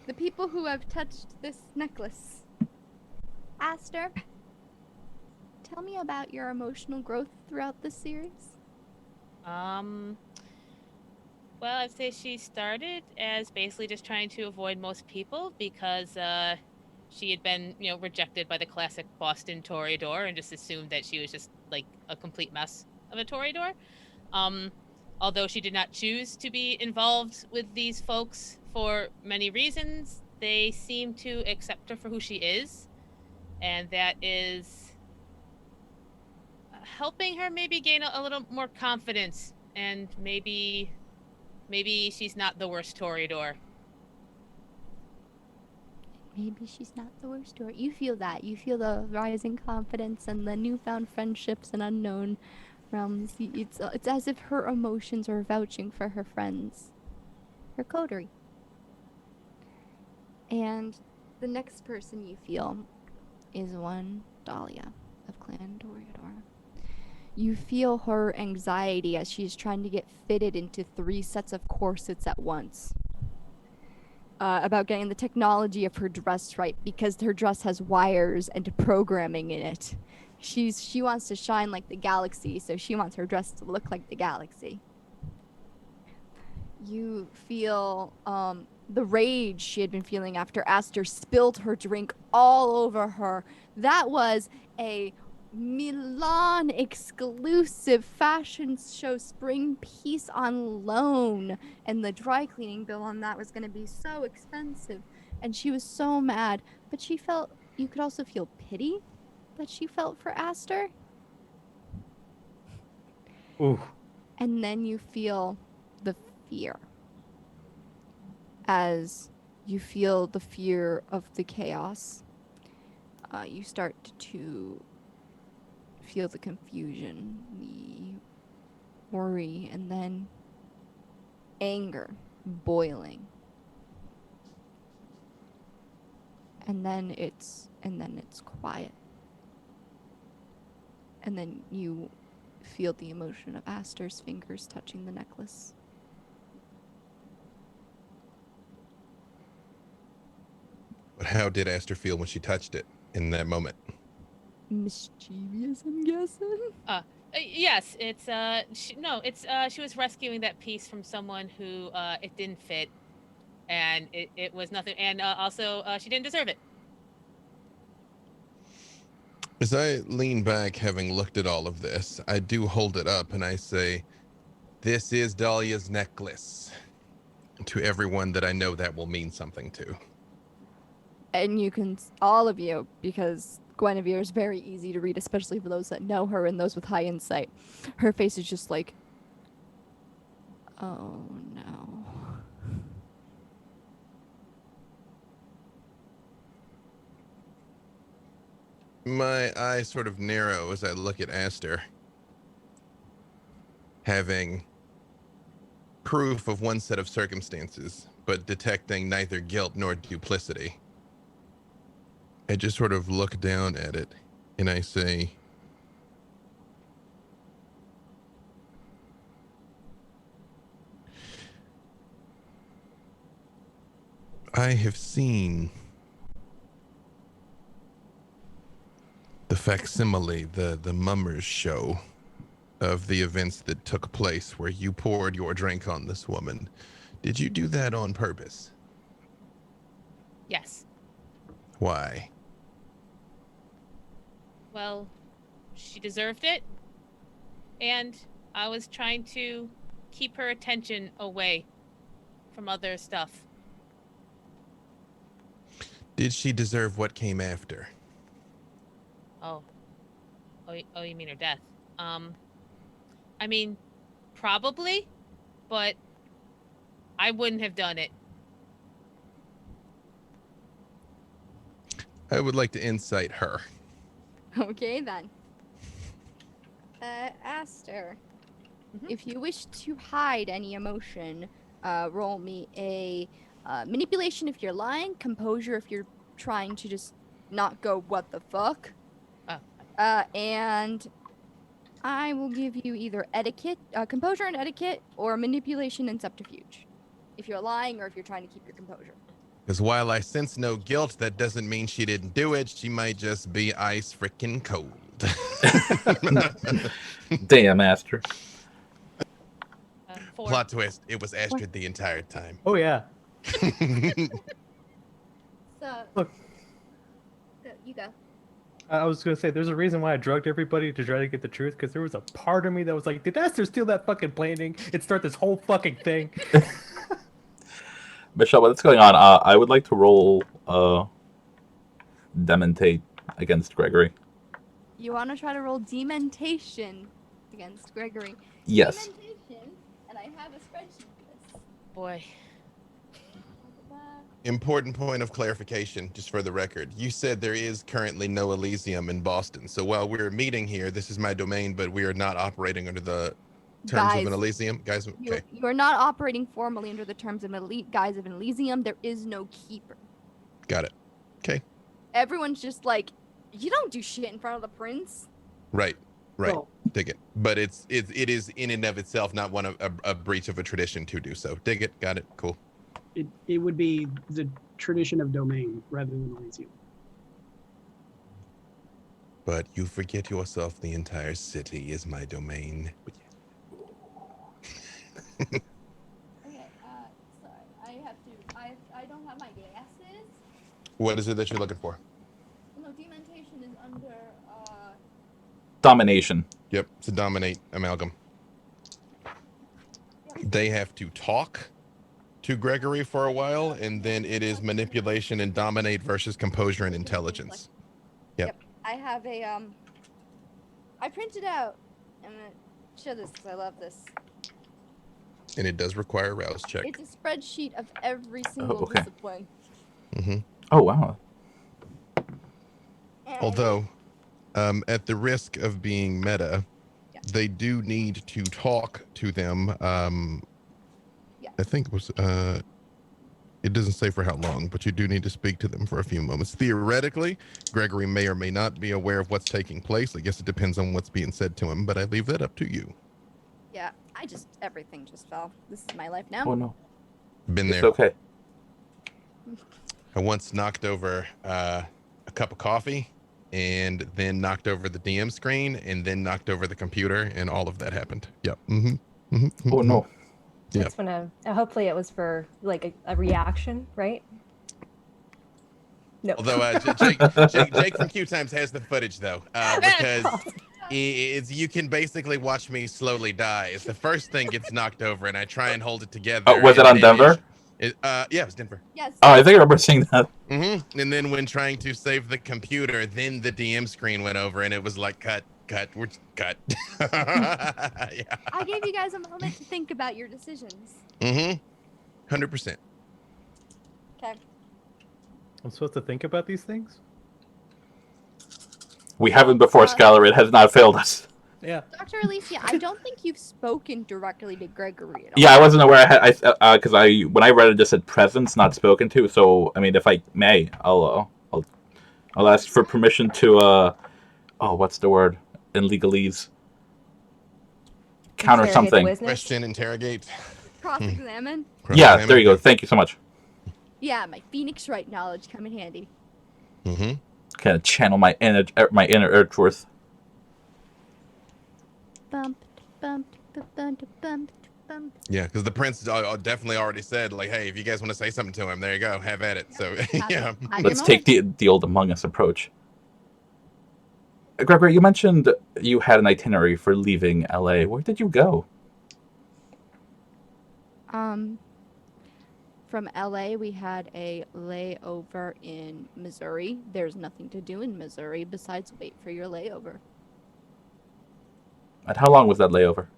Speaker 2: the people who have touched this necklace. Aster, tell me about your emotional growth throughout this series.
Speaker 5: Well, I'd say she started as basically just trying to avoid most people because she had been, rejected by the classic Boston Toreador and just assumed that she was just like a complete mess of a Toreador. Although she did not choose to be involved with these folks for many reasons, they seem to accept her for who she is, and that is helping her maybe gain a little more confidence, and maybe she's not the worst Toreador.
Speaker 2: Maybe she's not the worst to her. You feel that. You feel the rising confidence and the newfound friendships and unknown realms. It's as if her emotions are vouching for her friends. Her coterie. And the next person you feel is one Dahlia of Clan Toreador. You feel her anxiety as she's trying to get fitted into 3 sets of corsets at once. About getting the technology of her dress right, because her dress has wires and programming in it. She wants to shine like the galaxy, so she wants her dress to look like the galaxy. You feel the rage she had been feeling after Aster spilled her drink all over her. That was a Milan exclusive fashion show spring piece on loan, and the dry cleaning bill on that was going to be so expensive, and she was so mad. But she felt, you could also feel pity that she felt for Aster,
Speaker 7: Ooh.
Speaker 2: And then you feel the fear. As you feel the fear of the chaos, you start to feel the confusion, the worry, and then anger boiling. And then it's quiet. And then you feel the emotion of Aster's fingers touching the necklace.
Speaker 6: But how did Aster feel when she touched it in that moment?
Speaker 2: Mischievous, I'm guessing.
Speaker 5: Yes, it's she was rescuing that piece from someone who it didn't fit, and it was nothing, and also she didn't deserve it.
Speaker 6: As I lean back, having looked at all of this, I do hold it up and I say, "This is Dahlia's necklace." To everyone that I know, that will mean something to.
Speaker 2: And you can, all of you, because Guinevere is very easy to read, especially for those that know her and those with high insight. Her face is just like, oh no.
Speaker 6: My eyes sort of narrow as I look at Aster, having proof of one set of circumstances, but detecting neither guilt nor duplicity. I just sort of look down at it and I say, I have seen the facsimile, the mummers show of the events that took place where you poured your drink on this woman. Did you do that on purpose?
Speaker 5: Yes.
Speaker 6: Why?
Speaker 5: Well, she deserved it, and I was trying to keep her attention away from other stuff.
Speaker 6: Did she deserve what came after?
Speaker 5: Oh, you mean her death? I mean, probably, but I wouldn't have done it.
Speaker 6: I would like to incite her.
Speaker 2: Okay then. Aster,
Speaker 5: Mhm.
Speaker 2: if you wish to hide any emotion, roll me a manipulation if you're lying, composure if you're trying to just not go what the fuck.
Speaker 5: Oh.
Speaker 2: And I will give you either etiquette, composure and etiquette, or manipulation and subterfuge. If you're lying or if you're trying to keep your composure.
Speaker 6: Because while I sense no guilt, that doesn't mean she didn't do it. She might just be ice freaking cold.
Speaker 1: Damn, Aster.
Speaker 5: 4.
Speaker 6: Plot twist, it was Astrid the entire time.
Speaker 7: Oh yeah.
Speaker 2: So,
Speaker 7: Look.
Speaker 2: You go.
Speaker 7: I was gonna say, there's a reason why I drugged everybody to try to get the truth, because there was a part of me that was like, did Aster steal that fucking painting and start this whole fucking thing?
Speaker 1: Michelle, what's going on? I would like to roll Dementate against Gregory.
Speaker 2: You want to try to roll Dementation against Gregory.
Speaker 1: Yes.
Speaker 2: Dementation, and I have a spreadsheet for this.
Speaker 5: Boy.
Speaker 6: Important point of clarification, just for the record. You said there is currently no Elysium in Boston. So while we're meeting here, this is my domain, but we are not operating under the terms of an Elysium. Guys, okay.
Speaker 2: You are not operating formally under the terms of guise of an Elysium. There is no keeper.
Speaker 6: Got it. Okay.
Speaker 2: Everyone's just like, you don't do shit in front of the prince.
Speaker 6: Right. Right.
Speaker 7: Well,
Speaker 6: Dig it. But it is in and of itself not one of a breach of a tradition to do so. Dig it. Got it. Cool.
Speaker 4: It would be the tradition of domain rather than Elysium.
Speaker 6: But you forget yourself, the entire city is my domain.
Speaker 2: Okay, sorry. I don't have my glasses.
Speaker 6: What is it that you're looking for?
Speaker 2: No, Dementation is under,
Speaker 1: Domination.
Speaker 6: Yep, it's a dominate amalgam. They have to talk to Gregory for a while, and then it is manipulation and dominate versus composure and intelligence. Yep.
Speaker 2: I have a, I printed out Show this because I love this.
Speaker 6: And it does require a rouse check.
Speaker 2: It's a spreadsheet of every single
Speaker 1: okay.
Speaker 2: discipline.
Speaker 6: Mm-hmm.
Speaker 1: Oh, wow.
Speaker 6: Although, at the risk of being meta,
Speaker 2: Yeah.
Speaker 6: they do need to talk to them.
Speaker 2: Yeah.
Speaker 6: I think it was, it doesn't say for how long, but you do need to speak to them for a few moments. Theoretically, Gregory may or may not be aware of what's taking place. I guess it depends on what's being said to him, but I leave that up to you.
Speaker 2: Yeah, everything just fell. This is my life now.
Speaker 1: Oh, no.
Speaker 6: Been
Speaker 1: It's
Speaker 6: there.
Speaker 1: okay.
Speaker 6: I once knocked over a cup of coffee and then knocked over the DM screen and then knocked over the computer, and all of that happened. Yep. Mm-hmm. Mm-hmm.
Speaker 1: Oh, no.
Speaker 6: Yep.
Speaker 3: That's when hopefully it was for like a reaction, right? No.
Speaker 6: Although Jake from Q Times has the footage though, because you can basically watch me slowly die. It's the first thing gets knocked over, and I try and hold it together.
Speaker 1: Oh, was it
Speaker 6: and
Speaker 1: on
Speaker 6: then
Speaker 1: Denver?
Speaker 6: Yeah, it was Denver.
Speaker 2: Yes.
Speaker 1: Oh, I think I remember seeing that.
Speaker 6: Mm-hmm. And then when trying to save the computer, then the DM screen went over, and it was like cut. We're cut. Yeah.
Speaker 2: I gave you guys a moment to think about your decisions.
Speaker 6: Mm-hmm. 100%.
Speaker 2: Okay.
Speaker 7: I'm supposed to think about these things?
Speaker 1: We haven't before, Skylar. It has not failed us.
Speaker 7: Yeah.
Speaker 2: Dr. Alicia, I don't think you've spoken directly to Gregory at all.
Speaker 1: Yeah, I wasn't aware. Because when I read it, it just said presence, not spoken to. So, I mean, if I may, I'll ask for permission to what's the word in legalese? Counter
Speaker 3: Interrogate the
Speaker 1: something.
Speaker 3: witness.
Speaker 6: Question, interrogate.
Speaker 2: Cross-examine?
Speaker 1: Yeah, there you go. Thank you so much.
Speaker 2: Yeah, my Phoenix Wright knowledge come in handy.
Speaker 6: Mm-hmm.
Speaker 1: Kind of channel my inner Earthworth.
Speaker 2: Bump, bump, bump, bump, bump.
Speaker 6: Yeah, because the prince definitely already said, like, hey, if you guys want to say something to him, there you go, have at it. So, yeah.
Speaker 1: Let's take the old Among Us approach. Gregory, you mentioned you had an itinerary for leaving LA. Where did you go?
Speaker 2: From LA, we had a layover in Missouri. There's nothing to do in Missouri besides wait for your layover.
Speaker 1: And how long was that layover?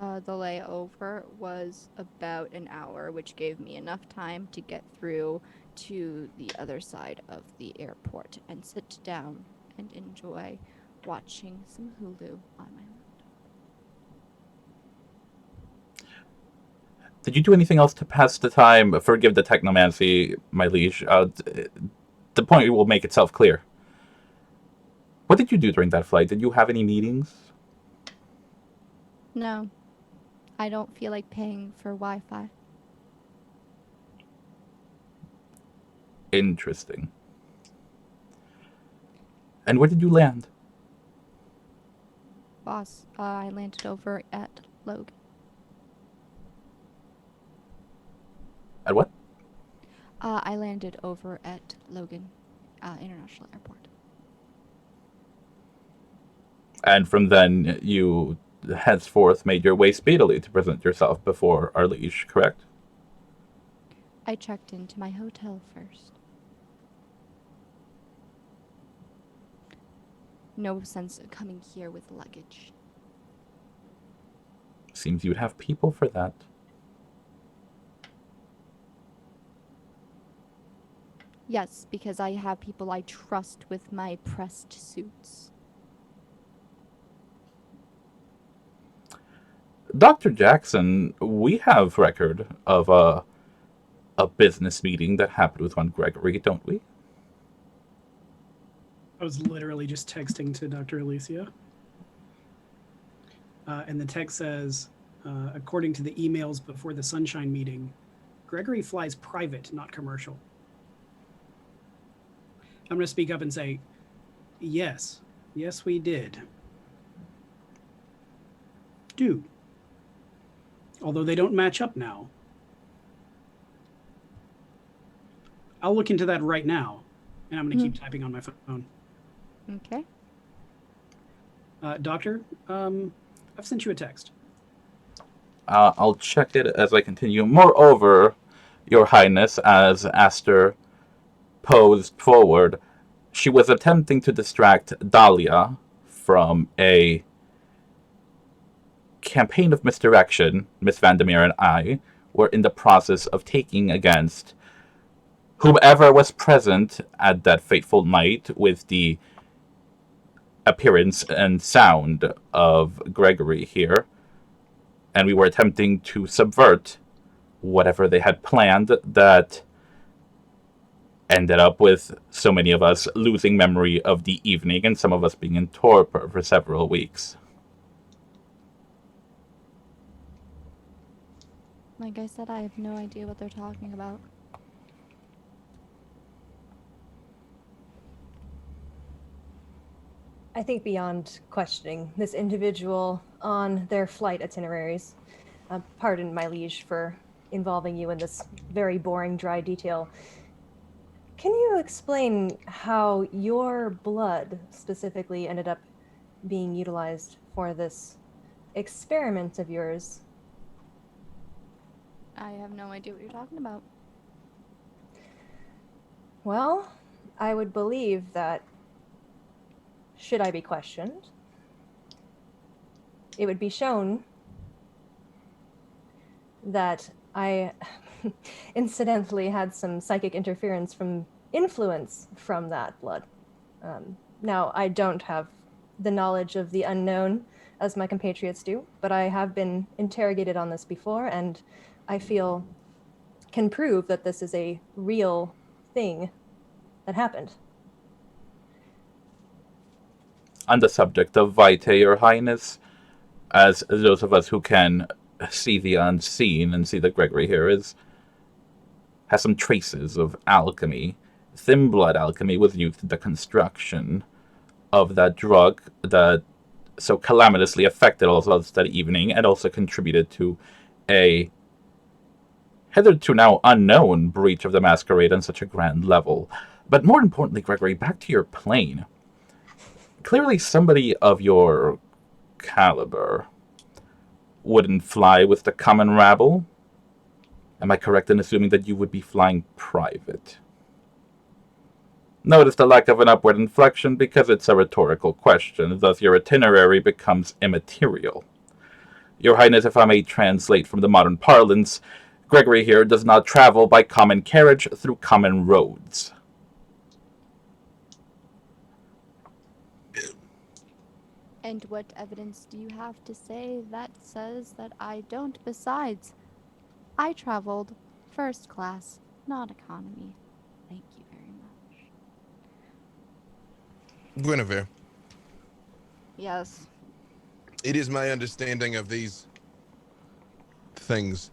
Speaker 2: The layover was about an hour, which gave me enough time to get through to the other side of the airport and sit down and enjoy watching some Hulu on my laptop.
Speaker 1: Did you do anything else to pass the time? Forgive the technomancy, my liege. The point will make itself clear. What did you do during that flight? Did you have any meetings?
Speaker 2: No, I don't feel like paying for Wi-Fi.
Speaker 1: Interesting. And where did you land?
Speaker 2: Boss, I landed over at Logan.
Speaker 1: At what?
Speaker 2: I landed over at Logan International Airport.
Speaker 1: And from then, you henceforth made your way speedily to present yourself before our liege, correct?
Speaker 2: I checked into my hotel first. No sense of coming here with luggage.
Speaker 1: Seems you'd have people for that.
Speaker 2: Yes, because I have people I trust with my pressed suits.
Speaker 1: Dr. Jackson, we have record of a business meeting that happened with one Gregory, don't we?
Speaker 4: I was literally just texting to Dr. Alicia. And the text says, according to the emails before the Sunshine meeting, Gregory flies private, not commercial. I'm going to speak up and say, yes. Yes, we did. Do. Although they don't match up now. I'll look into that right now. And I'm going to keep typing on my phone.
Speaker 2: Okay.
Speaker 4: Doctor, I've sent you a text.
Speaker 1: I'll check it as I continue. Moreover, Your Highness, as Aster posed forward, she was attempting to distract Dahlia from a campaign of misdirection, Miss Vandermeer and I were in the process of taking against whomever was present at that fateful night with the appearance and sound of Gregory here. And we were attempting to subvert whatever they had planned that ended up with so many of us losing memory of the evening and some of us being in torpor for several weeks.
Speaker 2: Like I said, I have no idea what they're talking about.
Speaker 3: I think beyond questioning this individual on their flight itineraries, pardon my liege for involving you in this very boring, dry detail. Can you explain how your blood specifically ended up being utilized for this experiment of yours?
Speaker 2: I have no idea what you're talking about.
Speaker 3: Well, I would believe that should I be questioned, it would be shown that I incidentally had some psychic interference from influence from that blood. Now, I don't have the knowledge of the unknown as my compatriots do, but I have been interrogated on this before, and I feel can prove that this is a real thing that happened.
Speaker 1: On the subject of Vitae, Your Highness, as those of us who can see the unseen and see that Gregory here has some traces of alchemy. Thin blood alchemy was used in the construction of that drug that so calamitously affected all of us that evening and also contributed to a hitherto now unknown breach of the Masquerade on such a grand level. But more importantly, Gregory, back to your plane. Clearly somebody of your caliber wouldn't fly with the common rabble. Am I correct in assuming that you would be flying private? Notice the lack of an upward inflection because it's a rhetorical question, thus your itinerary becomes immaterial. Your Highness, if I may translate from the modern parlance, Gregory here does not travel by common carriage through common roads.
Speaker 2: And what evidence do you have to say that says that I don't? Besides, I traveled first class, not economy. Thank you very much.
Speaker 6: Guinevere,
Speaker 2: Yes.
Speaker 6: it is my understanding of these things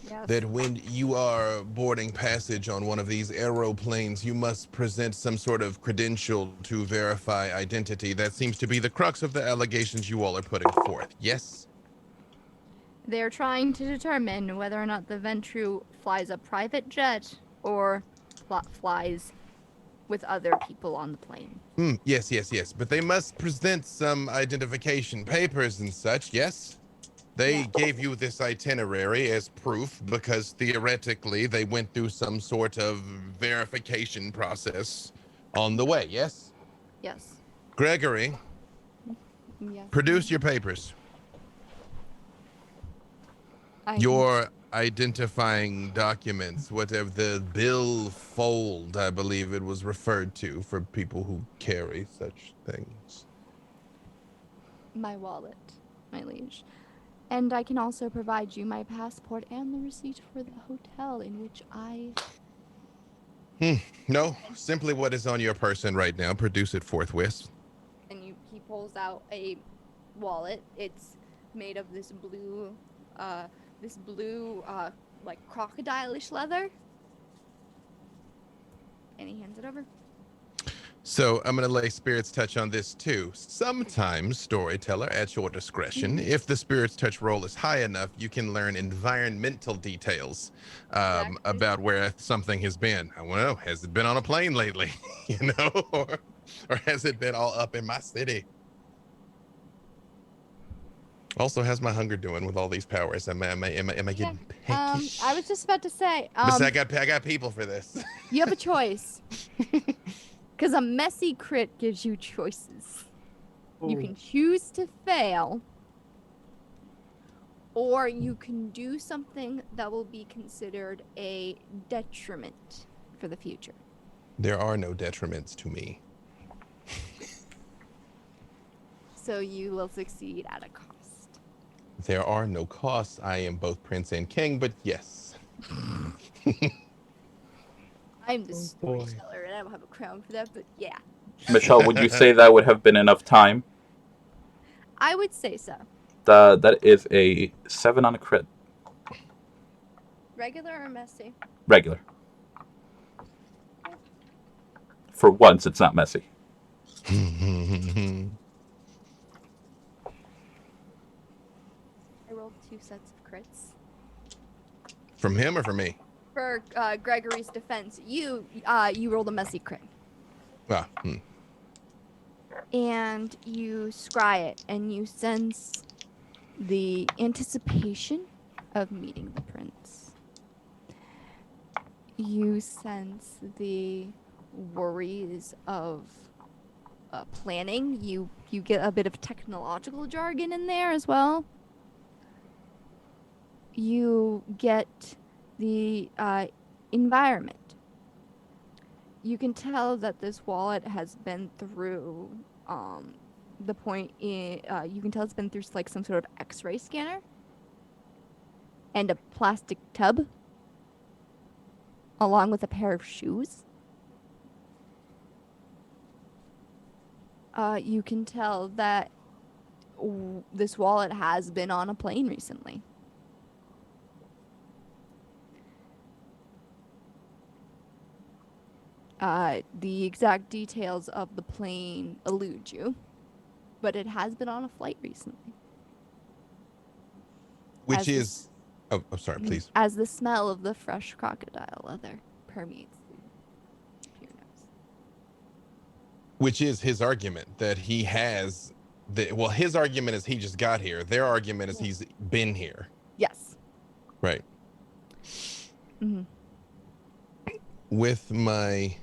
Speaker 2: Yes.
Speaker 6: that when you are boarding passage on one of these aeroplanes, you must present some sort of credential to verify identity. That seems to be the crux of the allegations you all are putting forth. Yes?
Speaker 2: They're trying to determine whether or not the Ventru flies a private jet or flies with other people on the plane.
Speaker 6: Yes. But they must present some identification papers and such, yes? They gave you this itinerary as proof because theoretically they went through some sort of verification process on the way, yes?
Speaker 2: Yes.
Speaker 6: Gregory,
Speaker 2: Yes.
Speaker 6: produce your papers. Your identifying documents, whatever the billfold, I believe it was referred to for people who carry such things.
Speaker 2: My wallet, my liege. And I can also provide you my passport and the receipt for the hotel in which I...
Speaker 6: No, simply what is on your person right now. Produce it forthwith.
Speaker 2: And he pulls out a wallet. It's made of this blue, like crocodile-ish leather. And he hands it over.
Speaker 6: So I'm going to lay Spirit's Touch on this too. Sometimes, Storyteller, at your discretion, if the Spirit's Touch roll is high enough, you can learn environmental details about where something has been. I don't know, has it been on a plane lately? You know, or has it been all up in my city? Also, how's my hunger doing with all these powers? Am I getting peckish?
Speaker 2: I was just about to say.
Speaker 6: But I got people for this.
Speaker 2: You have a choice. Because a messy crit gives you choices. You can choose to fail, or you can do something that will be considered a detriment for the future.
Speaker 6: There are no detriments to me.
Speaker 2: So you will succeed at a cost.
Speaker 6: There are no costs. I am both prince and king, but yes.
Speaker 2: I'm the
Speaker 7: boy.
Speaker 2: storyteller, and I don't have a crown for that, but yeah.
Speaker 1: Michelle, would you say that would have been enough time?
Speaker 2: I would say so.
Speaker 1: That is a 7 on a crit.
Speaker 2: Regular or messy?
Speaker 1: Regular. For once, it's not messy.
Speaker 2: I rolled 2 sets of crits.
Speaker 6: From him or from me?
Speaker 2: For Gregory's defense, you rolled a messy crit.
Speaker 6: Ah,
Speaker 2: And you scry it, and you sense the anticipation of meeting the prince. You sense the worries of planning. You get a bit of technological jargon in there as well. You get the environment. You can tell that this wallet has been through the point in you can tell it's been through like some sort of x-ray scanner and a plastic tub along with a pair of shoes. You can tell that this wallet has been on a plane recently. The exact details of the plane elude you, but it has been on a flight recently.
Speaker 6: which is... Oh, sorry, please.
Speaker 2: As the smell of the fresh crocodile leather permeates your nose.
Speaker 6: Which is his argument, that he has... Well, his argument is he just got here. Their argument is he's been here.
Speaker 2: Yes.
Speaker 6: Right.
Speaker 2: Mm-hmm.
Speaker 6: With my...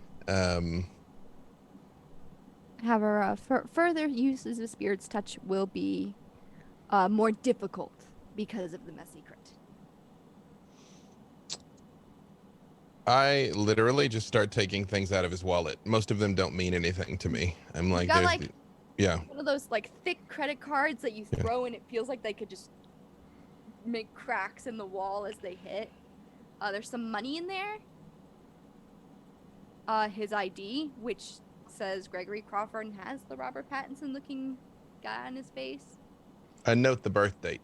Speaker 2: However, further uses of Spirit's Touch will be more difficult because of the messy crit.
Speaker 6: I literally just start taking things out of his wallet. Most of them don't mean anything to me. I'm like,
Speaker 2: got,
Speaker 6: there's
Speaker 2: like,
Speaker 6: yeah.
Speaker 2: One of those like thick credit cards that you throw and it feels like they could just make cracks in the wall as they hit. There's some money in there. His ID, which says Gregory Crawford and has the Robert Pattinson looking guy on his face.
Speaker 6: Note the birth date.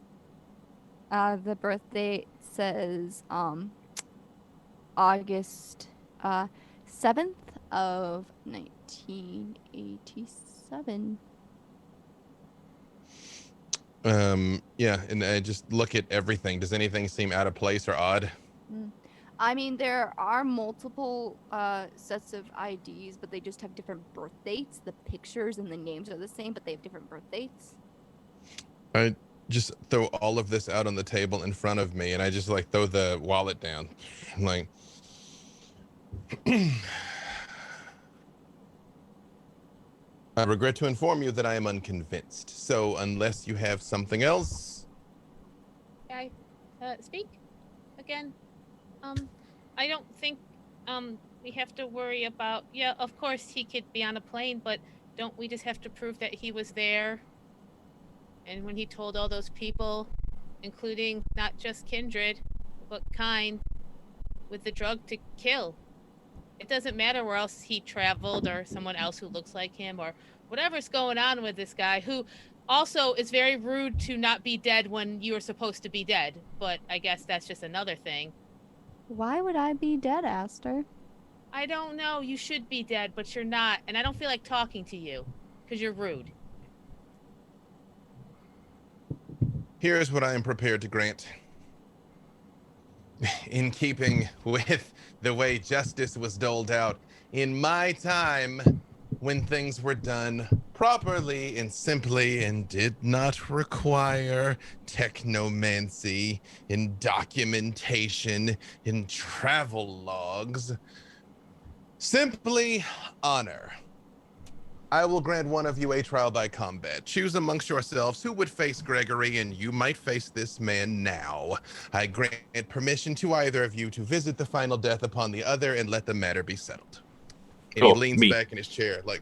Speaker 2: The birth date says August 7th of 1987.
Speaker 6: Yeah, and I just look at everything. Does anything seem out of place or odd?
Speaker 2: I mean, there are multiple sets of IDs, but they just have different birth dates. The pictures and the names are the same, but they have different birth dates.
Speaker 6: I just throw all of this out on the table in front of me, and I just like throw the wallet down. I'm like, I regret to inform you that I am unconvinced. So unless you have something else...
Speaker 5: I speak again. I don't think we have to worry about... Yeah, of course he could be on a plane, but don't we just have to prove that he was there? And when he told all those people, including not just Kindred, but Kind, with the drug to kill. It doesn't matter where else he traveled or someone else who looks like him or whatever's going on with this guy, who also is very rude to not be dead when you are supposed to be dead. But I guess that's just another thing.
Speaker 2: Why would I be dead, Aster?
Speaker 5: I don't know. You should be dead, but you're not. And I don't feel like talking to you because you're rude.
Speaker 6: Here's what I am prepared to grant. In keeping with the way justice was doled out, in my time, when things were done properly and simply and did not require technomancy and documentation and travel logs, simply honor. I will grant one of you a trial by combat. Choose amongst yourselves who would face Gregory, and you might face this man now. I grant permission to either of you to visit the final death upon the other and let the matter be settled. And he leans
Speaker 1: me.
Speaker 6: back in his chair like,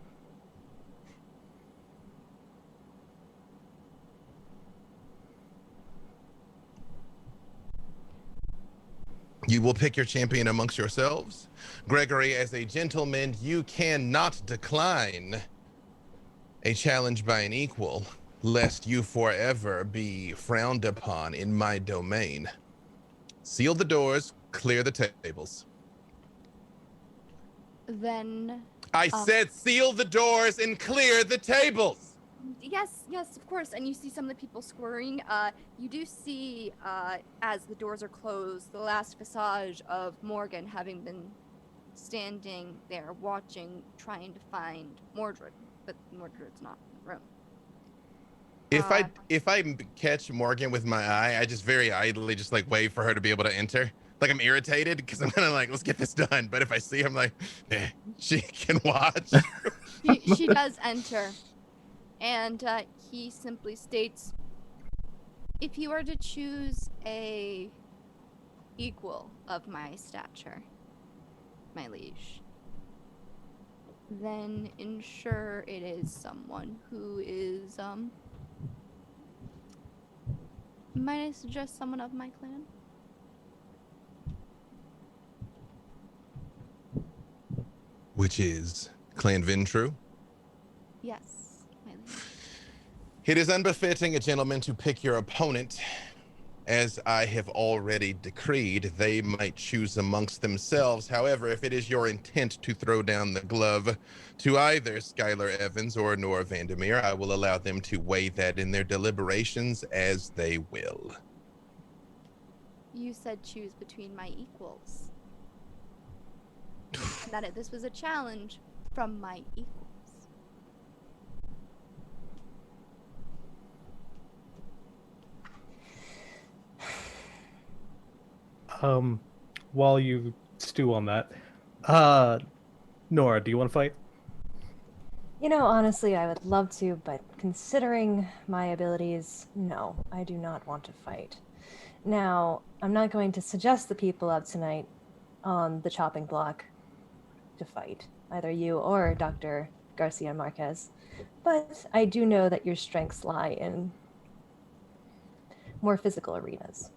Speaker 6: you will pick your champion amongst yourselves. Gregory, as a gentleman, you cannot decline a challenge by an equal, lest you forever be frowned upon in my domain. Seal the doors, clear the tables.
Speaker 2: Then
Speaker 6: I said seal the doors and clear the tables.
Speaker 2: yes, of course. And you see some of the people scurrying. You do see, as the doors are closed, the last visage of Morgan having been standing there watching, trying to find Mordred, but Mordred's not in the room.
Speaker 6: If I catch Morgan with my eye, I just very idly just like wait for her to be able to enter. Like I'm irritated because I'm gonna like, let's get this done. But if I see him, like, she can watch.
Speaker 2: She does enter, and he simply states, "If you are to choose a equal of my stature, my liege, then ensure it is someone who is, might I suggest someone of my clan?"
Speaker 6: Which is Clan Ventru.
Speaker 2: Yes, my liege.
Speaker 6: It is unbefitting a gentleman to pick your opponent. As I have already decreed, they might choose amongst themselves. However, if it is your intent to throw down the glove to either Skylar Evans or Nora Vandermeer, I will allow them to weigh that in their deliberations as they will.
Speaker 2: You said choose between my equals. And that this was a challenge from my equals.
Speaker 7: While you stew on that, Nora, do you want to fight?
Speaker 3: You know, honestly, I would love to, but considering my abilities, no, I do not want to fight. Now, I'm not going to suggest the people of tonight on the chopping block to fight, either you or Dr. Garcia Marquez, but I do know that your strengths lie in more physical arenas.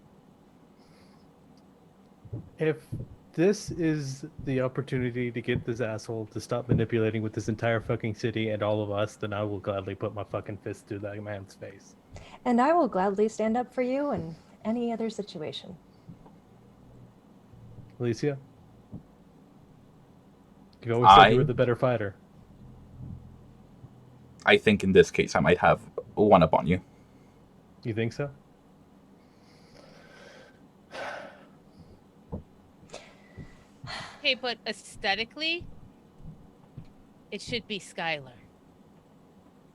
Speaker 7: If this is the opportunity to get this asshole to stop manipulating with this entire fucking city and all of us, then I will gladly put my fucking fist through that man's face.
Speaker 3: And I will gladly stand up for you in any other situation.
Speaker 7: Alicia? You've always said you were the better fighter.
Speaker 1: I think in this case I might have one up on you.
Speaker 7: You think so?
Speaker 5: Okay, but aesthetically, it should be Skylar.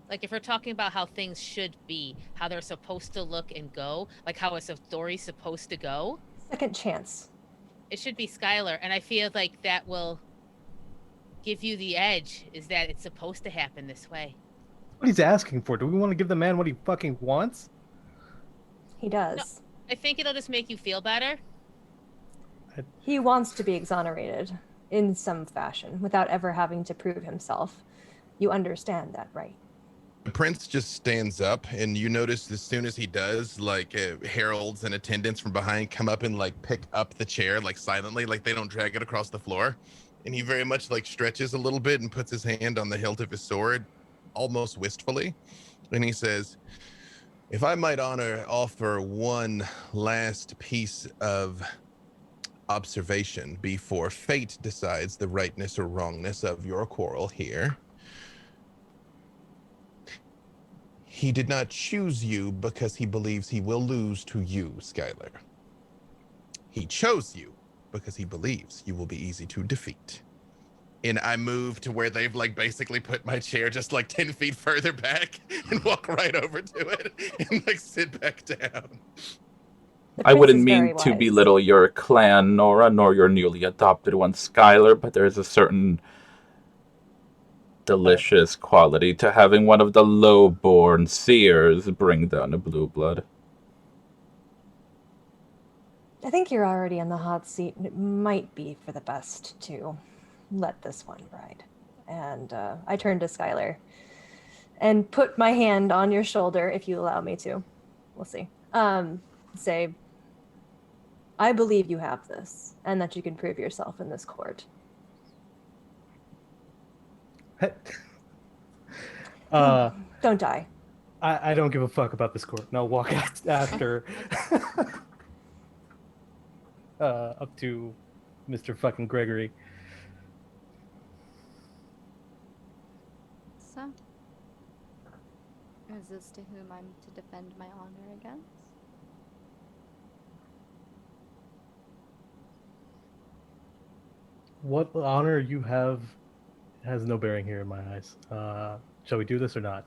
Speaker 5: Like, if we're talking about how things should be, how they're supposed to look and go, like how a story's supposed to go.
Speaker 3: Second chance.
Speaker 5: It should be Skylar, and I feel like that will give you the edge, is that it's supposed to happen this way.
Speaker 7: What he's asking for? Do we want to give the man what he fucking wants?
Speaker 3: He does.
Speaker 5: No, I think it'll just make you feel better.
Speaker 3: He wants to be exonerated in some fashion without ever having to prove himself. You understand that, right?
Speaker 6: Prince just stands up, and you notice as soon as he does, like heralds and attendants from behind come up and like pick up the chair, like silently, like they don't drag it across the floor. And he very much like stretches a little bit and puts his hand on the hilt of his sword, almost wistfully. And he says, "If I might offer one last piece of observation before fate decides the rightness or wrongness of your quarrel here. He did not choose you because he believes he will lose to you, Skylar. He chose you because he believes you will be easy to defeat." And I move to where they've like basically put my chair just like 10 feet further back and walk right over to it and like sit back down.
Speaker 1: I wouldn't mean to belittle your clan, Nora, nor your newly adopted one, Skylar, but there is a certain delicious quality to having one of the low-born seers bring down a blue blood.
Speaker 3: I think you're already in the hot seat, and it might be for the best to let this one ride. And I turn to Skylar and put my hand on your shoulder, if you allow me to. We'll see. Say, I believe you have this, and that you can prove yourself in this court. Don't die.
Speaker 7: I don't give a fuck about this court. And I'll walk out after up to Mr. fucking Gregory.
Speaker 2: So, is this to whom I'm to defend my honor against?
Speaker 7: What honor you have has no bearing here in my eyes. Shall we do this or not?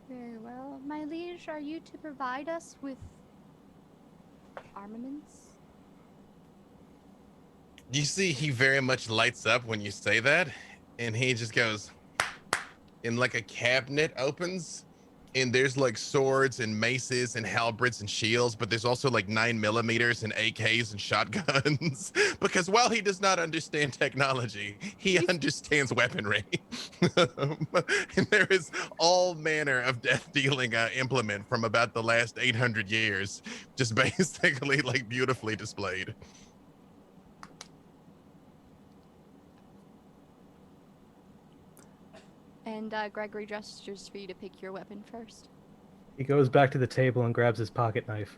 Speaker 2: Very well. My liege, are you to provide us with armaments?
Speaker 6: You see, he very much lights up when you say that, and he just goes, and like a cabinet opens, and there's like swords and maces and halberds and shields, but there's also like 9mm and AKs and shotguns. Because while he does not understand technology, he understands weaponry. And there is all manner of death-dealing implement from about the last 800 years, just basically like beautifully displayed.
Speaker 2: And Gregory gestures for you to pick your weapon first.
Speaker 7: He goes back to the table and grabs his pocket knife.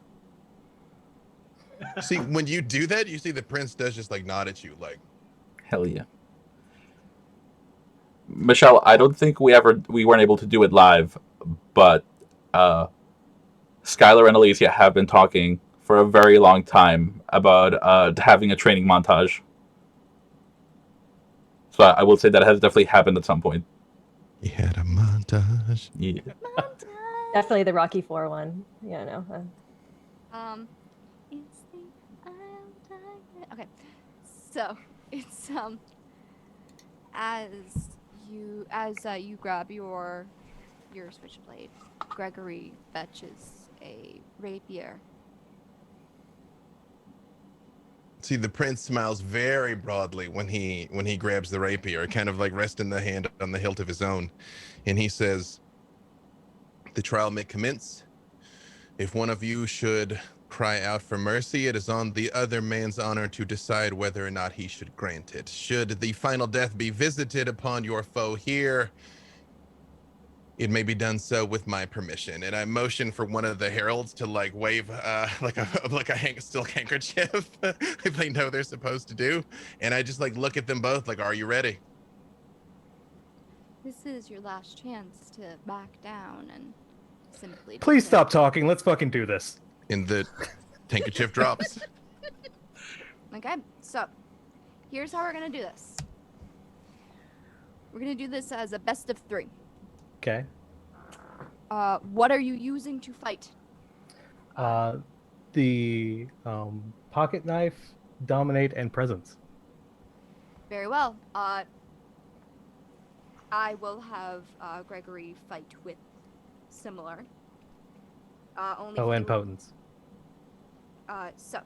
Speaker 6: See, when you do that, you see the prince does just like nod at you, like,
Speaker 1: Hell yeah. Michelle, I don't think we weren't able to do it live, but Skylar and Alicia have been talking for a very long time about having a training montage. So I will say that has definitely happened at some point.
Speaker 6: he had a montage.
Speaker 1: Yeah.
Speaker 3: Definitely the Rocky 4 one. Yeah, no.
Speaker 2: It's the okay. So it's as you grab your switchblade, Gregory fetches a rapier.
Speaker 6: See, the prince smiles very broadly when he grabs the rapier, kind of like resting the hand on the hilt of his own, and he says, "The trial may commence. If one of you should cry out for mercy, it is on the other man's honor to decide whether or not he should grant it. Should the final death be visited upon your foe here, it may be done so with my permission." And I motion for one of the heralds to like wave like a silk handkerchief if they know they're supposed to do. And I just like look at them both like, "Are you ready?"
Speaker 2: This is your last chance to back down and simply.
Speaker 7: Please stop talking. Let's fucking do this.
Speaker 6: And the handkerchief drops.
Speaker 2: Okay, so here's how we're gonna do this. We're gonna do this as a best of 3.
Speaker 7: Okay.
Speaker 2: What are you using to fight?
Speaker 7: The pocket knife, dominate, and presence.
Speaker 2: Very well. I will have Gregory fight with similar.
Speaker 7: And potence.
Speaker 2: So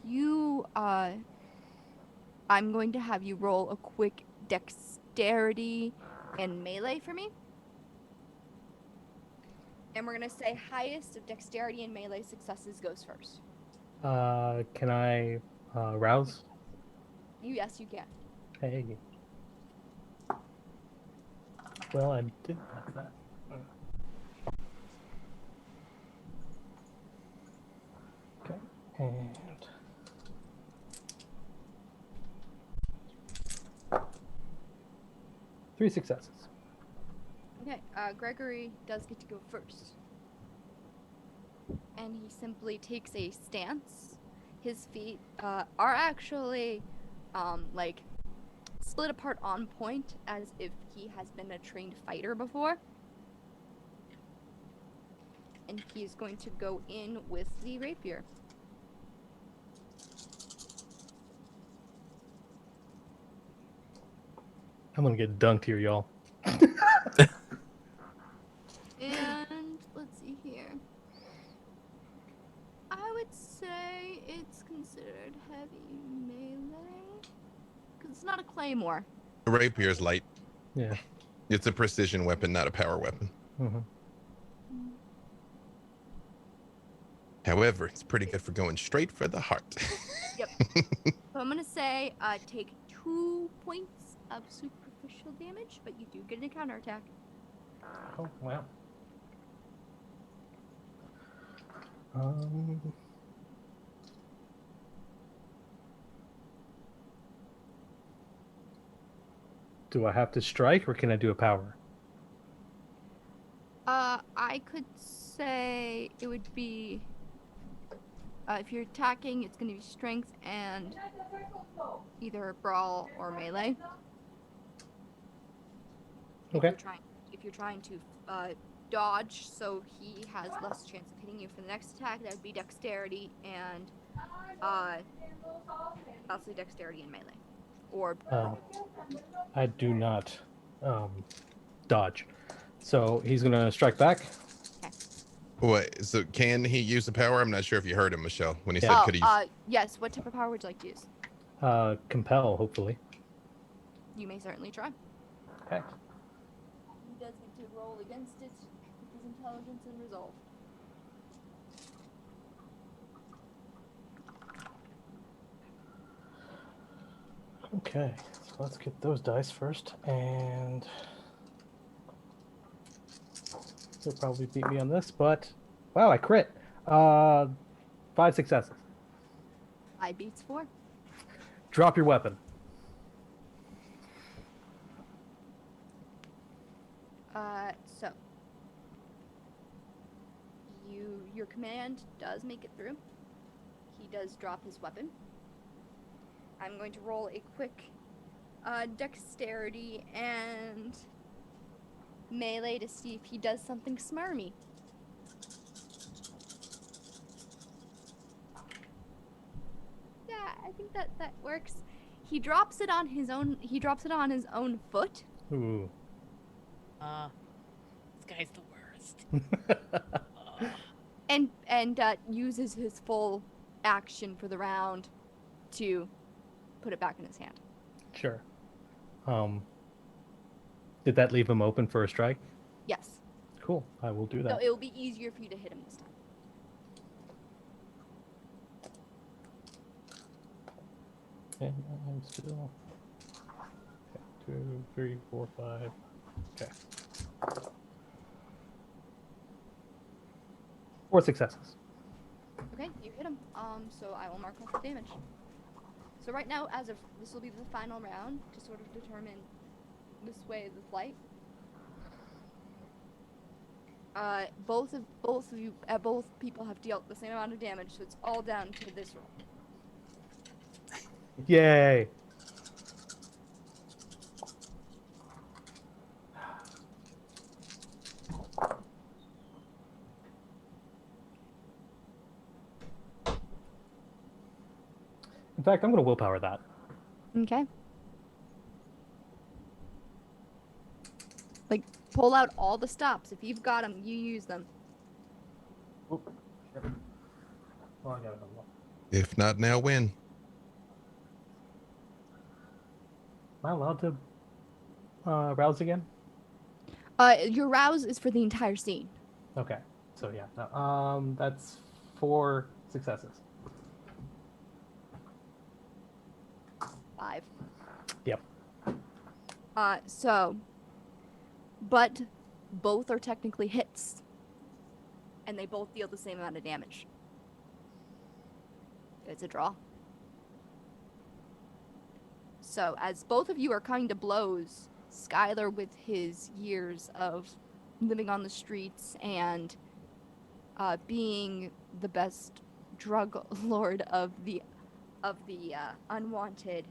Speaker 2: you I'm going to have you roll a quick dexterity and melee for me. And we're gonna say highest of dexterity and melee successes goes first.
Speaker 7: Can I rouse?
Speaker 2: Yes, you can.
Speaker 7: Hey. Well, I did have that. Okay. And 3 successes.
Speaker 2: Okay, Gregory does get to go first. And he simply takes a stance. His feet are actually like split apart on point as if he has been a trained fighter before. And he's going to go in with the rapier.
Speaker 7: I'm gonna get dunked here, y'all.
Speaker 2: And let's see here. I would say it's considered heavy melee because it's not a claymore.
Speaker 6: A rapier is light.
Speaker 7: Yeah.
Speaker 6: It's a precision weapon, not a power weapon.
Speaker 7: Mm-hmm.
Speaker 6: However, it's pretty good for going straight for the heart.
Speaker 2: Yep. So I'm gonna say take 2 points of superficial damage, but you do get a counterattack.
Speaker 7: Oh wow. Do I have to strike, or can I do a power?
Speaker 2: I could say it would be if you're attacking, it's gonna be strength and either brawl or melee.
Speaker 7: Okay.
Speaker 2: If you're trying to dodge, so he has less chance of hitting you for the next attack, that would be dexterity and possibly dexterity and melee. Or
Speaker 7: I do not dodge. So he's gonna strike back.
Speaker 6: What? So can he use the power? I'm not sure if you heard him, Michelle, when he said could he.
Speaker 2: Yes. What type of power would you like to use?
Speaker 7: Compel, hopefully.
Speaker 2: You may certainly try.
Speaker 7: Okay.
Speaker 2: He does need to roll against it with his intelligence and resolve.
Speaker 7: Okay, so let's get those dice first, and he'll probably beat me on this, but wow, I crit. 5 successes.
Speaker 2: 5 beats 4.
Speaker 7: Drop your weapon.
Speaker 2: So your command does make it through. He does drop his weapon. I'm going to roll a quick dexterity and melee to see if he does something smarmy. Yeah, I think that works. He drops it on his own. He drops it on his own foot.
Speaker 7: Ooh.
Speaker 5: This guy's the worst.
Speaker 2: And uses his full action for the round to put it back in his hand.
Speaker 7: Sure. Did that leave him open for a strike?
Speaker 2: Yes.
Speaker 7: Cool. I will do
Speaker 2: So
Speaker 7: that.
Speaker 2: it will be easier for you to hit him this time.
Speaker 7: And I'm still. Okay, 2, 3, 4, 5. Okay. 4 successes.
Speaker 2: Okay, you hit him. So I will mark off the damage. So right now, as of this will be the final round to sort of determine the sway of the flight. Both people have dealt the same amount of damage, so it's all down to this roll.
Speaker 7: Yay! In fact, I'm going to willpower that.
Speaker 2: Okay. Like, pull out all the stops. If you've got them, you use them.
Speaker 7: Oh, shit. Oh, I got it.
Speaker 6: If not now, when?
Speaker 7: Am I allowed to rouse again?
Speaker 2: Your rouse is for the entire scene.
Speaker 7: Okay. So yeah, no, that's 4 successes.
Speaker 2: 5.
Speaker 7: Yep.
Speaker 2: But both are technically hits. And they both deal the same amount of damage. It's a draw. So, as both of you are coming to blows, Skylar, with his years of living on the streets and being the best drug lord of the unwanted,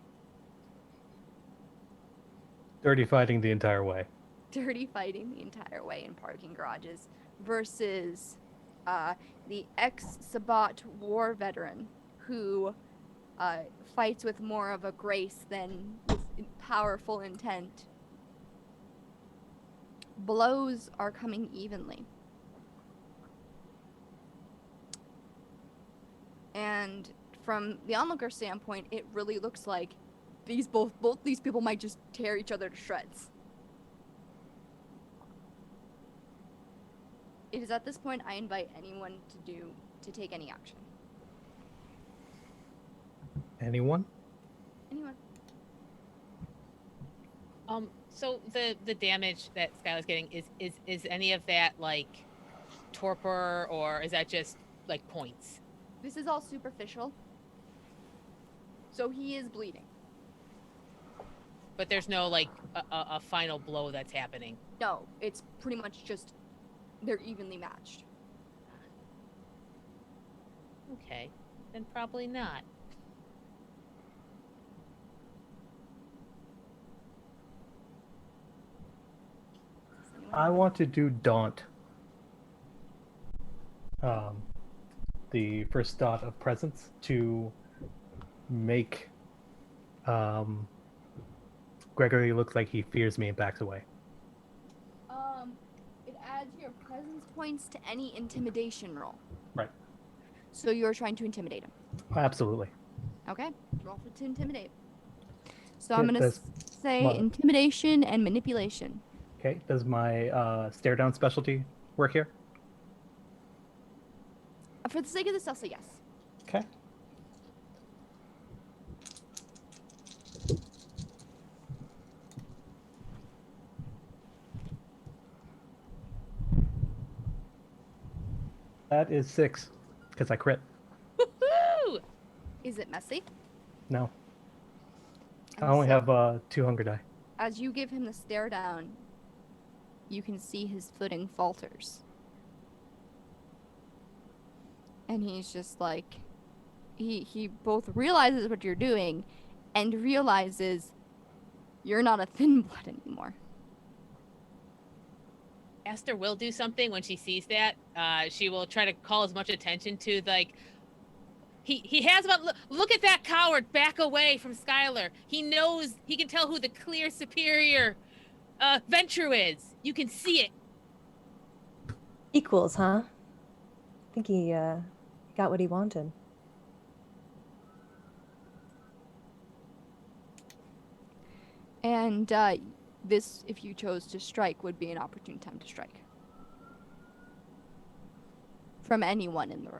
Speaker 7: Dirty fighting the entire way.
Speaker 2: dirty fighting the entire way in parking garages, versus the ex-Sabat war veteran who fights with more of a grace than powerful intent. Blows are coming evenly. And from the onlooker standpoint, it really looks like both these people might just tear each other to shreds. It is at this point I invite anyone to take any action.
Speaker 7: Anyone?
Speaker 2: Anyone.
Speaker 5: So the damage that Skylar's getting is any of that like torpor, or is that just like points?
Speaker 2: This is all superficial. So he is bleeding.
Speaker 5: But there's no like a final blow that's happening.
Speaker 2: No, it's pretty much just they're evenly matched.
Speaker 5: Okay, then probably not.
Speaker 7: I want to do Daunt. The first dot of presence to make Gregory look like he fears me and backs away.
Speaker 2: It adds your presence points to any intimidation roll.
Speaker 7: Right.
Speaker 2: So you're trying to intimidate him.
Speaker 7: Absolutely.
Speaker 2: Okay, roll to intimidate. So
Speaker 7: Okay,
Speaker 2: I'm gonna
Speaker 7: that's
Speaker 2: say
Speaker 7: my-
Speaker 2: intimidation and manipulation.
Speaker 7: Okay, does my stare down specialty work here?
Speaker 2: For the sake of this, I'll say yes.
Speaker 7: Okay. That is 6, because I crit.
Speaker 5: Woo!
Speaker 2: Is it messy?
Speaker 7: No. I
Speaker 2: And
Speaker 7: only
Speaker 2: so,
Speaker 7: have 2 hunger die.
Speaker 2: As you give him the stare down, you can see his footing falters. And he's just like, he both realizes what you're doing and realizes you're not a thin blood anymore.
Speaker 5: Esther will do something when she sees that. She will try to call as much attention to like. He has about look at that coward back away from Skylar. He knows he can tell who the clear superior Ventru is. You can see it.
Speaker 3: Equals, huh? I think he got what he wanted.
Speaker 2: And this, if you chose to strike, would be an opportune time to strike. From anyone in the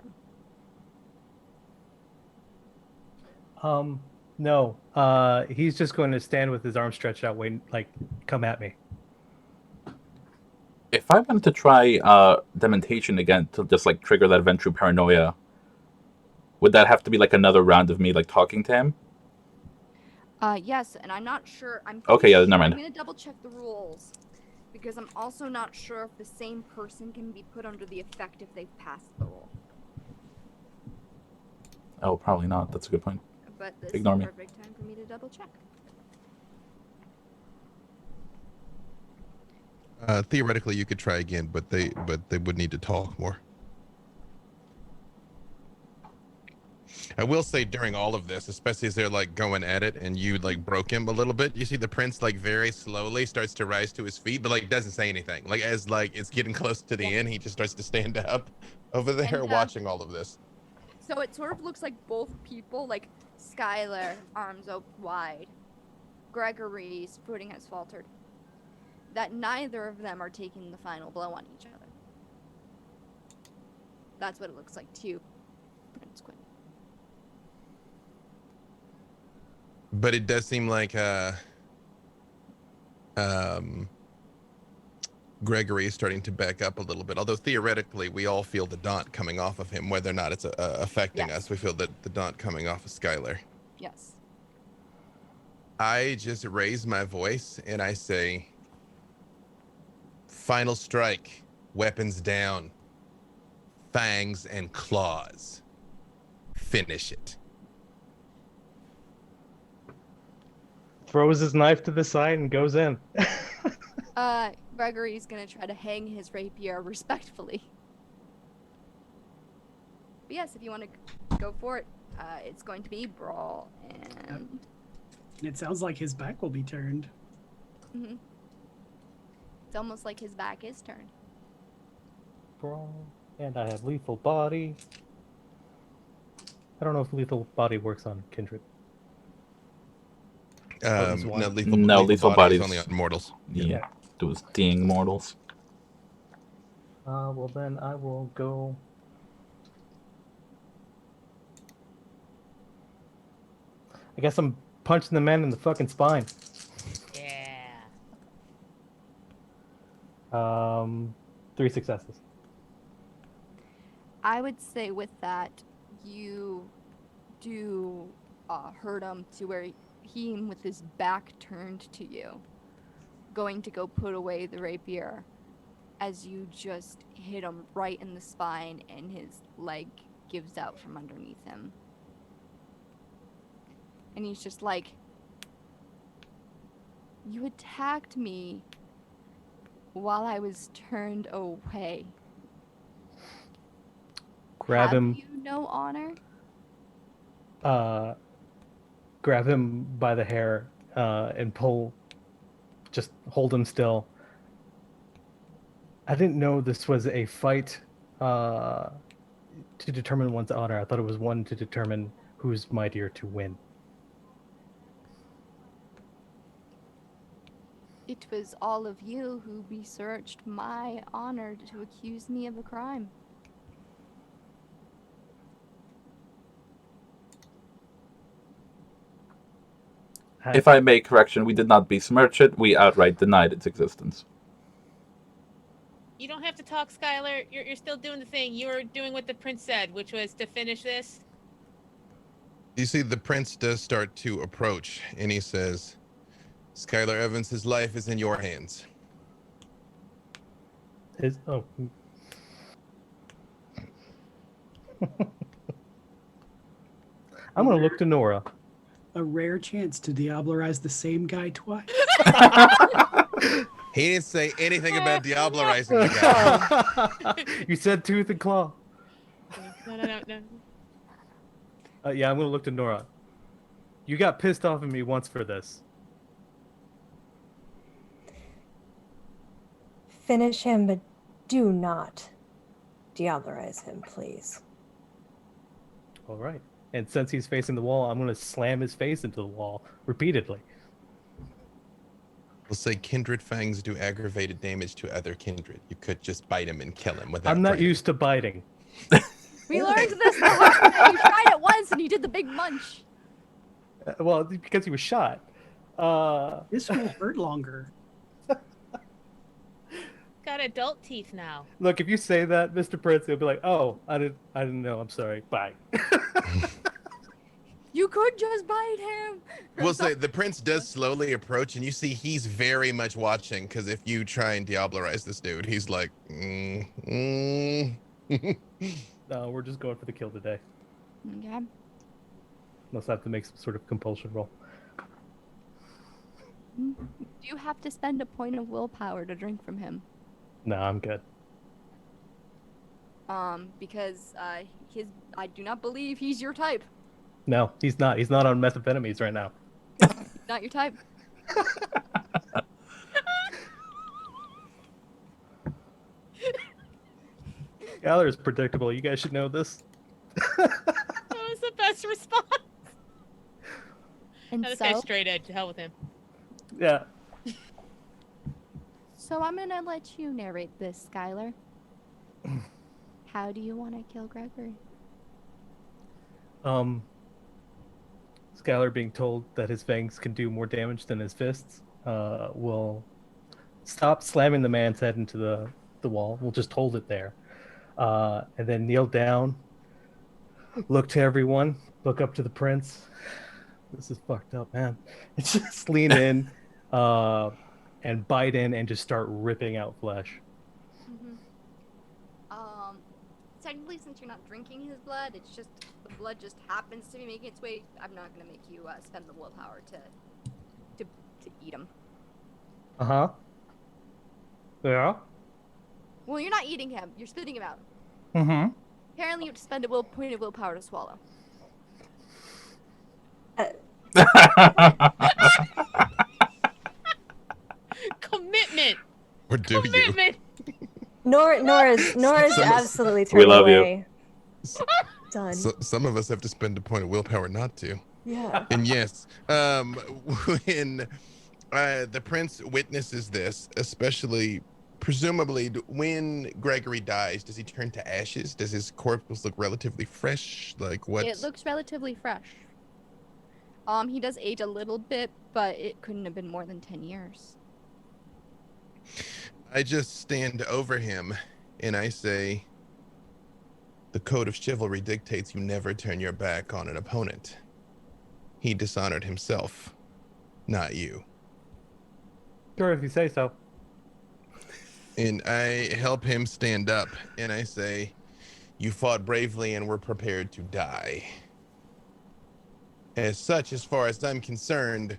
Speaker 2: room.
Speaker 7: No. He's just going to stand with his arms stretched out, waiting, like, come at me.
Speaker 1: If I wanted to try Dementation again to just like trigger that Ventru paranoia, would that have to be like another round of me like talking to him?
Speaker 2: Yes, and I'm not sure.
Speaker 1: Okay, yeah, never mind.
Speaker 2: I'm gonna double check the rules because I'm also not sure if the same person can be put under the effect if they've passed the rule.
Speaker 1: Oh, probably not. That's a good point.
Speaker 2: But this
Speaker 1: Ignore
Speaker 2: is
Speaker 1: me.
Speaker 2: a perfect time for me to double check.
Speaker 6: Theoretically, you could try again, but they would need to talk more. I will say during all of this, especially as they're like going at it and you like broke him a little bit, you see the prince like very slowly starts to rise to his feet, but like doesn't say anything. Like as like it's getting close to the end, he just starts to stand up over there
Speaker 2: And,
Speaker 6: watching all of this.
Speaker 2: So it sort of looks like both people, like Skylar, arms open wide, Gregory's footing has faltered, that neither of them are taking the final blow on each other. That's what it looks like to you, Prince Quinn.
Speaker 6: But it does seem like Gregory is starting to back up a little bit. Although theoretically, we all feel the daunt coming off of him, whether or not it's affecting us. We feel that the daunt coming off of Skylar.
Speaker 2: Yes.
Speaker 6: I just raise my voice and I say, "Final strike, weapons down, fangs and claws. Finish it."
Speaker 7: Throws his knife to the side and goes in.
Speaker 2: Gregory's gonna try to hang his rapier respectfully. But yes, if you want to go for it, it's going to be brawl and
Speaker 4: And it sounds like his back will be turned.
Speaker 2: Mm-hmm. It's almost like his back is turned.
Speaker 7: And I have lethal body. I don't know if lethal body works on Kindred.
Speaker 6: No,
Speaker 1: No, lethal
Speaker 6: body's
Speaker 1: body's
Speaker 6: only on mortals.
Speaker 1: Yeah, those ding mortals.
Speaker 7: Well then I will go. I guess I'm punching the man in the fucking spine.
Speaker 5: Yeah.
Speaker 7: 3 successes.
Speaker 2: I would say with that, you do hurt him to where he, with his back turned to you, going to go put away the rapier, as you just hit him right in the spine and his leg gives out from underneath him. And he's just like, you attacked me while I was turned away.
Speaker 7: Grab
Speaker 2: Have
Speaker 7: him.
Speaker 2: you no honor?
Speaker 7: Grab him by the hair and pull. Just hold him still. I didn't know this was a fight to determine one's honor. I thought it was one to determine who's mightier to win.
Speaker 2: It was all of you who researched my honor to accuse me of a crime.
Speaker 1: If I make correction, we did not besmirch it, we outright denied its existence.
Speaker 5: You don't have to talk, Skylar. You're still doing the thing. You were doing what the prince said, which was to finish this.
Speaker 6: You see, the prince does start to approach, and he says, Skylar Evans, his life is in your hands.
Speaker 7: I'm gonna look to Nora.
Speaker 4: A rare chance to diablerize the same guy twice.
Speaker 6: He didn't say anything about diablerizing the guy.
Speaker 7: You said tooth and claw.
Speaker 5: No.
Speaker 7: Yeah, I'm gonna look to Nora. You got pissed off at me once for this.
Speaker 3: Finish him, but do not diablerize him, please.
Speaker 7: All right. And since he's facing the wall, I'm going to slam his face into the wall repeatedly.
Speaker 6: We'll say kindred fangs do aggravated damage to other kindred. You could just bite him and kill him without
Speaker 7: I'm not
Speaker 6: training.
Speaker 7: used to biting.
Speaker 2: We learned this the hard way. You tried it once and you did the big munch.
Speaker 7: Well, because he was shot.
Speaker 4: This will hurt longer.
Speaker 5: Got adult teeth now.
Speaker 7: Look, if you say that, Mr. Prince, he'll be like, "Oh, I didn't know. I'm sorry. Bye."
Speaker 2: You could just bite him.
Speaker 6: We'll say the prince does slowly approach, and you see he's very much watching, because if you try and diablerize this dude, he's like,
Speaker 7: No, we're just going for the kill today.
Speaker 2: Okay.
Speaker 7: Unless I have to make some sort of compulsion roll.
Speaker 2: Do you have to spend a point of willpower to drink from him?
Speaker 7: No, I'm good.
Speaker 2: Because I do not believe he's your type.
Speaker 7: No, he's not. He's not on methamphetamines right now.
Speaker 2: Not your type.
Speaker 7: Skylar is predictable. You guys should know this.
Speaker 5: That was the best response.
Speaker 2: And
Speaker 5: Now this
Speaker 2: so,
Speaker 5: guy's straight edge. To hell with him.
Speaker 7: Yeah.
Speaker 2: so I'm gonna let you narrate this, Skylar. How do you want to kill Gregory?
Speaker 7: Skylar being told that his fangs can do more damage than his fists, will stop slamming the man's head into the wall. We'll just hold it there. And then kneel down, look to everyone, look up to the prince. This is fucked up, man. Just lean in and bite in and just start ripping out flesh.
Speaker 2: Technically, since you're not drinking his blood, it's just the blood just happens to be making its way. I'm not gonna make you spend the willpower to eat him.
Speaker 7: Yeah.
Speaker 2: Well, you're not eating him. You're spitting him out. Apparently, you have to spend a point of willpower to swallow.
Speaker 5: Commitment.
Speaker 6: Or do you?
Speaker 5: Commitment.
Speaker 3: Nora's
Speaker 6: Some-
Speaker 3: absolutely
Speaker 1: We
Speaker 3: turned
Speaker 1: love you.
Speaker 3: away. Done.
Speaker 6: Some of us have to spend a point of willpower not to.
Speaker 3: Yeah.
Speaker 6: And yes, when the prince witnesses this, especially presumably when Gregory dies, does he turn to ashes? Does his corpse look relatively fresh? Like what?
Speaker 2: It looks relatively fresh. He does age a little bit, but it couldn't have been more than 10 years.
Speaker 6: I just stand over him and I say, the code of chivalry dictates you never turn your back on an opponent. He dishonored himself, not you.
Speaker 7: Sure, if you say so.
Speaker 6: And I help him stand up and I say, you fought bravely and were prepared to die. As such, as far as I'm concerned,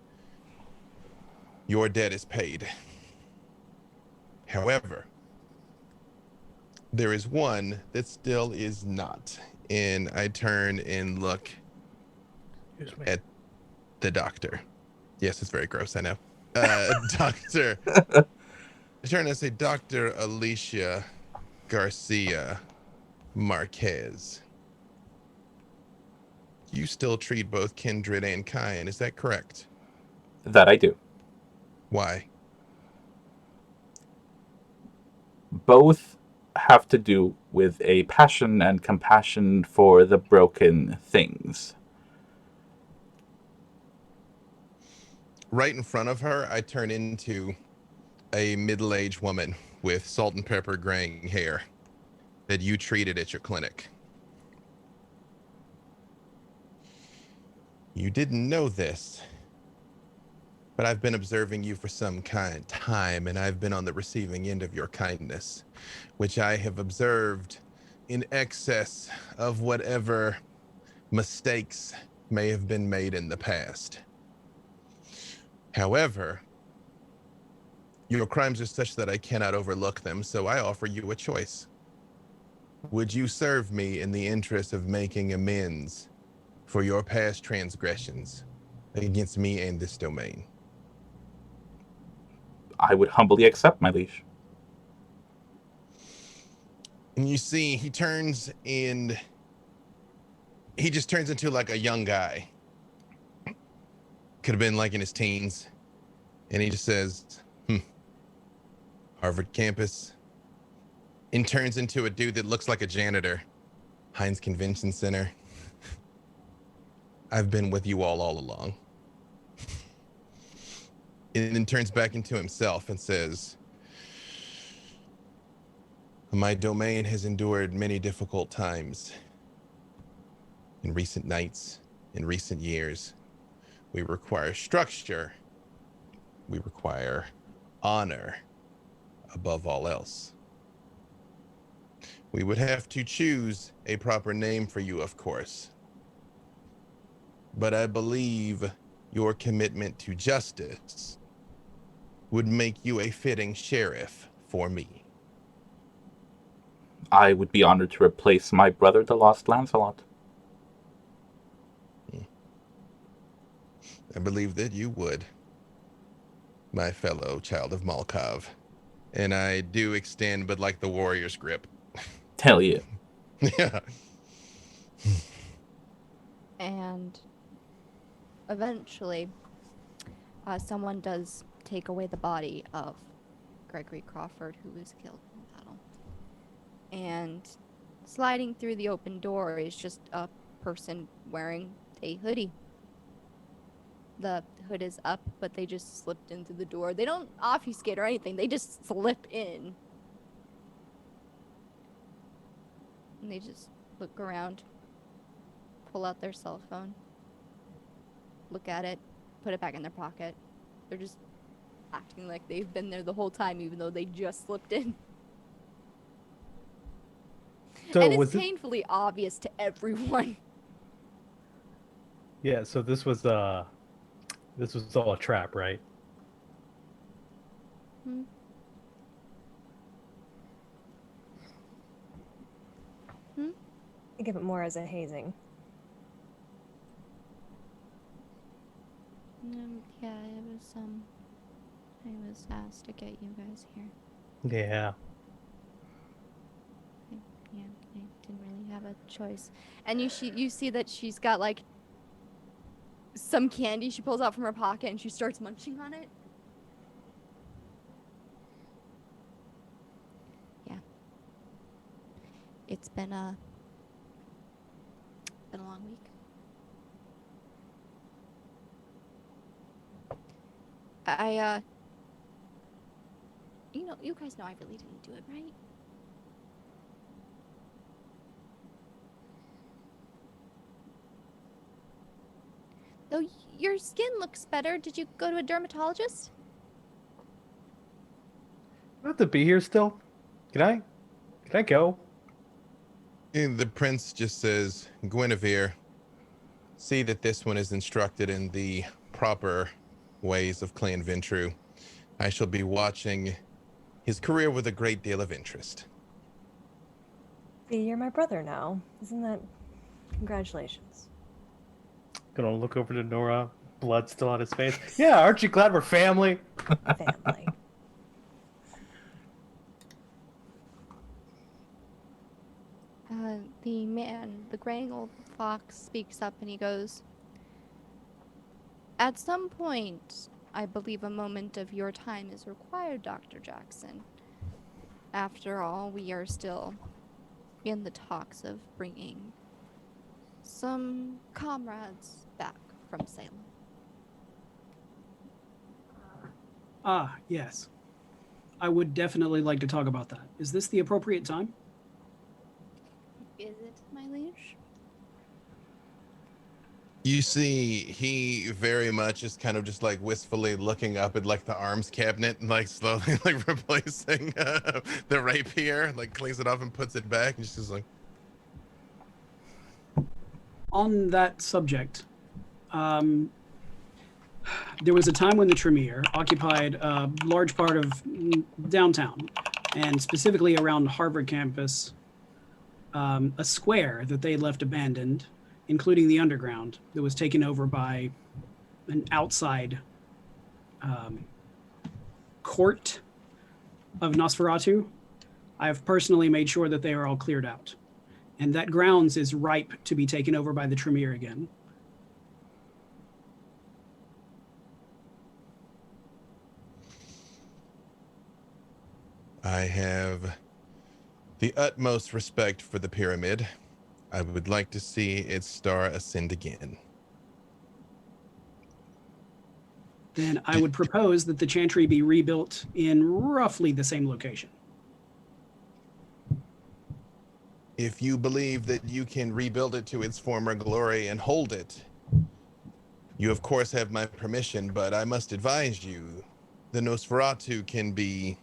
Speaker 6: your debt is paid. However, there is one that still is not. And I turn and look at the doctor. Yes, it's very gross, I know. Doctor. I turn and say, Dr. Alicia Garcia Marquez. You still treat both Kindred and Kyan, is that correct?
Speaker 1: That I do.
Speaker 6: Why?
Speaker 1: Both have to do with a passion and compassion for the broken things.
Speaker 6: Right in front of her, I turn into a middle-aged woman with salt and pepper graying hair that you treated at your clinic. You didn't know this, but I've been observing you for some time, and I've been on the receiving end of your kindness, which I have observed in excess of whatever mistakes may have been made in the past. However, your crimes are such that I cannot overlook them, so I offer you a choice. Would you serve me in the interest of making amends for your past transgressions against me and this domain?
Speaker 1: I would humbly accept, my liege.
Speaker 6: And you see, he turns and he just turns into like a young guy. Could have been like in his teens. And he just says, Harvard campus. And turns into a dude that looks like a janitor. Heinz Convention Center. I've been with you all along. And then turns back into himself and says, my domain has endured many difficult times. In recent nights, in recent years, we require structure. We require honor above all else. We would have to choose a proper name for you, of course. But I believe your commitment to justice would make you a fitting sheriff for me.
Speaker 1: I would be honored to replace my brother, the Lost Lancelot.
Speaker 6: I believe that you would, my fellow child of Malkov. And I do extend, but like the warrior's grip.
Speaker 1: Hell yeah.
Speaker 6: Yeah.
Speaker 2: And eventually, someone does take away the body of Gregory Crawford, who was killed in battle. And sliding through the open door is just a person wearing a hoodie. The hood is up, but they just slipped into the door. They don't obfuscate or anything. They just slip in. And they just look around, pull out their cell phone, look at it, put it back in their pocket. They're just acting like they've been there the whole time, even though they just slipped in.
Speaker 7: So
Speaker 2: and it's
Speaker 7: was it?
Speaker 2: painfully obvious to everyone.
Speaker 7: Yeah. So this was all a trap, right?
Speaker 2: Hmm.
Speaker 3: Think of it more as a hazing.
Speaker 2: was asked to get you guys here.
Speaker 7: Yeah.
Speaker 2: Yeah, I didn't really have a choice. And you see that she's got like some candy she pulls out from her pocket and she starts munching on it. Yeah. It's been a long week. You guys know I really didn't do it, right? Though your skin looks better, did you go to a dermatologist?
Speaker 7: I have to be here still. Can I go?
Speaker 6: And the prince just says, Guinevere, see that this one is instructed in the proper ways of Clan Ventru. I shall be watching his career with a great deal of interest.
Speaker 3: See, you're my brother now. Isn't that... Congratulations.
Speaker 7: Gonna look over to Nora, blood still on his face. Yeah, aren't you glad we're family?
Speaker 3: Family.
Speaker 2: The man, the graying old fox, speaks up and he goes, "At some point, I believe a moment of your time is required, Dr. Jackson. After all, we are still in the talks of bringing some comrades back from Salem."
Speaker 4: Ah, yes. I would definitely like to talk about that. Is this the appropriate time?
Speaker 2: Is it, my liege?
Speaker 6: You see, he very much is kind of just like wistfully looking up at like the arms cabinet and like slowly like replacing the rapier, like cleans it off and puts it back and just like.
Speaker 4: On that subject, there was a time when the Tremere occupied a large part of downtown, and specifically around Harvard campus, a square that they left abandoned, including the underground, that was taken over by an outside court of Nosferatu. I have personally made sure that they are all cleared out, and that grounds is ripe to be taken over by the Tremere again.
Speaker 6: I have the utmost respect for the pyramid. I would like to see its star ascend again.
Speaker 4: Then I would propose that the Chantry be rebuilt in roughly the same location.
Speaker 6: If you believe that you can rebuild it to its former glory and hold it, you of course have my permission, but I must advise you, the Nosferatu can be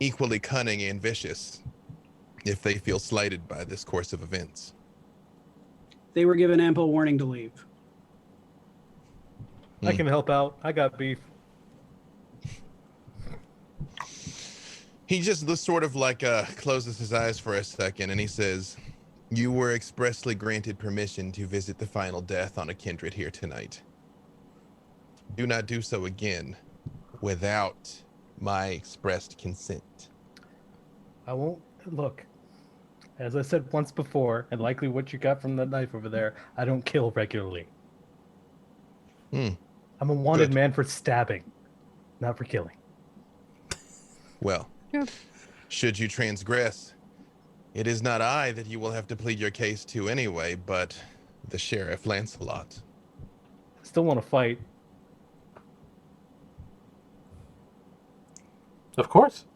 Speaker 6: equally cunning and vicious if they feel slighted by this course of events.
Speaker 4: They were given ample warning to leave.
Speaker 7: I can help out. I got beef.
Speaker 6: He just sort of like closes his eyes for a second and he says, you were expressly granted permission to visit the final death on a kindred here tonight. Do not do so again without my expressed consent.
Speaker 7: I won't. Look, as I said once before, and likely what you got from that knife over there, I don't kill regularly. I'm a wanted man for stabbing, not for killing.
Speaker 6: Well, should you transgress, it is not I that you will have to plead your case to anyway, but the Sheriff Lancelot.
Speaker 7: I still want to fight.
Speaker 1: Of course.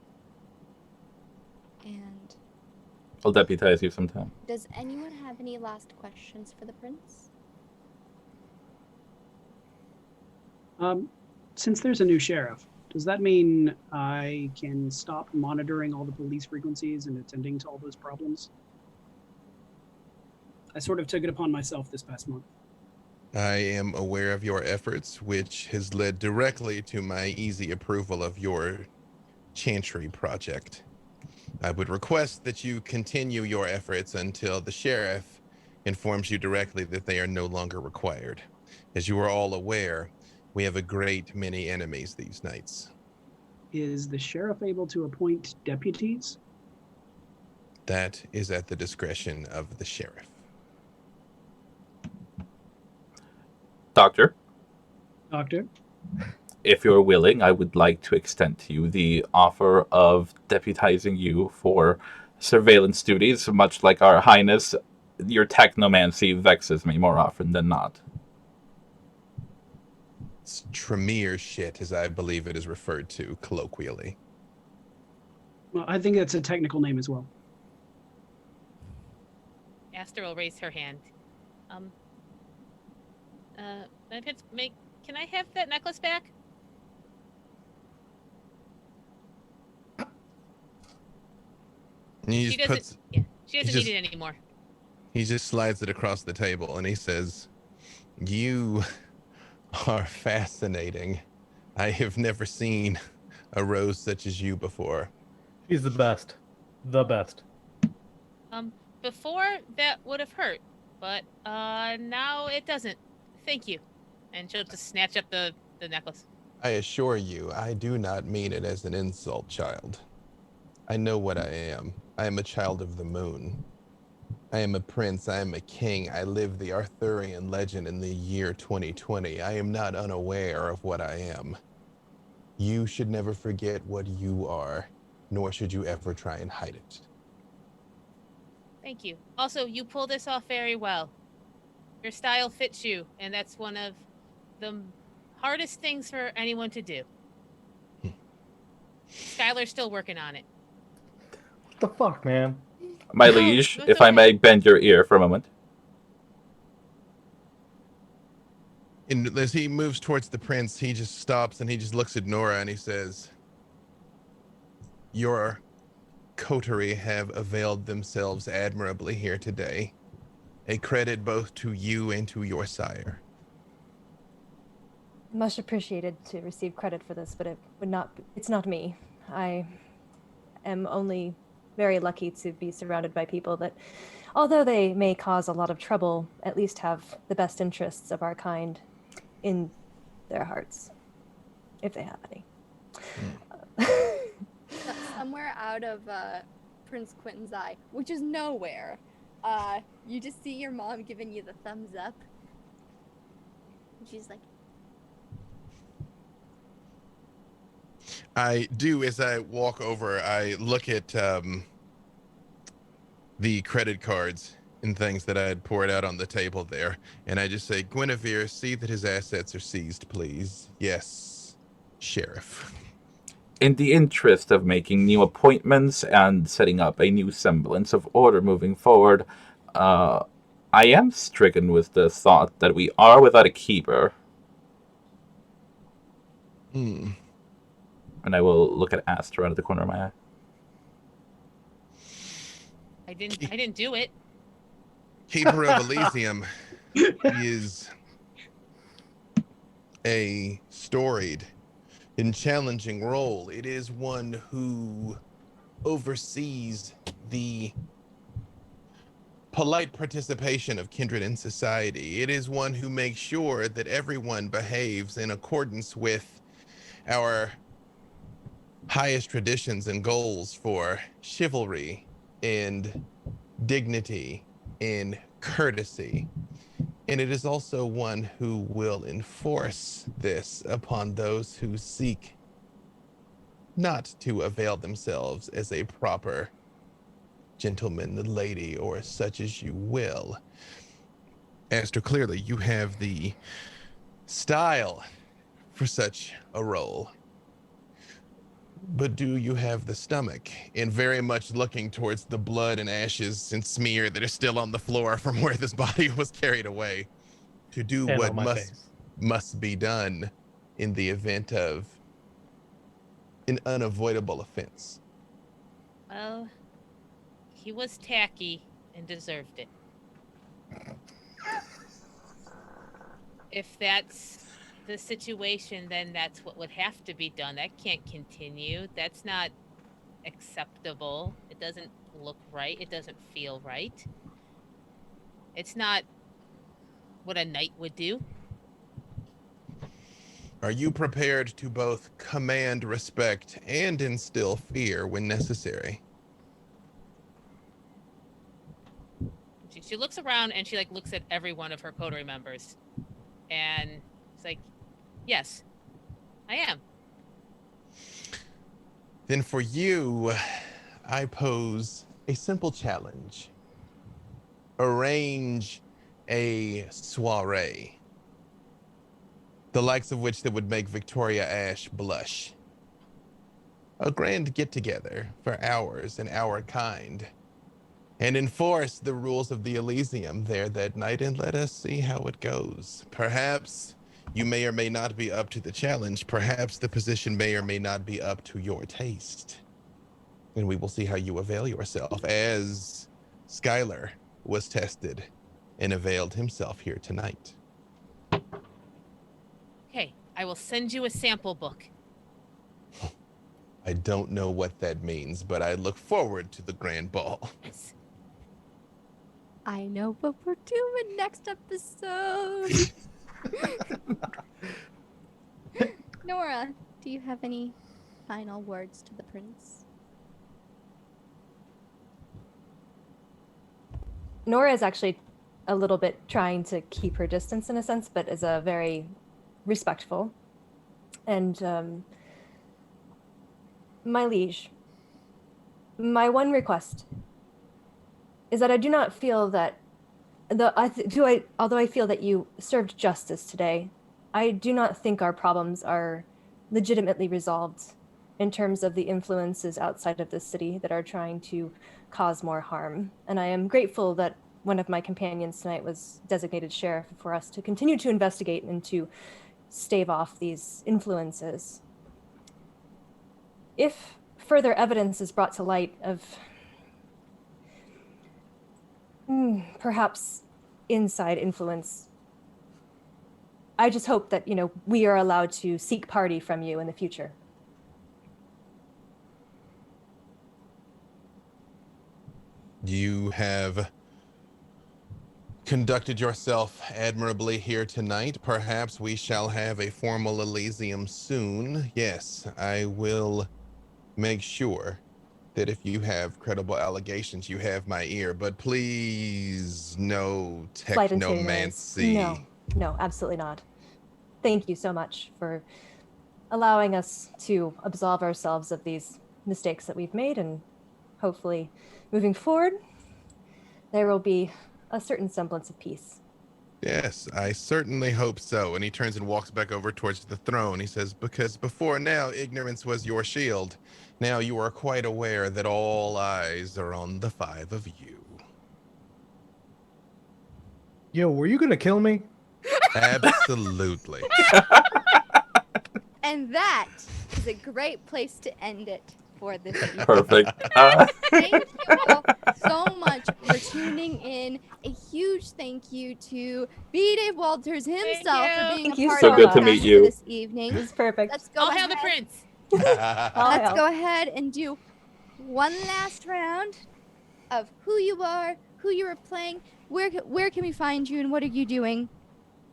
Speaker 2: And
Speaker 1: I'll deputize you sometime.
Speaker 2: does anyone have any last questions for the prince?
Speaker 4: Since there's a new sheriff, does that mean I can stop monitoring all the police frequencies and attending to all those problems? I sort of took it upon myself this past month.
Speaker 6: I am aware of your efforts, which has led directly to my easy approval of your Chantry project. I would request that you continue your efforts until the sheriff informs you directly that they are no longer required. As you are all aware, We have a great many enemies these nights.
Speaker 4: Is the sheriff able to appoint deputies?
Speaker 6: That is at the discretion of the sheriff.
Speaker 1: Doctor,
Speaker 4: Doctor?
Speaker 1: if you're willing, I would like to extend to you the offer of deputizing you for surveillance duties. Much like Our Highness, your technomancy vexes me more often than not.
Speaker 6: It's Tremere shit, as I believe it is referred to colloquially.
Speaker 4: Well, I think that's a technical name as well.
Speaker 5: Aster will raise her hand. Can I have that necklace back?
Speaker 6: And he
Speaker 5: She
Speaker 6: just
Speaker 5: doesn't. Yeah, she doesn't need it anymore.
Speaker 6: He just slides it across the table and he says, "You are fascinating. I have never seen a rose such as you before."
Speaker 7: She's the best. The best.
Speaker 5: Before that would have hurt, but now it doesn't. Thank you. And she'll just snatch up the necklace.
Speaker 6: I assure you, I do not mean it as an insult, child. I know what I am. I am a child of the moon. I am a prince. I am a king. I live the Arthurian legend in the year 2020. I am not unaware of what I am. You should never forget what you are, nor should you ever try and hide it.
Speaker 5: Thank you. Also, you pull this off very well. Your style fits you, and that's one of the hardest things for anyone to do. Skylar's still working on it.
Speaker 7: What the fuck, man?
Speaker 1: My
Speaker 5: No,
Speaker 1: liege,
Speaker 5: that's
Speaker 1: if I
Speaker 5: okay.
Speaker 1: may bend your ear for a moment.
Speaker 6: And as he moves towards the prince, he just stops and he just looks at Nora and he says, "Your coterie have availed themselves admirably here today. A credit both to you and to your sire."
Speaker 3: Much appreciated to receive credit for this, but it's not me. I am only very lucky to be surrounded by people that, although they may cause a lot of trouble, at least have the best interests of our kind in their hearts, if they have any.
Speaker 2: Somewhere out of Prince Quentin's eye, which is nowhere, you just see your mom giving you the thumbs up. And she's like,
Speaker 6: I do, as I walk over, I look at the credit cards and things that I had poured out on the table there, and I just say, "Guinevere, see that his assets are seized, please." "Yes, Sheriff."
Speaker 1: In the interest of making new appointments and setting up a new semblance of order moving forward, I am stricken with the thought that we are without a keeper. And I will look at Aster out of the corner of my eye.
Speaker 5: I didn't do it.
Speaker 6: Keeper of Elysium is a storied and challenging role. It is one who oversees the polite participation of kindred in society. It is one who makes sure that everyone behaves in accordance with our highest traditions and goals for chivalry and dignity and courtesy. And it is also one who will enforce this upon those who seek not to avail themselves as a proper gentleman, lady, or such as you will. Aster, clearly you have the style for such a role. But do you have the stomach? And very much looking towards the blood and ashes and smear that are still on the floor from where this body was carried away, to do
Speaker 7: And
Speaker 6: what
Speaker 7: on my face.
Speaker 6: must be done in the event of an unavoidable offense.
Speaker 5: Well, he was tacky and deserved it. If that's the situation, then that's what would have to be done. That can't continue. That's not acceptable. It doesn't look right. It doesn't feel right. It's not what a knight would do.
Speaker 6: Are you prepared to both command respect and instill fear when necessary?
Speaker 5: She looks around and she looks at every one of her coterie members, and it's like, yes, I am.
Speaker 6: Then for you, I pose a simple challenge. Arrange a soiree, the likes of which that would make Victoria Ash blush. A grand get-together for ours and our kind, and enforce the rules of the Elysium there that night, and let us see how it goes. Perhaps you may or may not be up to the challenge. Perhaps the position may or may not be up to your taste. And we will see how you avail yourself, as Skylar was tested and availed himself here tonight.
Speaker 5: Okay, I will send you a sample book.
Speaker 6: I don't know what that means, but I look forward to the grand ball.
Speaker 5: Yes.
Speaker 2: I know what we're doing next episode. Nora, do you have any final words to the prince?
Speaker 3: Nora is actually a little bit trying to keep her distance in a sense, but is a very respectful. And my liege, my one request is that I do not feel that although I feel that you served justice today, I do not think our problems are legitimately resolved in terms of the influences outside of the city that are trying to cause more harm. And I am grateful that one of my companions tonight was designated sheriff for us to continue to investigate and to stave off these influences. If further evidence is brought to light of perhaps inside influence, I just hope that, we are allowed to seek party from you in the future.
Speaker 6: You have conducted yourself admirably here tonight. Perhaps we shall have a formal Elysium soon. Yes, I will make sure that if you have credible allegations, you have my ear. But please, no
Speaker 3: Slight insinuations.
Speaker 6: technomancy.
Speaker 3: No, absolutely not. Thank you so much for allowing us to absolve ourselves of these mistakes that we've made, and hopefully moving forward, there will be a certain semblance of peace.
Speaker 6: Yes, I certainly hope so. And he turns and walks back over towards the throne. He says, because before now, ignorance was your shield. Now you are quite aware that all eyes are on the five of you.
Speaker 7: Yo, were you gonna kill me?
Speaker 6: Absolutely.
Speaker 2: And that is a great place to end it for this evening.
Speaker 1: Perfect.
Speaker 2: Thank you all so much for tuning in. A huge thank you to B. Dave Walters himself for being
Speaker 3: Thank
Speaker 2: a
Speaker 3: you
Speaker 2: part
Speaker 3: so
Speaker 2: of our
Speaker 3: much.
Speaker 1: So good to meet
Speaker 2: discussion
Speaker 1: you.
Speaker 2: this evening.
Speaker 3: It's perfect.
Speaker 2: Let's go
Speaker 5: All
Speaker 2: ahead.
Speaker 5: hail the prince.
Speaker 2: Let's go ahead and do one last round of who you are, who you are playing, where can we find you, and what are you doing?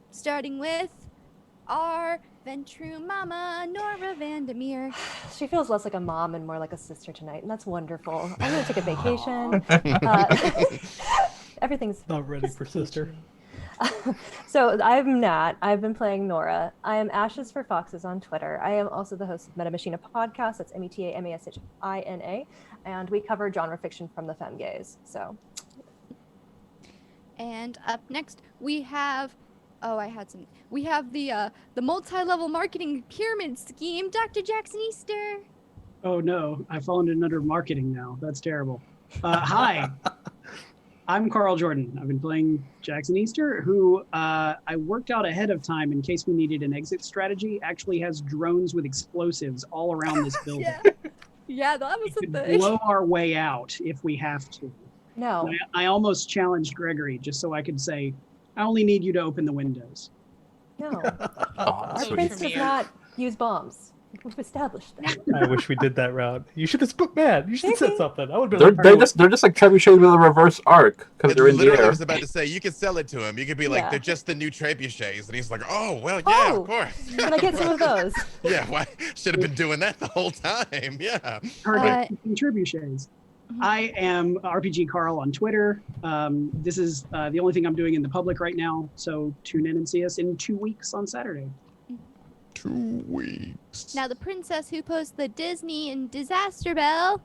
Speaker 2: Starting with our Ventru Mama, Nora Vandermeer.
Speaker 3: She feels less like a mom and more like a sister tonight, and that's wonderful. I'm going to take a vacation. Everything's
Speaker 7: Not ready for sister.
Speaker 3: So I'm Nat. I've been playing Nora. I am Ashes for Foxes on Twitter. I am also the host of Meta Machina podcast. That's METAMASHINA, and we cover genre fiction from the femme gaze. So,
Speaker 2: and up next we have we have the multi-level marketing pyramid scheme, Dr. Jackson Easter.
Speaker 4: Oh no, I've fallen under marketing now. That's terrible. Hi, I'm Carl Jordan. I've been playing Jackson Easter, who I worked out ahead of time in case we needed an exit strategy. Actually has drones with explosives all around this building.
Speaker 2: Yeah, that was
Speaker 4: We
Speaker 2: a
Speaker 4: could
Speaker 2: thing.
Speaker 4: blow our way out if we have to.
Speaker 3: no.
Speaker 4: And I almost challenged Gregory just so I could say, I only need you to open the windows.
Speaker 3: No.
Speaker 1: Oh,
Speaker 3: Our
Speaker 5: So
Speaker 3: prince does
Speaker 5: Tremere.
Speaker 3: not use bombs. We've established that.
Speaker 7: I wish we did that route. You should have You should have said something. I would be
Speaker 1: They're
Speaker 7: like,
Speaker 1: they're just like trebuchets with a reverse arc because
Speaker 6: I
Speaker 1: they're in the
Speaker 6: literally
Speaker 1: air.
Speaker 6: was about to say, you could sell it to him. You could be like,
Speaker 3: Yeah.
Speaker 6: they're just the new trebuchets. And he's like, oh, well, yeah,
Speaker 3: Oh,
Speaker 6: of course.
Speaker 3: Can I get some of those?
Speaker 6: Yeah, why should have been doing that the whole time. Yeah.
Speaker 4: Target trebuchets. I am RPG Carl on Twitter. This is the only thing I'm doing in the public right now. So tune in and see us in 2 weeks on Saturday.
Speaker 6: 2 weeks.
Speaker 2: Now the princess who posts the Disney and Disaster Bell.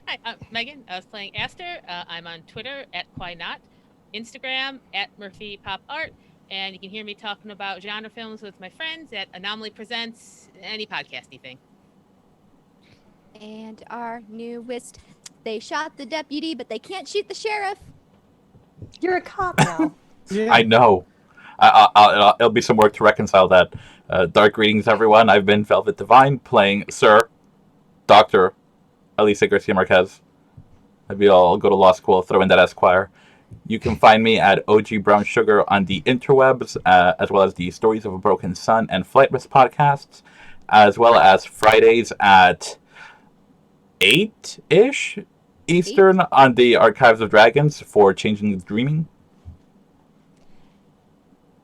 Speaker 5: Hi, I'm Megan. I was playing Aster. I'm on Twitter @QuiNot, Instagram @MurphyPopArt, and you can hear me talking about genre films with my friends at Anomaly Presents, any podcasty thing.
Speaker 2: And our newest, they shot the deputy, but they can't shoot the sheriff.
Speaker 3: You're a cop now.
Speaker 7: yeah.
Speaker 1: I know. It'll be some work to reconcile that. Dark greetings, everyone. I've been Velvet Divine, playing Sir Dr. Alicia Garcia Marquez. Maybe I'll go to law school, throw in that Esquire. You can find me at OG Brown Sugar on the interwebs, as well as the Stories of a Broken Sun and Flight Risk podcasts, as well as Fridays at 8-ish Eastern on the Archives of Dragons for Changing the Dreaming.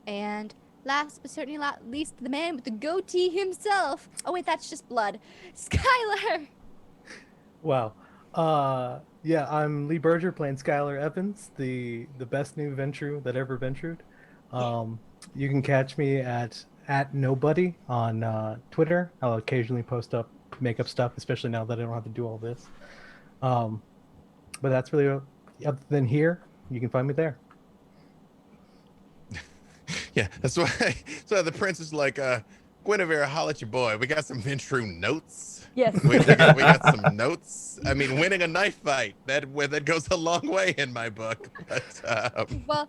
Speaker 2: And last but certainly not least, the man with the goatee himself. Oh wait, that's just blood. Skylar.
Speaker 7: Wow. Yeah, I'm Lee Berger playing Skylar Evans, the best new Ventru that ever ventured. You can catch me at Nobody on Twitter. I'll occasionally post up makeup stuff, especially now that I don't have to do all this. But that's really other than here. You can find me there.
Speaker 6: Yeah, that's why. So the prince is like, Guinevere, holla at your boy. We got some Ventru notes.
Speaker 3: Yes.
Speaker 6: We got some notes. I mean, winning a knife fight, that goes a long way in my book. But,
Speaker 2: Well,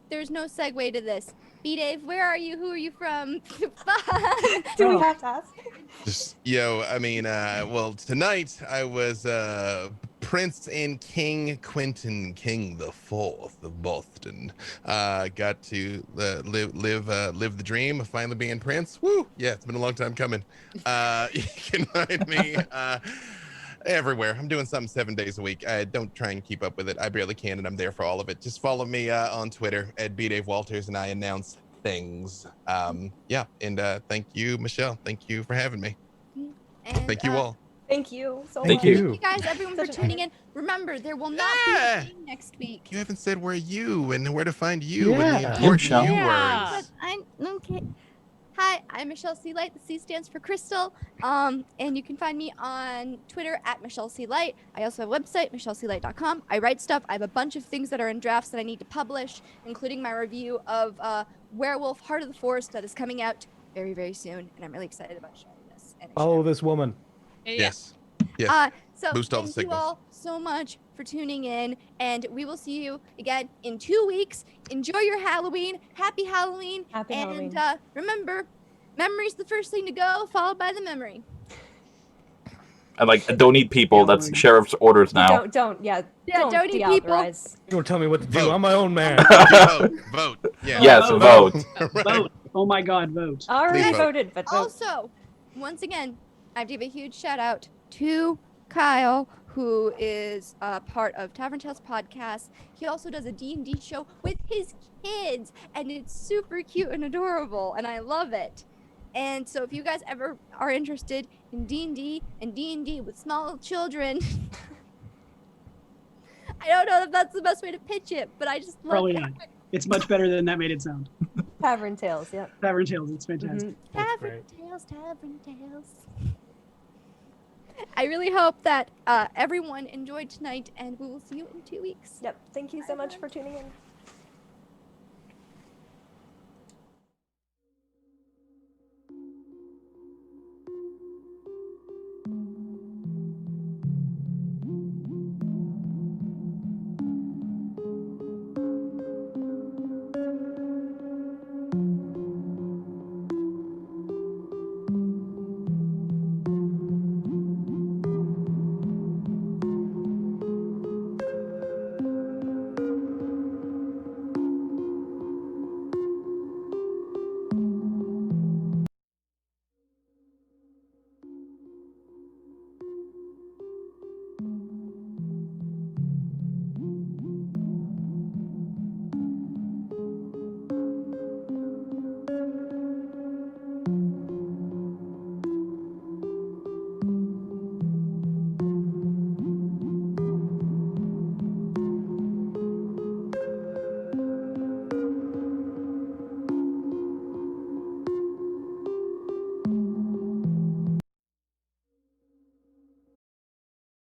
Speaker 2: there's no segue to this. B-Dave, where are you? Who are you from? Bye.
Speaker 3: Do we have to ask?
Speaker 6: just, I mean, well, tonight I was Prince and King Quentin, King the Fourth of Boston. Got to live the dream of finally being Prince. Woo! Yeah, it's been a long time coming. You can find me everywhere. I'm doing something 7 days a week. I don't try and keep up with it. I barely can, and I'm there for all of it. Just follow me on Twitter at @BDaveWalters, and I announce things. Yeah, and thank you, Michelle. Thank you for having me.
Speaker 2: And,
Speaker 6: Thank you all.
Speaker 3: Thank you so
Speaker 1: Thank
Speaker 3: much.
Speaker 1: you.
Speaker 2: Thank you guys, everyone, for
Speaker 3: Such an
Speaker 2: tuning in. Remember, there will not
Speaker 6: Yeah.
Speaker 2: be a game next week.
Speaker 6: You haven't said where you and where to find you and the
Speaker 7: Yeah.
Speaker 6: important
Speaker 1: Michelle.
Speaker 6: you
Speaker 5: Yeah.
Speaker 6: words.
Speaker 2: But I'm okay. Hi, I'm Michelle C. Light. The C stands for Crystal. And you can find me on Twitter at Michelle C. Light. I also have a website, michelleclight.com. I write stuff. I have a bunch of things that are in drafts that I need to publish, including my review of Werewolf Heart of the Forest that is coming out very, very soon. And I'm really excited about sharing this. And
Speaker 7: Follow this woman.
Speaker 6: Yes. Yes.
Speaker 2: So
Speaker 6: Boost all the
Speaker 2: thank you
Speaker 6: signals.
Speaker 2: all so much for tuning in, and we will see you again in 2 weeks. Enjoy your Halloween. Happy Halloween.
Speaker 3: Happy
Speaker 2: and
Speaker 3: Halloween.
Speaker 2: Remember, memory's the first thing to go, followed by the memory.
Speaker 1: And like, don't eat people. That's sheriff's orders now.
Speaker 3: Don't
Speaker 2: Yeah, don't eat people.
Speaker 3: deauthorize.
Speaker 7: You don't tell me what to do.
Speaker 6: Vote.
Speaker 7: I'm my own man.
Speaker 6: Vote. Yeah.
Speaker 1: Yes, vote.
Speaker 6: Right.
Speaker 4: Vote. Oh my God, vote.
Speaker 3: Already
Speaker 6: Please vote.
Speaker 3: voted, but vote.
Speaker 2: Also, once again, I have to give a huge shout out to Kyle, who is part of Tavern Tales podcast. He also does a D&D show with his kids, and it's super cute and adorable, and I love it. And so if you guys ever are interested in D&D and D&D with small children, I don't know if that's the best way to pitch it, but I just love
Speaker 4: Probably
Speaker 2: it.
Speaker 4: not. It's much better than that made it sound.
Speaker 3: Tavern Tales, yep.
Speaker 4: Tavern Tales, it's fantastic.
Speaker 3: Mhm.
Speaker 7: That's
Speaker 2: Tavern
Speaker 7: great.
Speaker 2: Tales, Tavern Tales. I really hope that everyone enjoyed tonight, and we will see you in 2 weeks.
Speaker 3: Yep. Thank you so much for tuning in.